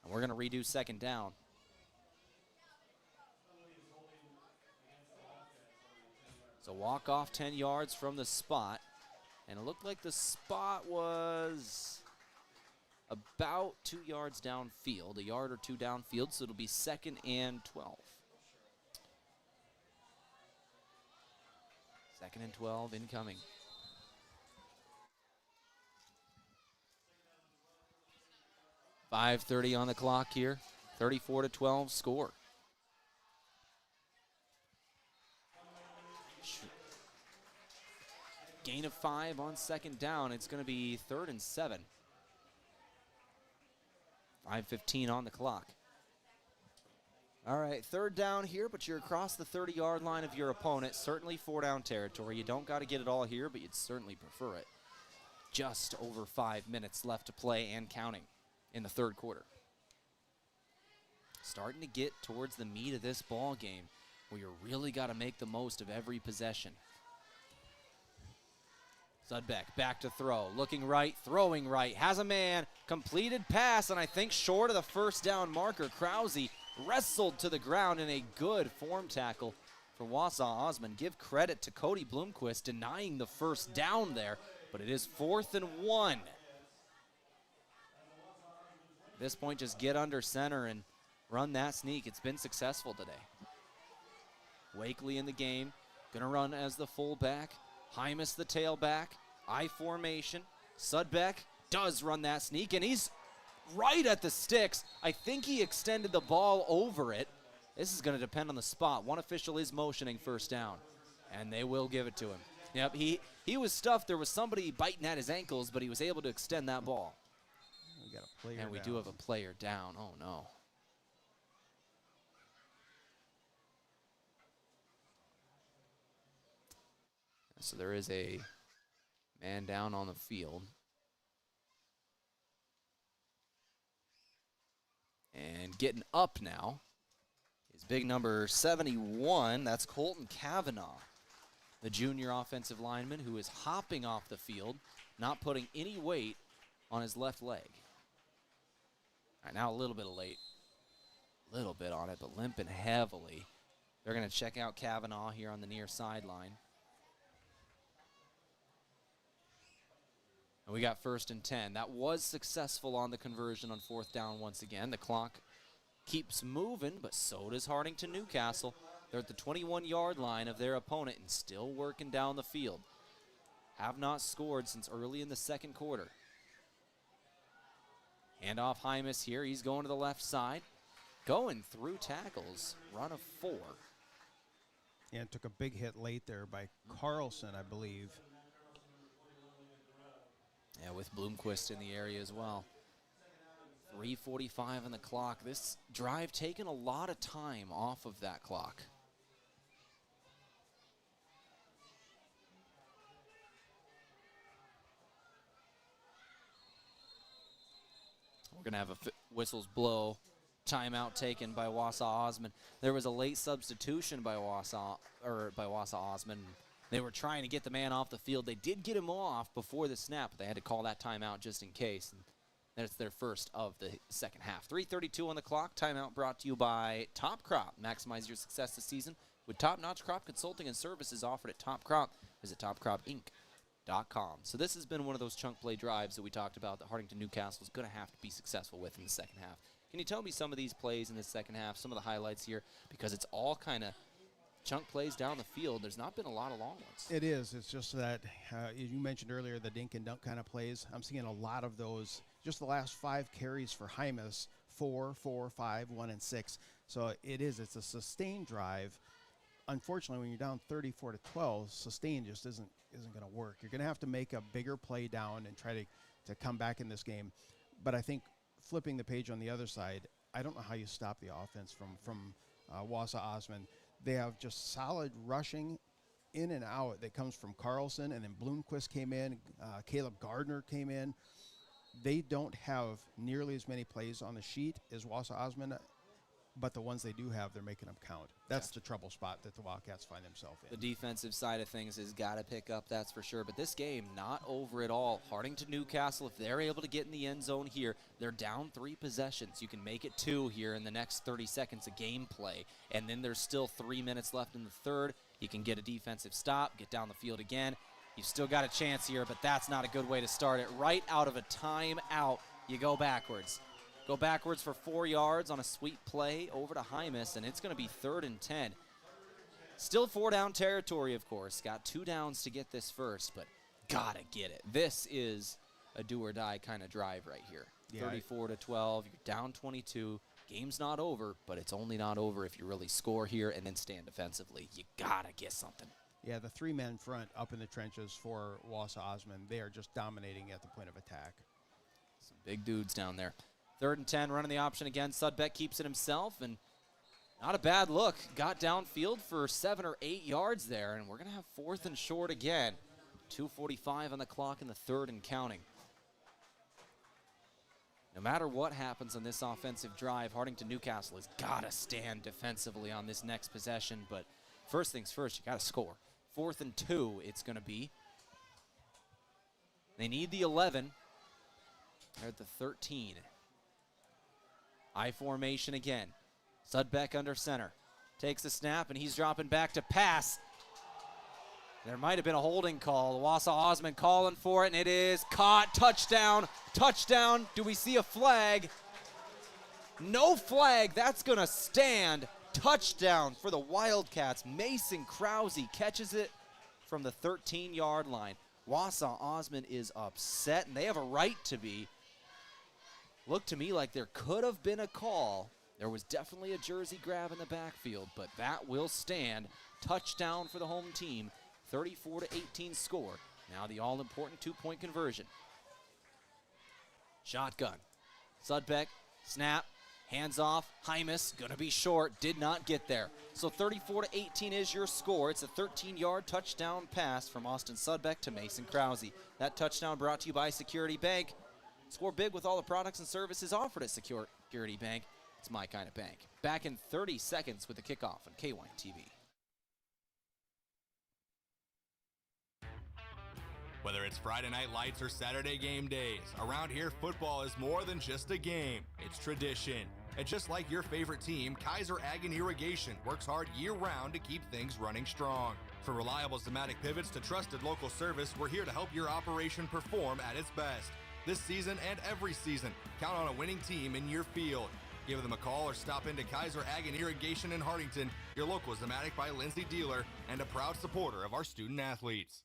And we're going to redo second down. So walk off 10 yards from the spot, and it looked like the spot was about 2 yards downfield, a yard or two downfield, so it'll be 2nd and 12. 2nd and 12 incoming. .5:30 on the clock here, 34-12 score. Gain of 5 on second down. It's going to be 3rd and 7. 5:15 on the clock. All right, third down here, but you're across the 30-yard line of your opponent. Certainly 4-down territory. You don't got to get it all here, but you'd certainly prefer it. Just over 5 minutes left to play and counting in the third quarter. Starting to get towards the meat of this ball game where you really got to make the most of every possession. Sudbeck back to throw, looking right, throwing right, has a man, completed pass, and I think short of the first down marker. Krause wrestled to the ground in a good form tackle for Wausa Osmond. Give credit to Cody Bloomquist denying the first down there, but it is 4th and 1. At this point, just get under center and run that sneak. It's been successful today. Wakely in the game, gonna run as the fullback. Hymas the tailback, I formation. Sudbeck does run that sneak, and he's right at the sticks. I think he extended the ball over it. This is going to depend on the spot. One official is motioning first down, and they will give it to him. Yep, he was stuffed. There was somebody biting at his ankles, but he was able to extend that ball. We got a player and we down. do have a player down. Oh, no. So there is a man down on the field. And getting up now is big number 71. That's Colton Kavanaugh, the junior offensive lineman who is hopping off the field, not putting any weight on his left leg. All right, now a little bit of late. A little bit on it, but limping heavily. They're going to check out Kavanaugh here on the near sideline. And we got 1st and 10. That was successful on the conversion on 4th down once again. The clock keeps moving, but so does Hartington-Newcastle. They're at the 21-yard line of their opponent and still working down the field. Have not scored since early in the second quarter. Handoff Hymas here. He's going to the left side. Going through tackles. Run of 4. Yeah, took a big hit late there by Carlson, I believe. Yeah, with Bloomquist in the area as well. 3:45 on the clock. This drive taking a lot of time off of that clock. We're going to have a whistles blow. Timeout taken by Wausa Osmond. There was a late substitution by Wausa Osmond. They were trying to get the man off the field. They did get him off before the snap, but they had to call that timeout just in case. And that's their first of the second half. 3:32 on the clock. Timeout brought to you by Top Crop. Maximize your success this season with top-notch crop consulting and services offered at Top Crop. Visit topcropinc.com. So this has been one of those chunk play drives that we talked about that Hartington-Newcastle is going to have to be successful with in the second half. Can you tell me some of these plays in the second half, some of the highlights here? Because it's all kind of chunk plays down the field. There's not been a lot of long ones. It is. It's just that you mentioned earlier the dink and dunk kind of plays. I'm seeing a lot of those. Just the last 5 carries for Hymas, 4, 4, 5, 1, and 6. So it's a sustained drive. Unfortunately, when you're down 34-12, sustain just isn't going to work. You're going to have to make a bigger play down and try to come back in this game. But I think flipping the page on the other side, I don't know how you stop the offense from Wausa Osmond. They have just solid rushing in and out that comes from Carlson, and then Bloomquist came in, Caleb Gardner came in. They don't have nearly as many plays on the sheet as Wausa Osmond, but the ones they do have, they're making them count. That's the trouble spot that the Wildcats find themselves in. The defensive side of things has got to pick up, that's for sure. But this game, not over at all. Hartington-Newcastle, if they're able to get in the end zone here, they're down 3 possessions. You can make it 2 here in the next 30 seconds of gameplay. And then there's still 3 minutes left in the third. You can get a defensive stop, get down the field again. You've still got a chance here, but that's not a good way to start it. Right out of a timeout, you go backwards. Go backwards for 4 yards on a sweep play over to Hymus, and it's going to be 3rd and 10. Still 4-down territory, of course. Got 2 downs to get this first, but got to get it. This is a do-or-die kind of drive right here. Yeah. 34-12, you're down 22. Game's not over, but it's only not over if you really score here and then stand defensively. You got to get something. Yeah, the 3-man front up in the trenches for Wausa Osmond, they are just dominating at the point of attack. Some big dudes down there. 3rd and 10, running the option again. Sudbeck keeps it himself, and not a bad look. Got downfield for 7 or 8 yards there, and we're going to have 4th and short again. 2:45 on the clock in the 3rd and counting. No matter what happens on this offensive drive, Hartington-Newcastle has got to stand defensively on this next possession, but first things first, you got to score. 4th and 2 it's going to be. They need the 11. They're at the 13. I formation again. Sudbeck under center. Takes the snap, and he's dropping back to pass. There might have been a holding call. Wausa Osmond calling for it, and it is caught. Touchdown. Touchdown. Do we see a flag? No flag. That's going to stand. Touchdown for the Wildcats. Mason Krause catches it from the 13-yard line. Wausa Osmond is upset, and they have a right to be. Looked to me like there could have been a call. There was definitely a jersey grab in the backfield, but that will stand. Touchdown for the home team. 34-18 score. Now the all-important 2-point conversion. Shotgun. Sudbeck, snap, hands off. Hymus, gonna be short, did not get there. So 34-18 is your score. It's a 13-yard touchdown pass from Austin Sudbeck to Mason Krause. That touchdown brought to you by Security Bank. Score big with all the products and services offered at Security Bank. It's my kind of bank. Back in 30 seconds with the kickoff on KYN-TV. Whether it's Friday night lights or Saturday game days, around here football is more than just a game. It's tradition. And just like your favorite team, Kaiser Ag and Irrigation works hard year-round to keep things running strong. From reliable Zematic pivots to trusted local service, we're here to help your operation perform at its best. This season and every season, count on a winning team in your field. Give them a call or stop into Kaiser Ag and Irrigation in Hartington, your local Zematic by Lindsay dealer, and a proud supporter of our student athletes.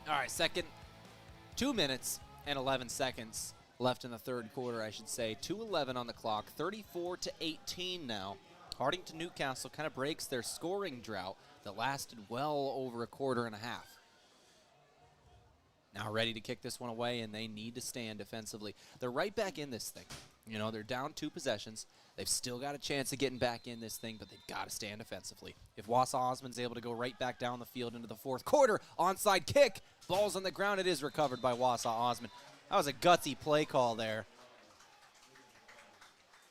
All right, 2 minutes and 11 seconds left in the third quarter, I should say. 2:11 on the clock, 34-18 now. Hartington-Newcastle kind of breaks their scoring drought that lasted well over a quarter and a half. Now ready to kick this one away, and they need to stand defensively. They're right back in this thing. You know, they're down 2 possessions. They've still got a chance of getting back in this thing, but they've got to stand defensively. If Wausa Osmond's able to go right back down the field into the fourth quarter, onside kick, ball's on the ground. It is recovered by Wausa Osmond. That was a gutsy play call there.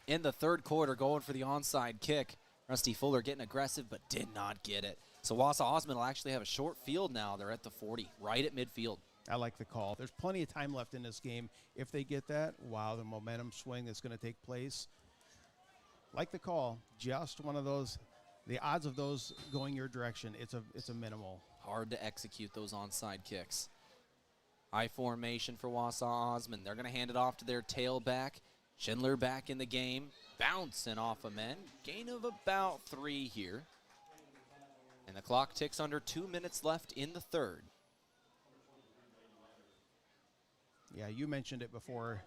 In the third quarter, going for the onside kick. Rusty Fuller getting aggressive, but did not get it. So Wausa Osmond will actually have a short field now. They're at the 40, right at midfield. I like the call. There's plenty of time left in this game. If they get that, wow, the momentum swing that's going to take place. Like the call, just one of those, the odds of those going your direction, it's a minimal. Hard to execute those onside kicks. High formation for Wausa Osmond. They're going to hand it off to their tailback. Schindler back in the game, bouncing off of men. Gain of about 3 here. And the clock ticks under 2 minutes left in the third. Yeah, you mentioned it before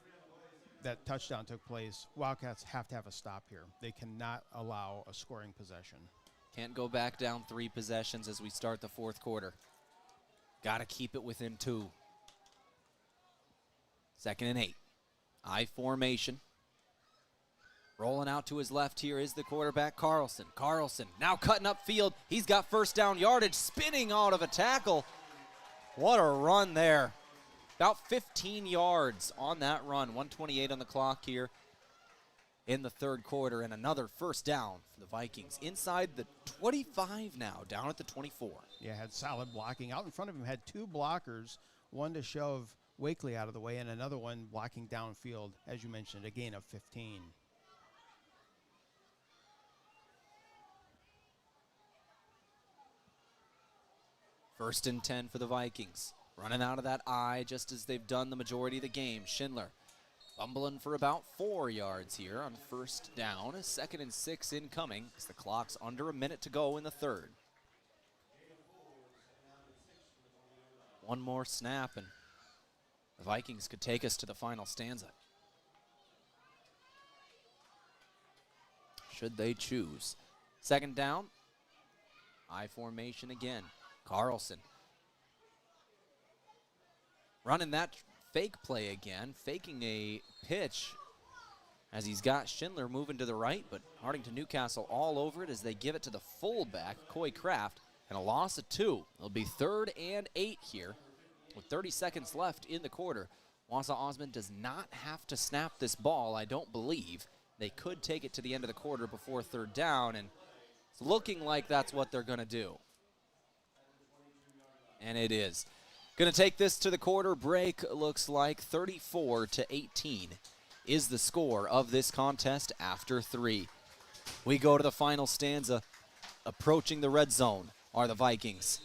that touchdown took place. Wildcats have to have a stop here. They cannot allow a scoring possession. Can't go back down 3 possessions as we start the fourth quarter. Got to keep it within 2. 2nd and 8. I formation. Rolling out to his left here is the quarterback, Carlson. Carlson now cutting up field. He's got first down yardage, spinning out of a tackle. What a run there. About 15 yards on that run. 1:28 on the clock here in the third quarter, and another first down for the Vikings. Inside the 25 now, down at the 24. Yeah, had solid blocking. Out in front of him had 2 blockers, one to shove Wakely out of the way and another one blocking downfield, as you mentioned, a gain of 15. First and 10 for the Vikings. Running out of that I just as they've done the majority of the game. Schindler fumbling for about 4 yards here on first down. 2nd and 6 incoming as the clock's under a minute to go in the third. One more snap and the Vikings could take us to the final stanza, should they choose. 2nd down. I formation again. Carlson running that fake play again, faking a pitch as he's got Schindler moving to the right, but Hartington-Newcastle all over it as they give it to the fullback, Coy Kraft, and a loss of 2. It'll be 3rd and 8 here with 30 seconds left in the quarter. Wausa Osmond does not have to snap this ball, I don't believe. They could take it to the end of the quarter before 3rd down, and it's looking like that's what they're going to do. And it is. Going to take this to the quarter break, looks like 34-18 is the score of this contest after 3. We go to the final stanza. Approaching the red zone are the Vikings.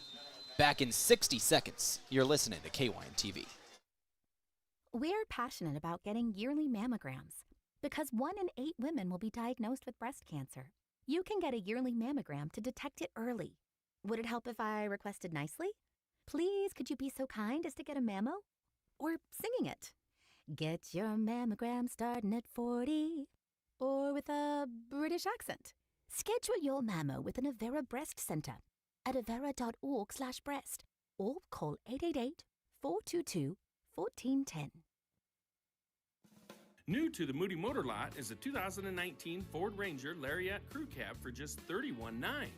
Back in 60 seconds, you're listening to KYN TV. We're passionate about getting yearly mammograms because 1 in 8 women will be diagnosed with breast cancer. You can get a yearly mammogram to detect it early. Would it help if I requested nicely? Please, could you be so kind as to get a mammo? Or singing it. Get your mammogram starting at 40. Or with a British accent. Schedule your mammo with an Avera Breast Center at avera.org/breast or call 888-422-1410. New to the Moody Motor Lot is a 2019 Ford Ranger Lariat Crew Cab for just $31,900.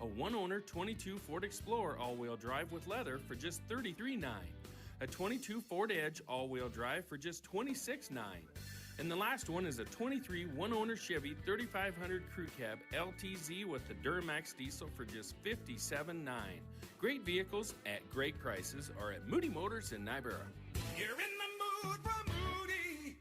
A 1-owner 22 Ford Explorer all-wheel drive with leather for just $33,900. A 22 Ford Edge all-wheel drive for just $26,900. And the last one is a 23 one-owner Chevy 3500 Crew Cab LTZ with the Duramax diesel for just $57,900. Great vehicles at great prices are at Moody Motors in Niobrara. You're in the mood for Moody.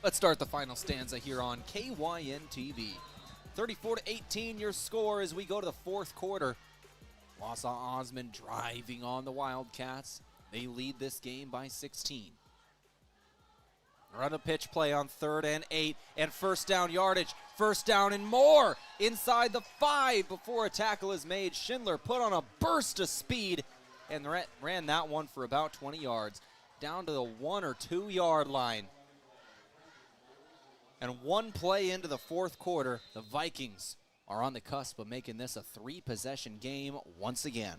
Let's start the final stanza here on KYN TV. 34-18 your score as we go to the fourth quarter. Wausa Osmond driving on the Wildcats. They lead this game by 16. Run a pitch play on 3rd and 8 and first down yardage. First down and more inside the 5 before a tackle is made. Schindler put on a burst of speed and ran that one for about 20 yards. Down to the 1 or 2 yard line. And one play into the fourth quarter, the Vikings are on the cusp of making this a 3-possession game once again.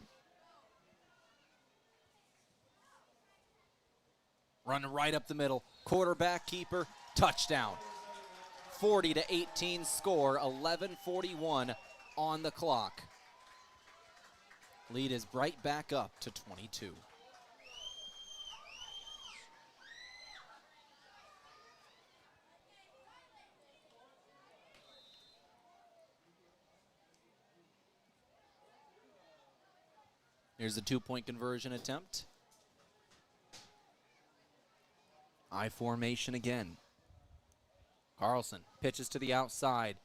Run right up the middle, quarterback keeper, touchdown. 40-18 score, 11:41 on the clock. Lead is right back up to 22. Here's the 2-point conversion attempt. I formation again. Carlson pitches to the outside.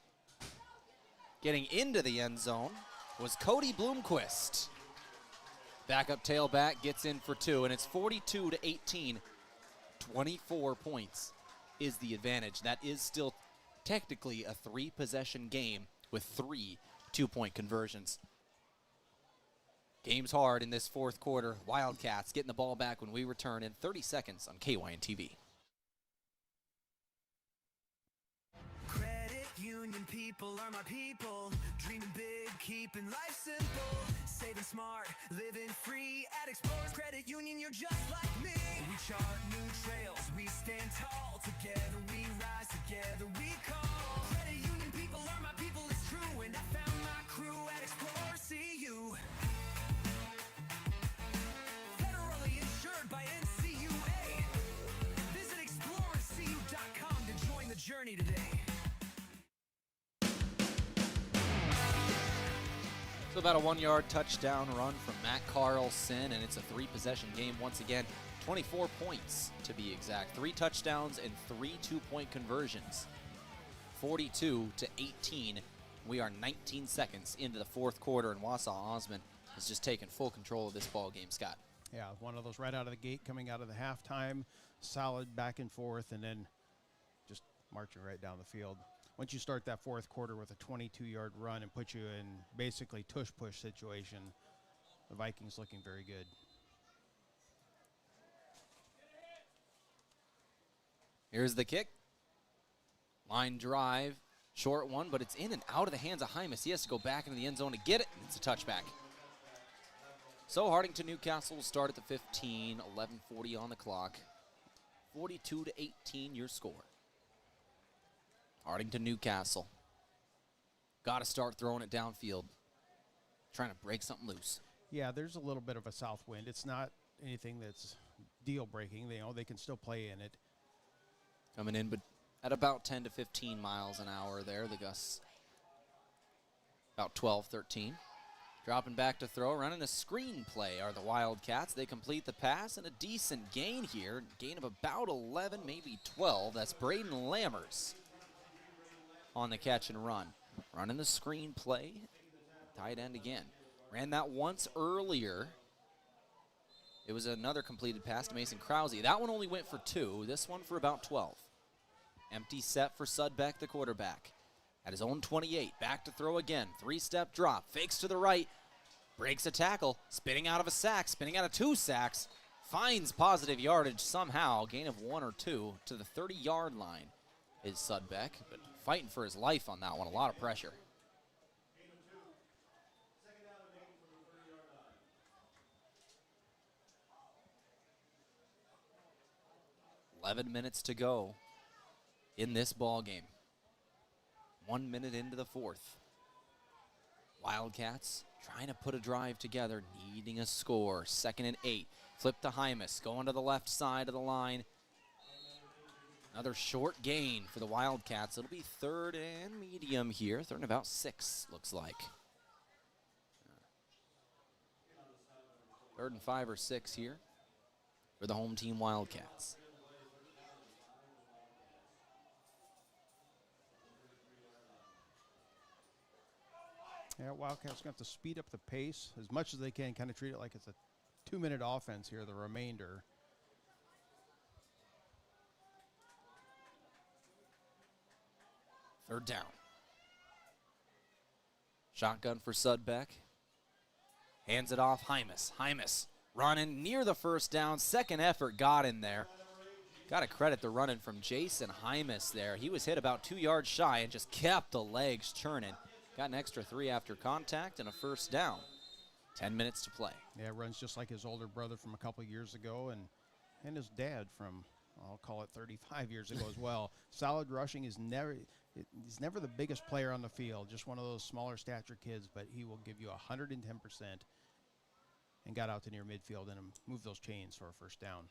Getting into the end zone was Cody Bloomquist. Backup tailback gets in for 2, and it's 42-18. 24 points is the advantage. That is still technically a 3-possession game with 3 2-point conversions. Game's hard in this fourth quarter. Wildcats getting the ball back when we return in 30 seconds on KYN TV. Credit union people are my people. Dreaming big, keeping life simple. Saving smart, living free. At Explorers Credit Union, you're just like me. We chart new trails, we stand tall. Together we rise, together we call. Credit union people are my people, it's true. And I found my crew at Explorers CU. Federally insured by NCUA. Visit explorerscu.com to join the journey today. So about a 1-yard touchdown run from Matt Carlson, and it's a 3-possession game once again. 24 points to be exact. 3 touchdowns and 3 2-point conversions. 42-18. We are 19 seconds into the fourth quarter, and Wausa Osmond has just taken full control of this ball game, Scott. Yeah, one of those right out of the gate coming out of the halftime. Solid back and forth, and then just marching right down the field. Once you start that fourth quarter with a 22-yard run and put you in basically tush-push situation, the Vikings looking very good. Here's the kick. Line drive, short one, but it's in and out of the hands of Hymas. He has to go back into the end zone to get it, and it's a touchback. So Hartington-Newcastle will start at the 15, 11:40 on the clock. 42-18 your score. Hartington-Newcastle. Got to start throwing it downfield. Trying to break something loose. Yeah, there's a little bit of a south wind. It's not anything that's deal-breaking. They can still play in it. Coming in, but at about 10 to 15 miles an hour there. The gusts about 12, 13. Dropping back to throw, running a screen play are the Wildcats. They complete the pass and a decent gain here. Gain of about 11, maybe 12. That's Braden Lammers on the catch and run. Running the screen play. Tight end again. Ran that once earlier. It was another completed pass to Mason Krause. That one only went for 2. This one for about 12. Empty set for Sudbeck, the quarterback. At his own 28, back to throw again. 3-step drop, fakes to the right, breaks a tackle, spinning out of a sack, spinning out of 2 sacks, finds positive yardage somehow. Gain of 1 or 2 to the 30-yard line is Sudbeck, but fighting for his life on that one. A lot of pressure. $11 minutes to go in this ball game. 1 minute into the fourth. Wildcats trying to put a drive together, needing a score. 2nd and 8. Flip to Hymas, going to the left side of the line. Another short gain for the Wildcats. It'll be 3rd and medium here. 3rd and about 6, looks like. 3rd and 5 or 6 here for the home team Wildcats. Yeah, Wildcats going to have to speed up the pace as much as they can, kind of treat it like it's a 2-minute offense here, the remainder. Third down. Shotgun for Sudbeck. Hands it off, Hymas. Hymas running near the first down. Second effort got in there. Got to credit the running from Jason Hymas there. He was hit about 2 yards shy and just kept the legs churning. Got an extra 3 after contact and a first down. 10 minutes to play. Yeah, runs just like his older brother from a couple years ago and his dad from, I'll call it 35 years ago as well. Solid rushing. He's never the biggest player on the field, just one of those smaller stature kids, but he will give you 110% and got out to near midfield and moved those chains for a first down.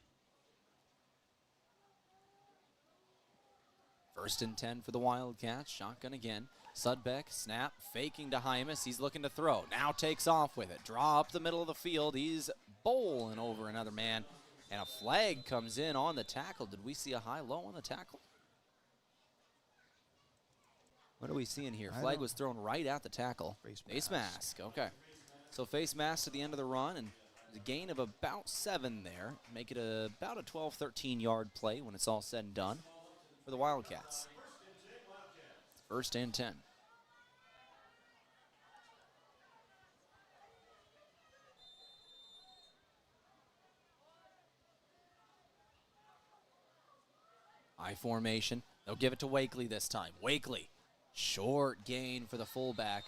1st and 10 for the Wildcats. Shotgun again. Sudbeck, snap, faking to Hymas. He's looking to throw. Now takes off with it. Draw up the middle of the field. He's bowling over another man. And a flag comes in on the tackle. Did we see a high-low on the tackle? What are we seeing here? Flag was thrown right at the tackle. Face mask. Okay. So face mask to the end of the run, and a gain of about 7 there. Make it about a 12, 13-yard play when it's all said and done for the Wildcats. 1st and 10. I formation. They'll give it to Wakely this time. Wakely, short gain for the fullback.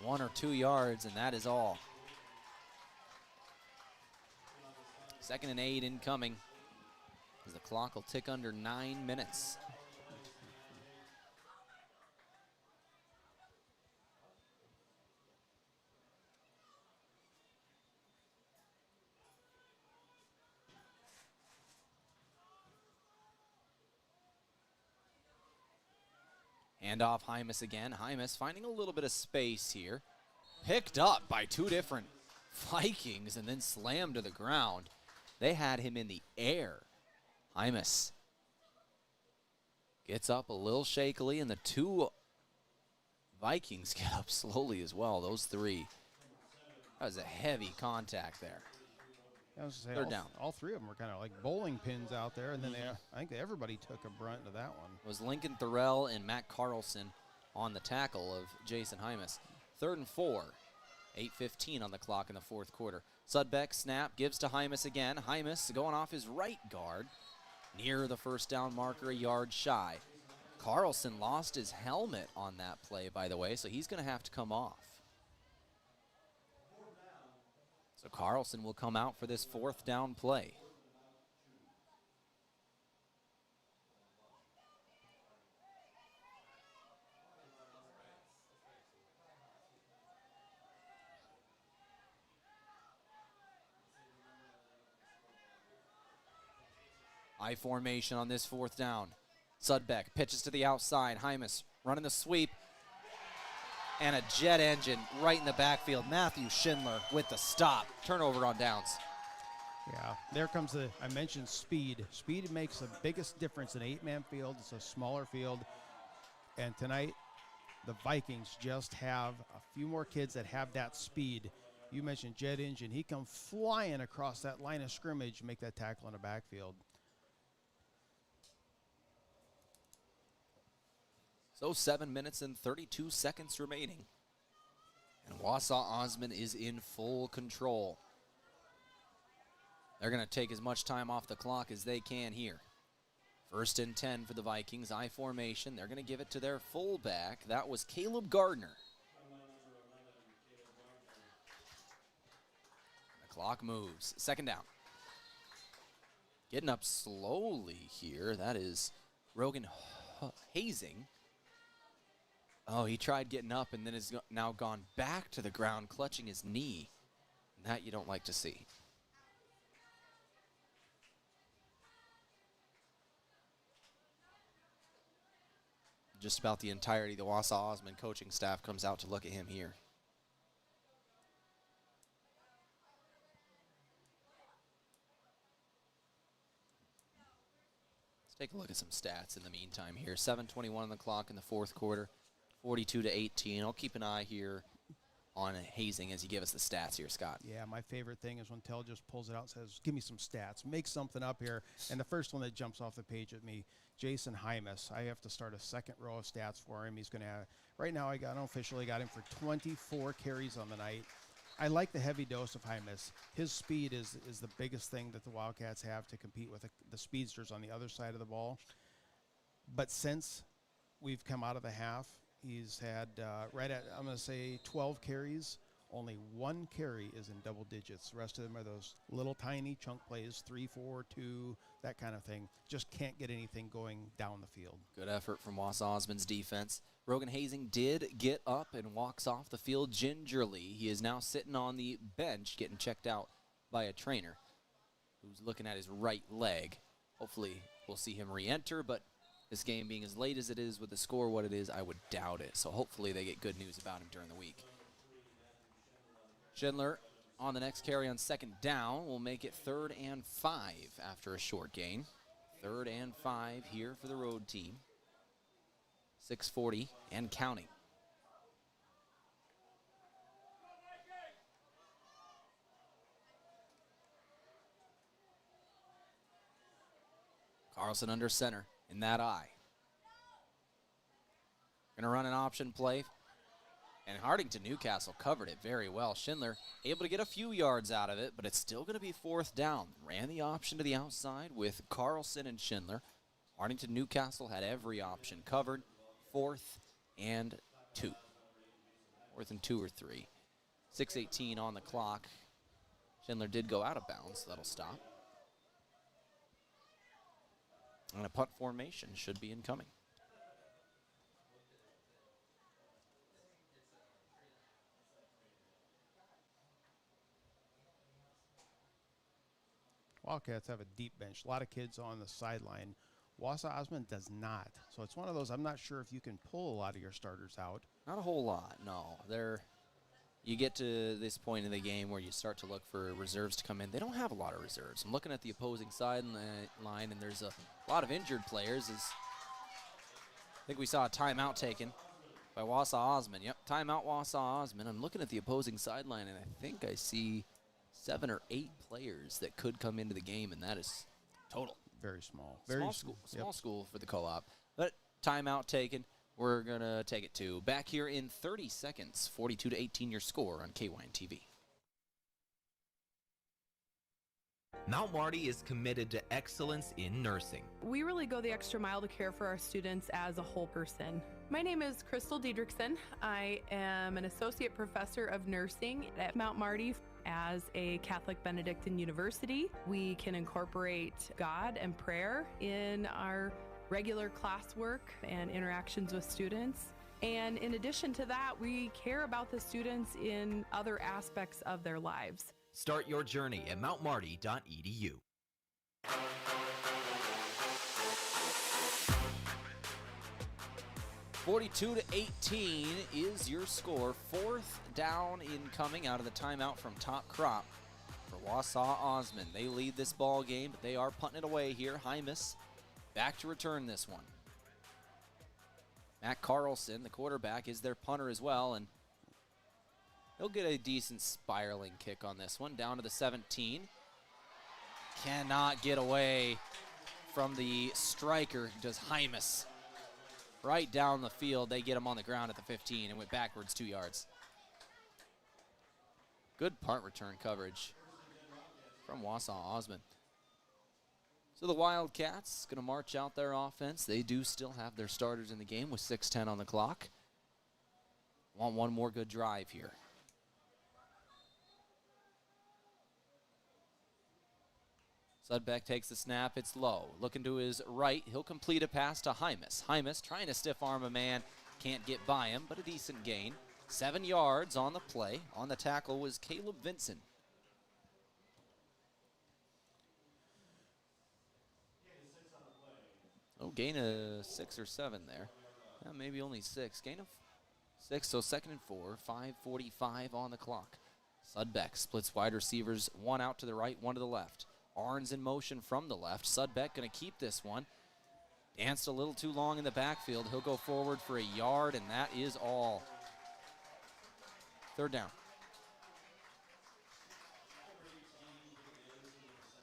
1 or 2 yards, and that is all. 2nd and 8 incoming, as the clock will tick under 9 minutes. Hand off Hymas again. Hymas finding a little bit of space here. Picked up by 2 different Vikings and then slammed to the ground. They had him in the air. Hymas gets up a little shakily, and the 2 Vikings get up slowly as well. Those 3. That was a heavy contact there. I was gonna say, They're down. All 3 of them were kind of like bowling pins out there, and then I think everybody took a brunt of that one. It was Lincoln Thorell and Matt Carlson on the tackle of Jason Hymas. 3rd and 4. 8:15 on the clock in the 4th quarter. Sudbeck snap, gives to Hymas again. Hymas going off his right guard. Near the first down marker, a yard shy. Carlson lost his helmet on that play, by the way, so he's going to have to come off. So Carlson will come out for this 4th down play. I formation on this 4th down. Sudbeck pitches to the outside. Hymas running the sweep. And a jet engine right in the backfield. Matthew Schindler with the stop. Turnover on downs. Yeah, there comes I mentioned speed. Speed makes the biggest difference in an 8-man field. It's a smaller field. And tonight, the Vikings just have a few more kids that have that speed. You mentioned jet engine. He come flying across that line of scrimmage, make that tackle in the backfield. So 7 minutes and 32 seconds remaining. And Wausa Osmond is in full control. They're going to take as much time off the clock as they can here. 1st and 10 for the Vikings. I formation. They're going to give it to their fullback. That was Caleb Gardner. The clock moves. 2nd down. Getting up slowly here. That is Rogan Hazing. Oh, he tried getting up and then has now gone back to the ground, clutching his knee. And that you don't like to see. Just about the entirety of the Wausa Osmond coaching staff comes out to look at him here. Let's take a look at some stats in the meantime here. 7:21 on the clock in the 4th quarter. 42-18. I'll keep an eye here on Hazing as you give us the stats here, Scott. Yeah, my favorite thing is when Tehl just pulls it out and says, give me some stats, make something up here. And the first one that jumps off the page at me, Jason Hymas. I have to start a 2nd row of stats for him. He's going to have, right now I unofficially got him for 24 carries on the night. I like the heavy dose of Hymas. His speed is the biggest thing that the Wildcats have to compete with the speedsters on the other side of the ball. But since we've come out of the half, he's had right at, I'm going to say 12 carries. Only 1 carry is in double digits. The rest of them are those little tiny chunk plays, 3, 4, 2, that kind of thing. Just can't get anything going down the field. Good effort from Wausa Osmond's defense. Rogan Hazing did get up and walks off the field gingerly. He is now sitting on the bench getting checked out by a trainer who's looking at his right leg. Hopefully we'll see him re-enter, but this game being as late as it is with the score what it is, I would doubt it. So hopefully they get good news about him during the week. Schindler on the next carry on 2nd down will make it 3rd and 5 after a short gain. 3rd and 5 here for the road team. 6:40 and counting. Carlson under center in that eye. Gonna run an option play. And Hartington-Newcastle covered it very well. Schindler able to get a few yards out of it, but it's still going to be 4th down. Ran the option to the outside with Carlson and Schindler. Hartington-Newcastle had every option covered. 4th and 2. 4th and 2 or 3. 6:18 on the clock. Schindler did go out of bounds, so that'll stop. And a punt formation should be incoming. Wildcats have a deep bench. A lot of kids on the sideline. Wausa Osmond does not. So it's one of those, I'm not sure if you can pull a lot of your starters out. Not a whole lot, no. You get to this point in the game where you start to look for reserves to come in. They don't have a lot of reserves. I'm looking at the opposing sideline, and there's a lot of injured players. I think we saw a timeout taken by Wausa Osmond. Yep, timeout Wausa Osmond. I'm looking at the opposing sideline, and I think I see 7 or 8 players that could come into the game, and that is total. Very small. Small school for the co-op. But timeout taken. We're going to take it to back here in 30 seconds. 42-18 your score on KYN TV. Mount Marty is committed to excellence in nursing. We really go the extra mile to care for our students as a whole person. My name is Crystal Diedrichsen. I am an associate professor of nursing at Mount Marty. As a Catholic Benedictine university, we can incorporate God and prayer in our regular classwork and interactions with students. And in addition to that, we care about the students in other aspects of their lives. Start your journey at mountmarty.edu. (42-18) is your score. 4th down incoming out of the timeout from Top Crop for Wausa Osmond. They lead this ball game, but they are punting it away here. Hymas back to return this one. Matt Carlson, the quarterback, is their punter as well, and he'll get a decent spiraling kick on this one. Down to the 17. Cannot get away from the striker, does Hymas. Right down the field, they get him on the ground at the 15 and went backwards 2 yards. Good punt return coverage from Wausa Osmond. So the Wildcats going to march out their offense. They do still have their starters in the game with 6:10 on the clock. Want one more good drive here. Sudbeck takes the snap. It's low. Looking to his right. He'll complete a pass to Hymas. Hymas trying to stiff arm a man. Can't get by him, but a decent gain. 7 yards on the play. On the tackle was Caleb Vinson. Oh, gain of 6 or 7 there. Yeah, maybe only 6. Gain of 6, so 2nd and 4. 5:45 on the clock. Sudbeck splits wide receivers. One out to the right, one to the left. Arns in motion from the left. Sudbeck going to keep this one. Danced a little too long in the backfield. He'll go forward for a yard, and that is all. 3rd down.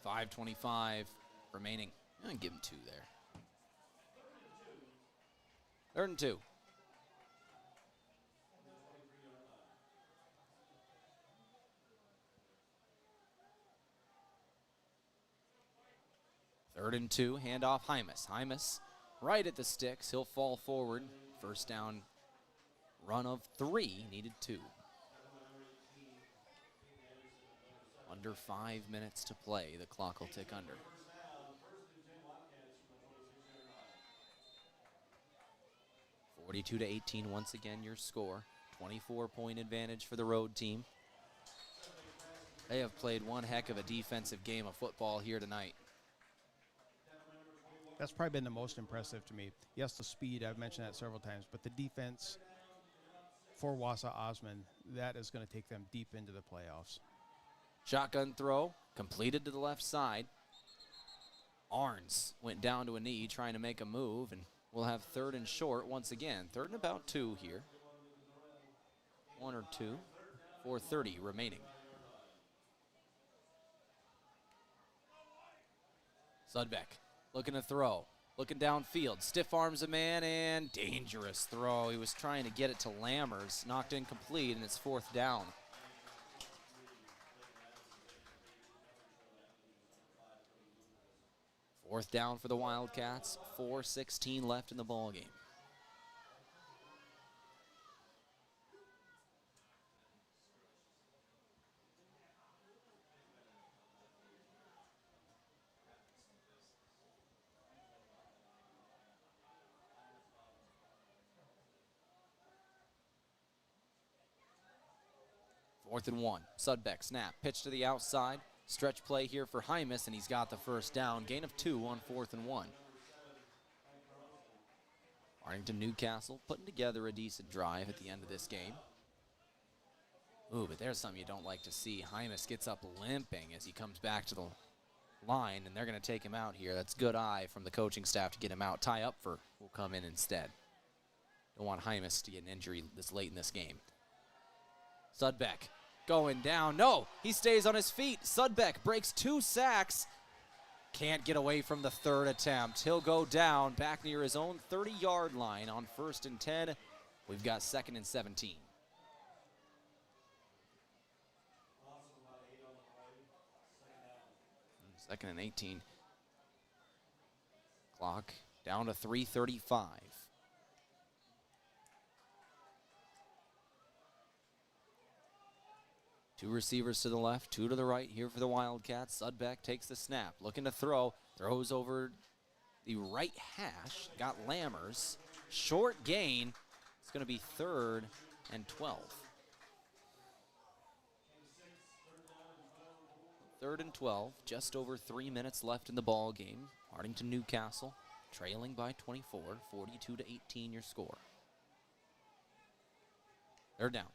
5:25 remaining. I'm going to give him 2 there. 3rd and 2. Third and 2, handoff Hymas. Hymas right at the sticks. He'll fall forward. 1st down run of 3, needed 2. Under 5 minutes to play. The clock will tick under. (42-18) once again your score. 24-point advantage for the road team. They have played one heck of a defensive game of football here tonight. That's probably been the most impressive to me. Yes, the speed, I've mentioned that several times, but the defense for Wausa Osmond, that is going to take them deep into the playoffs. Shotgun throw, completed to the left side. Arns went down to a knee trying to make a move, and we'll have 3rd and short once again. 3rd and about 2 here. 1 or 2. 4:30 remaining. Sudbeck looking to throw. Looking downfield. Stiff arms a man, and dangerous throw. He was trying to get it to Lammers. Knocked incomplete, and it's 4th down. Fourth down for the Wildcats, 4:16 left in the ball game. Fourth and 1. Sudbeck snap, pitch to the outside. Stretch play here for Hymas, and he's got the first down. Gain of 2 on 4th and 1. Hartington-Newcastle putting together a decent drive at the end of this game. Ooh, but there's something you don't like to see. Hymas gets up limping as he comes back to the line, and they're going to take him out here. That's good eye from the coaching staff to get him out. Ty Upfer will come in instead. Don't want Hymas to get an injury this late in this game. Sudbeck going down. No, he stays on his feet. Sudbeck breaks 2 sacks. Can't get away from the third attempt. He'll go down back near his own 30-yard line on 1st and 10. We've got 2nd and 17. Second and 18. Clock down to 3:35. Two receivers to the left, 2 to the right here for the Wildcats. Sudbeck takes the snap, looking to throw. Throws over the right hash. Got Lammers. Short gain. It's going to be 3rd and 12. 3rd and 12. Just over 3 minutes left in the ball game. Hartington-Newcastle trailing by 24. 42-18 your score. They're down.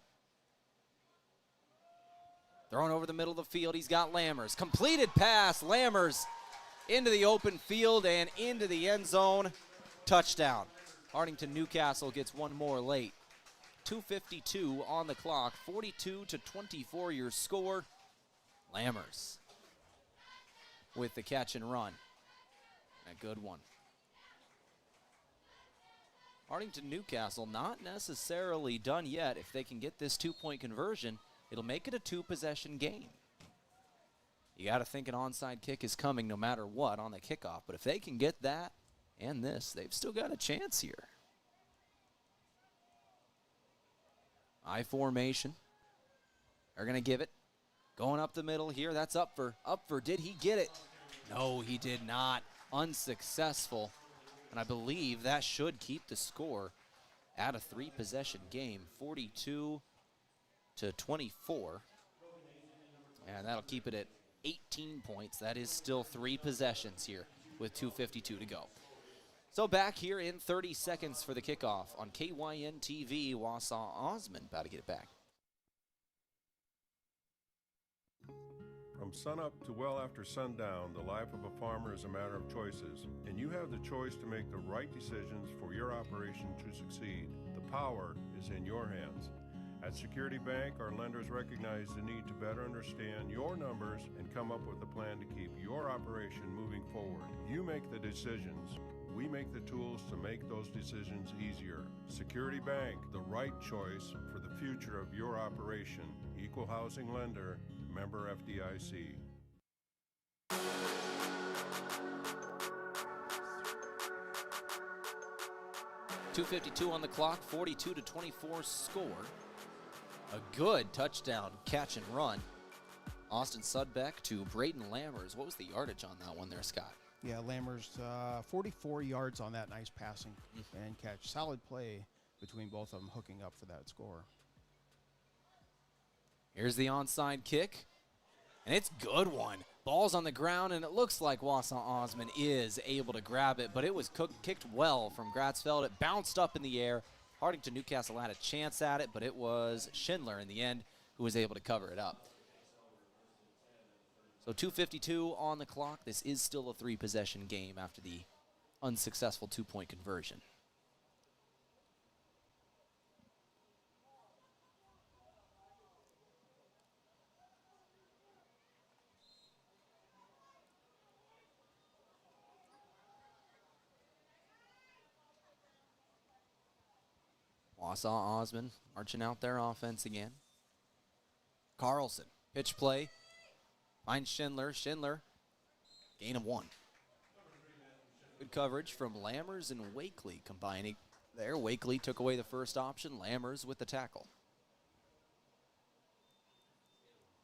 Thrown over the middle of the field, he's got Lammers. Completed pass, Lammers into the open field and into the end zone. Touchdown. Hartington-Newcastle gets one more late. 2:52 on the clock, 42-24 your score. Lammers with the catch and run. A good one. Hartington-Newcastle not necessarily done yet. If they can get this 2-point conversion, it'll make it a 2-possession game. You got to think an onside kick is coming no matter what on the kickoff. But if they can get that and this, they've still got a chance here. I formation. They're going to give it. Going up the middle here. That's Upfer. Upfer, did he get it? No, he did not. Unsuccessful. And I believe that should keep the score at a 3-possession game. 42-24. And that'll keep it at 18 points. That is still 3 possessions here with 2:52 to go. So back here in 30 seconds for the kickoff on KYN TV. Wausa Osmond about to get it back. From sunup to well after sundown, the life of a farmer is a matter of choices, and you have the choice to make the right decisions for your operation to succeed. The power is in your hands. At Security Bank, our lenders recognize the need to better understand your numbers and come up with a plan to keep your operation moving forward. You make the decisions. We make the tools to make those decisions easier. Security Bank, the right choice for the future of your operation. Equal housing lender, member FDIC. .252 on the clock, 42-24 score. A good touchdown catch and run. Austin Sudbeck to Braden Lammers. What was the yardage on that one there, Scott? Yeah, Lammers, 44 yards on that nice passing and catch. Solid play between both of them, hooking up for that score. Here's the onside kick, and it's a good one. Ball's on the ground, and it looks like Wausa Osmond is able to grab it, but it was kicked well from Gratzfeld. It bounced up in the air. Hartington-Newcastle had a chance at it, but it was Schindler in the end who was able to cover it up. So 2:52 on the clock. This is still a 3-possession game after the unsuccessful 2-point conversion. Wausa Osmond marching out their offense again. Carlson, pitch play. Finds Schindler. Schindler, gain of 1. Good coverage from Lammers and Wakely combining there. Wakely took away the first option. Lammers with the tackle.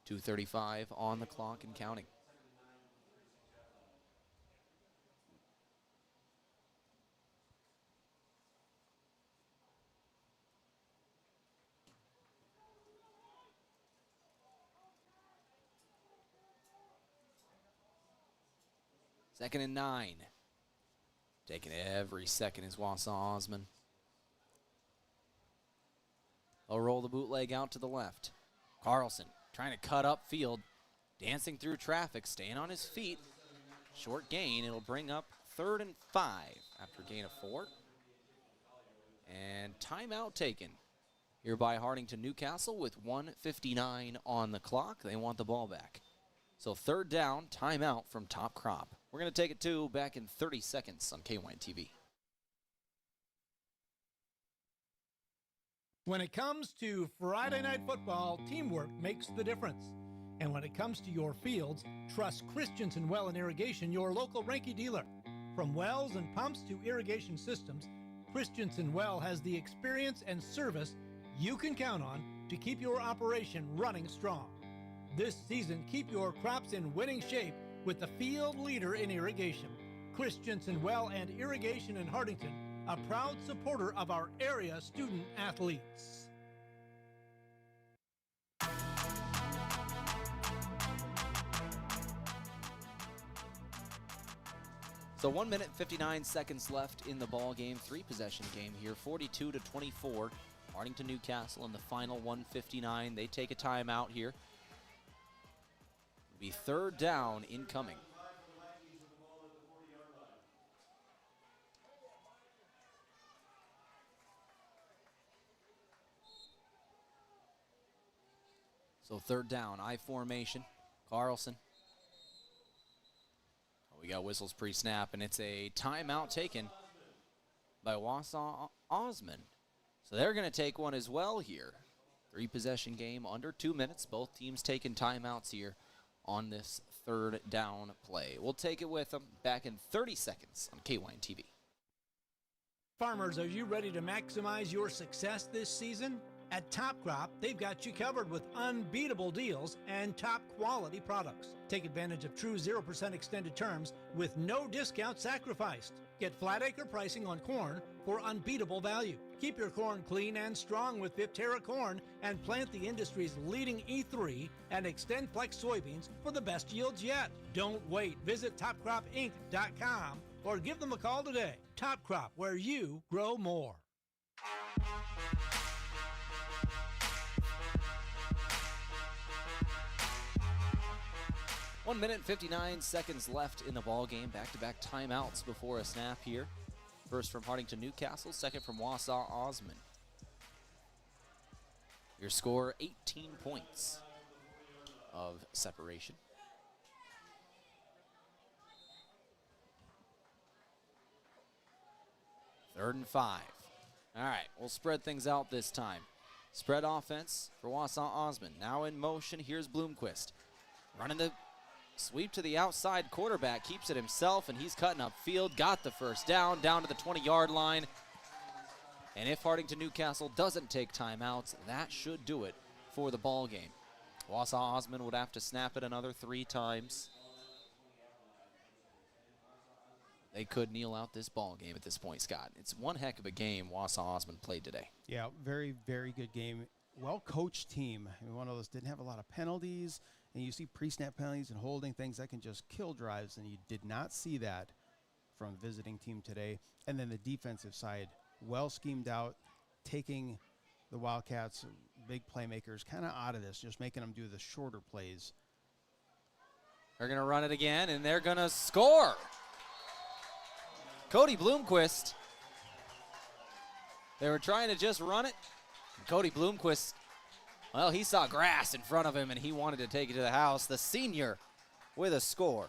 2:35 on the clock and counting. Second and 9. Taking every second is Wausa Osmond. They'll roll the bootleg out to the left. Carlson trying to cut up field, dancing through traffic, staying on his feet. Short gain. It'll bring up 3rd and 5 after a gain of 4. And timeout taken here by Hartington-Newcastle with 1:59 on the clock. They want the ball back. So 3rd down, timeout from Top Crop. We're going to take it to back in 30 seconds on KYN TV. When it comes to Friday night football, teamwork makes the difference. And when it comes to your fields, trust Christensen Well and Irrigation, your local Ranky dealer. From wells and pumps to irrigation systems, Christensen Well has the experience and service you can count on to keep your operation running strong. This season, keep your crops in winning shape with the field leader in irrigation. Christensen Well and Irrigation in Hartington, a proud supporter of our area student athletes. So 1 minute, 59 seconds left in the ball game. 3-possession game here, 42-24. Hartington-Newcastle in the final 1:59. They take a timeout here. It'll be 3rd down incoming. So 3rd down, I formation. Carlson. Oh, we got whistles pre-snap, and it's a timeout taken by Wausa Osmond. So they're going to take one as well here. 3-possession game, under 2 minutes. Both teams taking timeouts here on this 3rd down play. We'll take it with them back in 30 seconds on KYN TV. Farmers, are you ready to maximize your success this season? At Top Crop, they've got you covered with unbeatable deals and top quality products. Take advantage of true 0% extended terms with no discount sacrificed. Get flat acre pricing on corn for unbeatable value. Keep your corn clean and strong with Viptera corn and plant the industry's leading E3 and Extend Flex soybeans for the best yields yet. Don't wait. Visit topcropinc.com or give them a call today. Top Crop, where you grow more. 1 minute, 59 seconds left in the ball game. Back-to-back timeouts before a snap here. First from Hartington-Newcastle, second from Wausa Osmond. Your score, 18 points of separation. Third and 5. All right, we'll spread things out this time. Spread offense for Wausa Osmond. Now in motion, here's Bloomquist. Running the sweep to the outside, quarterback keeps it himself, and he's cutting up field. Got the first down to the 20-yard line. And if Hartington-Newcastle doesn't take timeouts, that should do it for the ball game. Wausa Osmond would have to snap it another 3 times. They could kneel out this ball game at this point, Scott. It's one heck of a game Wausa Osmond played today. Yeah, very, very good game. Well-coached team. I mean, one of those didn't have a lot of penalties, and you see pre-snap penalties and holding things that can just kill drives, and you did not see that from the visiting team today. And then the defensive side, well schemed out, taking the Wildcats, big playmakers, kind of out of this, just making them do the shorter plays. They're going to run it again, and they're going to score. Cody Bloomquist. They were trying to just run it. Cody Bloomquist, well, he saw grass in front of him, and he wanted to take it to the house. The senior with a score.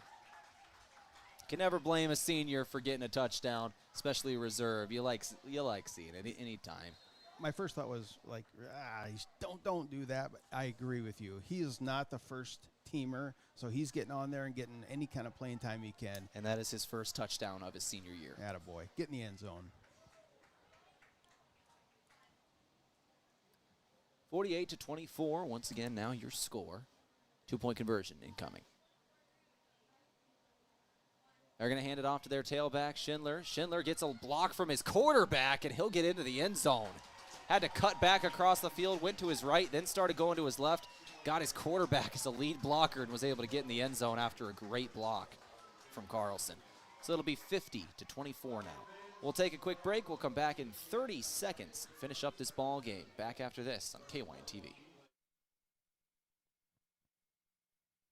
Can never blame a senior for getting a touchdown, especially reserve. You like seeing it any time. My first thought was like, don't do that. But I agree with you. He is not the first teamer, so he's getting on there and getting any kind of playing time he can. And that is his first touchdown of his senior year. Attaboy. Get in the end zone. 48-24, once again, now your score. 2-point conversion incoming. They're going to hand it off to their tailback, Schindler. Schindler gets a block from his quarterback, and he'll get into the end zone. Had to cut back across the field, went to his right, then started going to his left. Got his quarterback as a lead blocker and was able to get in the end zone after a great block from Carlson. So it'll be 50-24 now. We'll take a quick break. We'll come back in 30 seconds, finish up this ball game. Back after this on KYN-TV.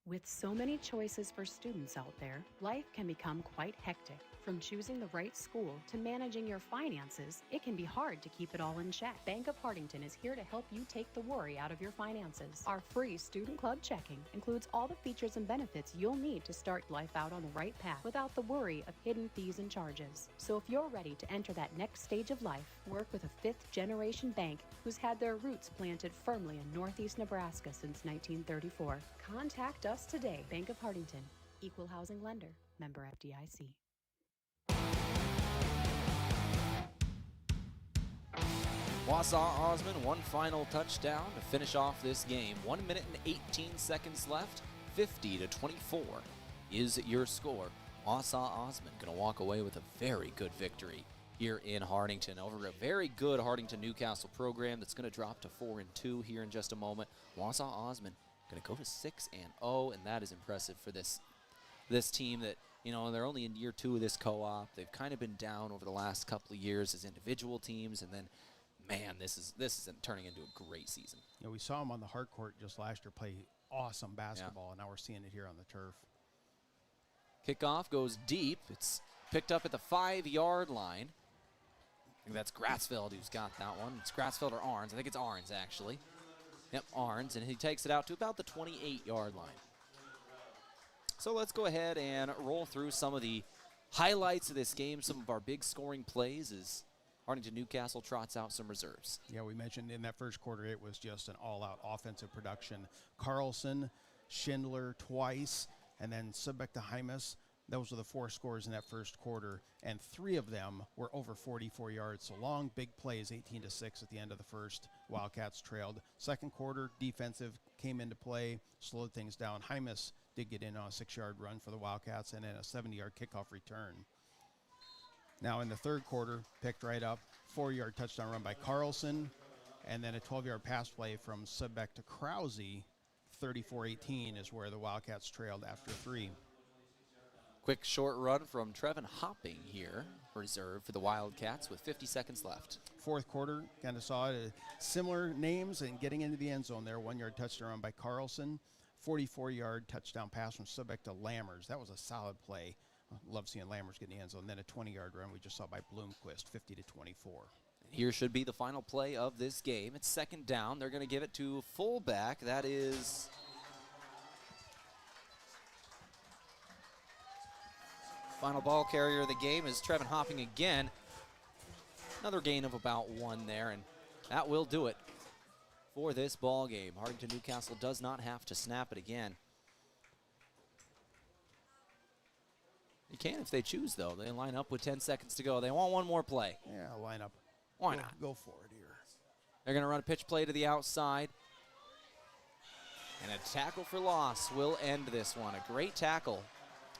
With so many choices for students out there, life can become quite hectic. From choosing the right school to managing your finances, it can be hard to keep it all in check. Bank of Hartington is here to help you take the worry out of your finances. Our free Student Club checking includes all the features and benefits you'll need to start life out on the right path without the worry of hidden fees and charges. So if you're ready to enter that next stage of life, work with a fifth-generation bank who's had their roots planted firmly in Northeast Nebraska since 1934. Contact us today. Bank of Hartington, Equal Housing Lender, member FDIC. Wausa Osmond, one final touchdown to finish off this game. 1 minute and 18 seconds left. 50-24 is your score. Wausa Osmond going to walk away with a very good victory here in Hartington over a very good Hartington-Newcastle program that's going to drop to 4-2 here in just a moment. Wausa Osmond going to go to 6-0, and that is impressive for this team that, you know, they're only in year 2 of this co-op. They've kind of been down over the last couple of years as individual teams, and then, man, this is turning into a great season. You know, we saw him on the hard court just last year play awesome basketball, and now we're seeing it here on the turf. Kickoff goes deep. It's picked up at the 5-yard line. I think that's Gratzfeld who's got that one. It's Gratzfeld or Arns. I think it's Arns, actually. Yep, Arns, and he takes it out to about the 28-yard line. So let's go ahead and roll through some of the highlights of this game, some of our big scoring plays as Hartington-Newcastle trots out some reserves. Yeah, we mentioned in that first quarter it was just an all-out offensive production. Carlson, Schindler twice, and then Subek to Hymas. Those were the 4 scores in that first quarter, and 3 of them were over 44 yards. So long, big plays, 18-6 at the end of the first. Wildcats trailed. Second quarter, defensive came into play, slowed things down. Hymas did get in on a 6-yard run for the Wildcats and then a 70-yard kickoff return. Now in the third quarter, picked right up, 4-yard touchdown run by Carlson, and then a 12-yard pass play from Subek to Krause. 34-18 is where the Wildcats trailed after 3. Quick short run from Trevin Hopping here, reserved for the Wildcats with 50 seconds left. Fourth quarter, kind of saw similar names and getting into the end zone there. 1-yard touchdown run by Carlson. 44-yard touchdown pass from Subek to Lammers. That was a solid play. Love seeing Lammers get in the end zone. Then a 20-yard run we just saw by Bloomquist, 50-24. Here should be the final play of this game. It's second down. They're going to give it to fullback. That is final ball carrier of the game is Trevin Hopping again. Another gain of about 1 there, and that will do it for this ball game. Hartington-Newcastle does not have to snap it again. You can if they choose, though. They line up with 10 seconds to go. They want one more play. Yeah, line up. Why not? Go for it here. They're going to run a pitch play to the outside. And a tackle for loss will end this one. A great tackle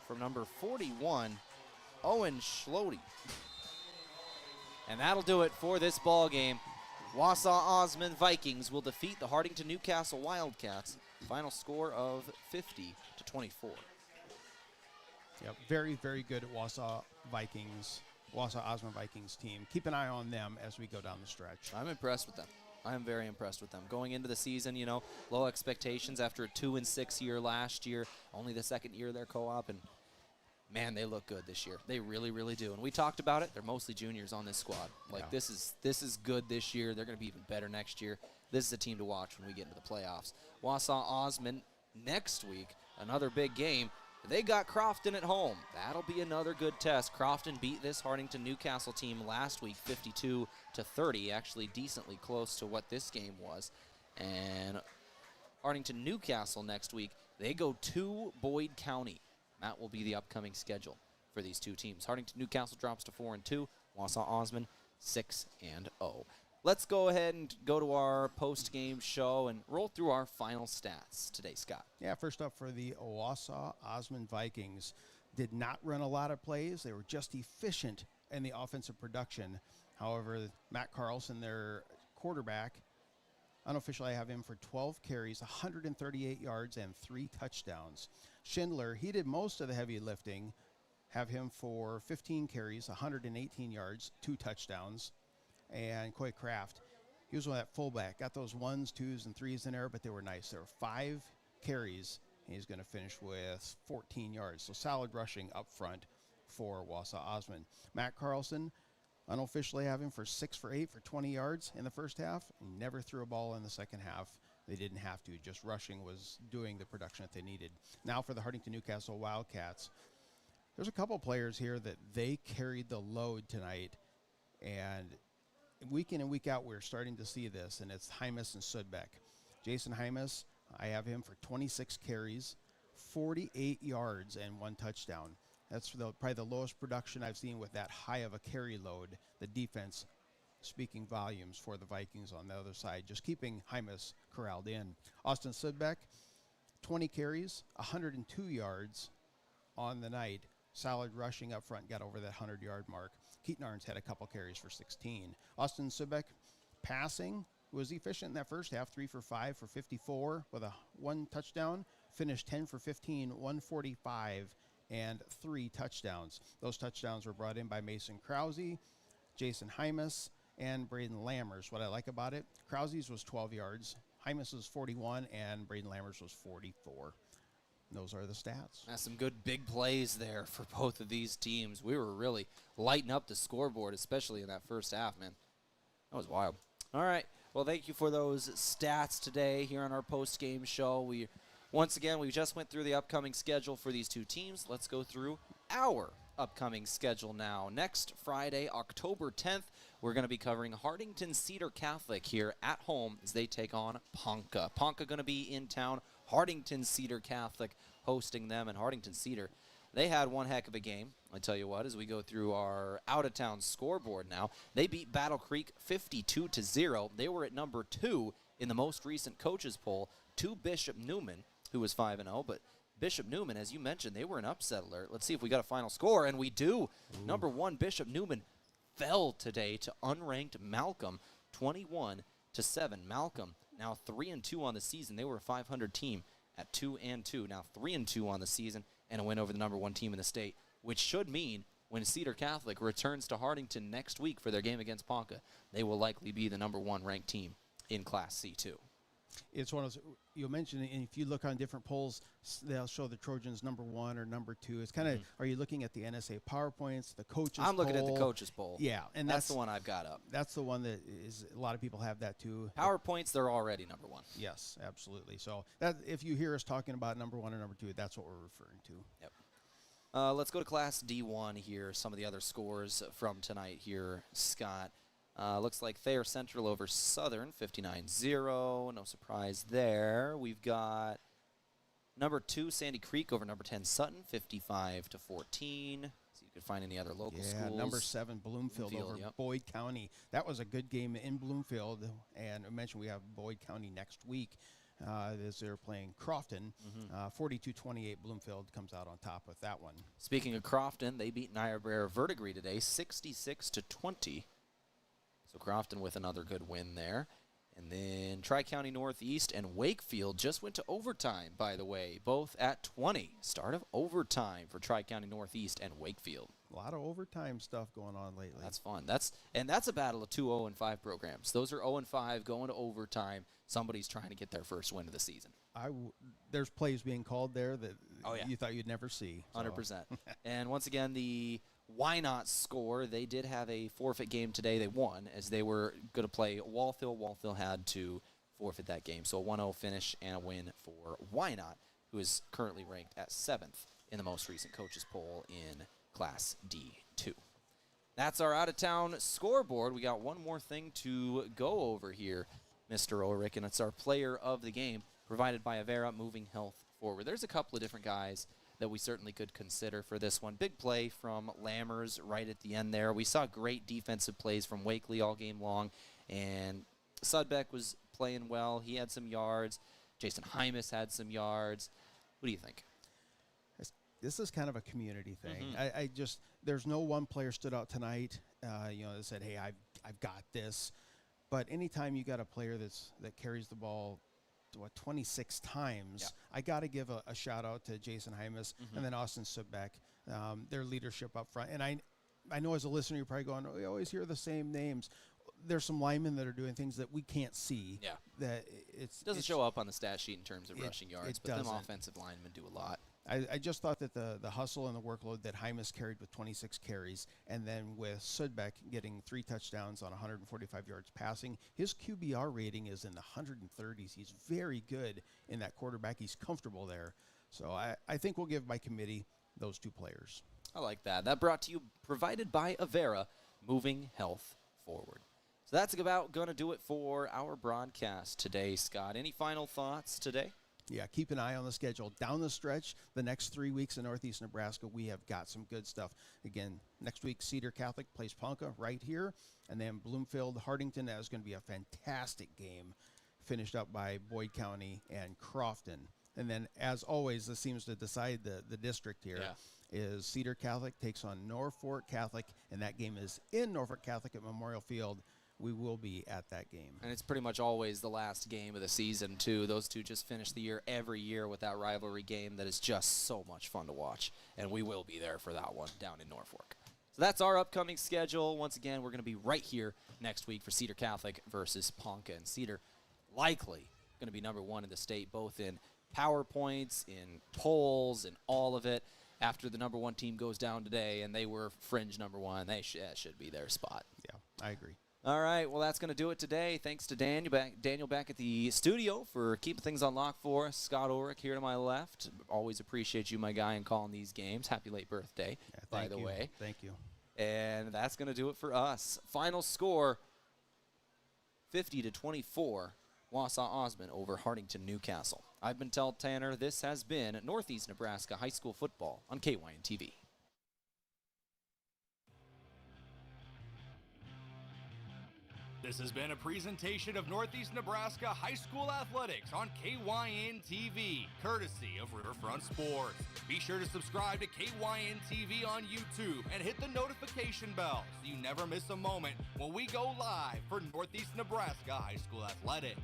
from number 41, Owen Schlody. And that'll do it for this ball game. Wausa Osmond Vikings will defeat the Hartington-Newcastle Wildcats. Final score of 50-24. Yep, very, very good at Wausa Osmond Vikings team. Keep an eye on them as we go down the stretch. I'm impressed with them. I am very impressed with them. Going into the season, you know, low expectations after a 2-6 year last year, only the second year of their co-op, and man, they look good this year. They really, really do. And we talked about it. They're mostly juniors on this squad. Like, Yeah. this is good this year. They're going to be even better next year. This is a team to watch when we get into the playoffs. Wausa Osmond next week, another big game. They got Crofton at home. That'll be another good test. Crofton beat this Hartington-Newcastle team last week 52-30, actually decently close to what this game was. And Hartington-Newcastle next week, They go to Boyd County. That will be the upcoming schedule for these two teams. Hartington-Newcastle drops to 4-2. Wausa Osmond 6-0. Let's go ahead and go to our post-game show and roll through our final stats today, Scott. Yeah, first up for the Wausa Osmond Vikings. Did not run a lot of plays. They were just efficient in the offensive production. However, Matt Carlson, their quarterback, unofficially I have him for 12 carries, 138 yards, and 3 touchdowns. Schindler, he did most of the heavy lifting. Have him for 15 carries, 118 yards, 2 touchdowns. And Coy Kraft, he was one of that fullback. Got those 1s, 2s, and 3s in there, but they were nice. There were 5 carries, and he's going to finish with 14 yards. So solid rushing up front for Wausa Osmond. Matt Carlson, unofficially have him for 6 for 8 for 20 yards in the first half. He never threw a ball in the second half. They didn't have to. Just rushing was doing the production that they needed. Now for the Hartington-Newcastle Wildcats. There's a couple players here that they carried the load tonight, and week in and week out we're starting to see this, and it's Hymas and Sudbeck. Jason Hymas, I have him for 26 carries, 48 yards, and 1 touchdown. That's probably the lowest production I've seen with that high of a carry load. The defense speaking volumes for the Vikings on the other side, just keeping Hymas corralled in. Austin Sudbeck, 20 carries, 102 yards on the night. Solid rushing up front, got over that 100-yard mark. Keaton Arns had a couple carries for 16. Austin Sudbeck, passing, was efficient in that first half, 3 for 5 for 54 with a 1 touchdown. Finished 10 for 15, 145, and 3 touchdowns. Those touchdowns were brought in by Mason Krause, Jason Hymas, and Braden Lammers. What I like about it, Krause's was 12 yards, Hymas was 41, and Braden Lammers was 44. Those are the stats. That's some good big plays there for both of these teams. We were really lighting up the scoreboard, especially in that first half, man. That was wild. All right. Well, thank you for those stats today here on our post-game show. We just went through the upcoming schedule for these two teams. Let's go through our upcoming schedule now. Next Friday, October 10th, we're going to be covering Hartington Cedar Catholic here at home as they take on Ponca. Ponca going to be in town. Hartington Cedar Catholic hosting them, and Hartington Cedar, they had one heck of a game. I tell you what, as we go through our out-of-town scoreboard now, they beat Battle Creek 52-0. They were at number 2 in the most recent coaches poll to Bishop Neumann, who was 5-0, but Bishop Neumann, as you mentioned, they were an upset alert. Let's see if we got a final score, and we do. Ooh. Number 1, Bishop Neumann fell today to unranked Malcolm, 21-7. Malcolm now 3-2 on the season. They were a 500 team at 2-2. Now 3-2 on the season, and a win over the number 1 team in the state, which should mean when Cedar Catholic returns to Hartington next week for their game against Ponca, they will likely be the number 1 ranked team in Class C2. It's one of those, you mentioned, and if you look on different polls, they'll show the Trojans number 1 or number 2. It's kind of, Are you looking at the NSA PowerPoints, the coaches poll? I'm looking at the coaches poll. Yeah, and that's the one I've got up. That's the one that is, a lot of people have that too. PowerPoints, they're already number 1. Yes, absolutely. So that if you hear us talking about number 1 or number 2, that's what we're referring to. Yep. Let's go to Class D1 here. Some of the other scores from tonight here, Scott. Looks like Thayer Central over Southern, 59-0. No surprise there. We've got number 2, Sandy Creek over number 10, Sutton, 55-14. See if you can find any other local schools. Yeah, number 7, Bloomfield over Boyd County. That was a good game in Bloomfield. And I mentioned we have Boyd County next week as they're playing Crofton. 42-28, Bloomfield comes out on top with that one. Speaking of Crofton, they beat Niobrara Verdigris today, 66-20. So Crofton with another good win there. And then Tri-County Northeast and Wakefield just went to overtime, by the way, both at 20. Start of overtime for Tri-County Northeast and Wakefield. A lot of overtime stuff going on lately. That's fun. That's a battle of 2 0-5 programs. Those are 0-5 going to overtime. Somebody's trying to get their first win of the season. There's plays being called there that you thought you'd never see. So. 100%. And once again, the Why Not score, they did have a forfeit game today. They won as they were going to play Walthall. Walthall had to forfeit that game. So a 1-0 finish and a win for Why Not, who is currently ranked at 7th in the most recent coaches poll in Class D2. That's our out-of-town scoreboard. We got one more thing to go over here, Mr. Ulrich, and it's our player of the game, provided by Avera Moving Health forward. There's a couple of different guys that we certainly could consider for this one. Big play from Lammers right at the end there. We saw great defensive plays from Wakely all game long, and Sudbeck was playing well. He had some yards. Jason Hymas had some yards. What do you think? This is kind of a community thing. I just, there's no one player stood out tonight, that said, hey, I've got this. But anytime you got a player that carries the ball 26 times, I got to give a shout out to Jason Hymas and then Austin Sudbeck, their leadership up front. And I know as a listener, you're probably going, we always hear the same names. There's some linemen that are doing things that we can't see. Yeah. That it doesn't show up on the stat sheet in terms of rushing yards, but them offensive linemen do a lot. I just thought that the hustle and the workload that Hymas carried with 26 carries, and then with Sudbeck getting 3 touchdowns on 145 yards passing, his QBR rating is in the 130s. He's very good in that quarterback. He's comfortable there. So I think we'll give by committee those 2 players. I like that. That brought to you, provided by Avera, moving health forward. So that's about going to do it for our broadcast today, Scott. Any final thoughts today? Yeah, keep an eye on the schedule. Down the stretch, the next 3 weeks in Northeast Nebraska, we have got some good stuff. Again, next week, Cedar Catholic plays Ponca right here, and then Bloomfield, Hartington. That is going to be a fantastic game, finished up by Boyd County and Crofton. And then, as always, this seems to decide the district here. Is Cedar Catholic takes on Norfolk Catholic, and that game is in Norfolk Catholic at Memorial Field. We will be at that game. And it's pretty much always the last game of the season, too. Those two just finish the year every year with that rivalry game that is just so much fun to watch. And we will be there for that one down in Norfolk. So that's our upcoming schedule. Once again, we're going to be right here next week for Cedar Catholic versus Ponca. And Cedar likely going to be number 1 in the state, both in PowerPoints, in polls, and all of it. After the number 1 team goes down today, and they were fringe number 1, that should be their spot. Yeah, I agree. All right, well, that's going to do it today. Thanks to Daniel back at the studio for keeping things on lock for us. Scott Ulrich here to my left. Always appreciate you, my guy, in calling these games. Happy late birthday, by the way. Thank you. And that's going to do it for us. Final score, 50-24, Wausa Osmond over Hartington-Newcastle. I've been Tehl Tanner. This has been Northeast Nebraska High School Football on KYN-TV. This has been a presentation of Northeast Nebraska High School Athletics on KYN-TV, courtesy of Riverfront Sports. Be sure to subscribe to KYN-TV on YouTube and hit the notification bell so you never miss a moment when we go live for Northeast Nebraska High School Athletics.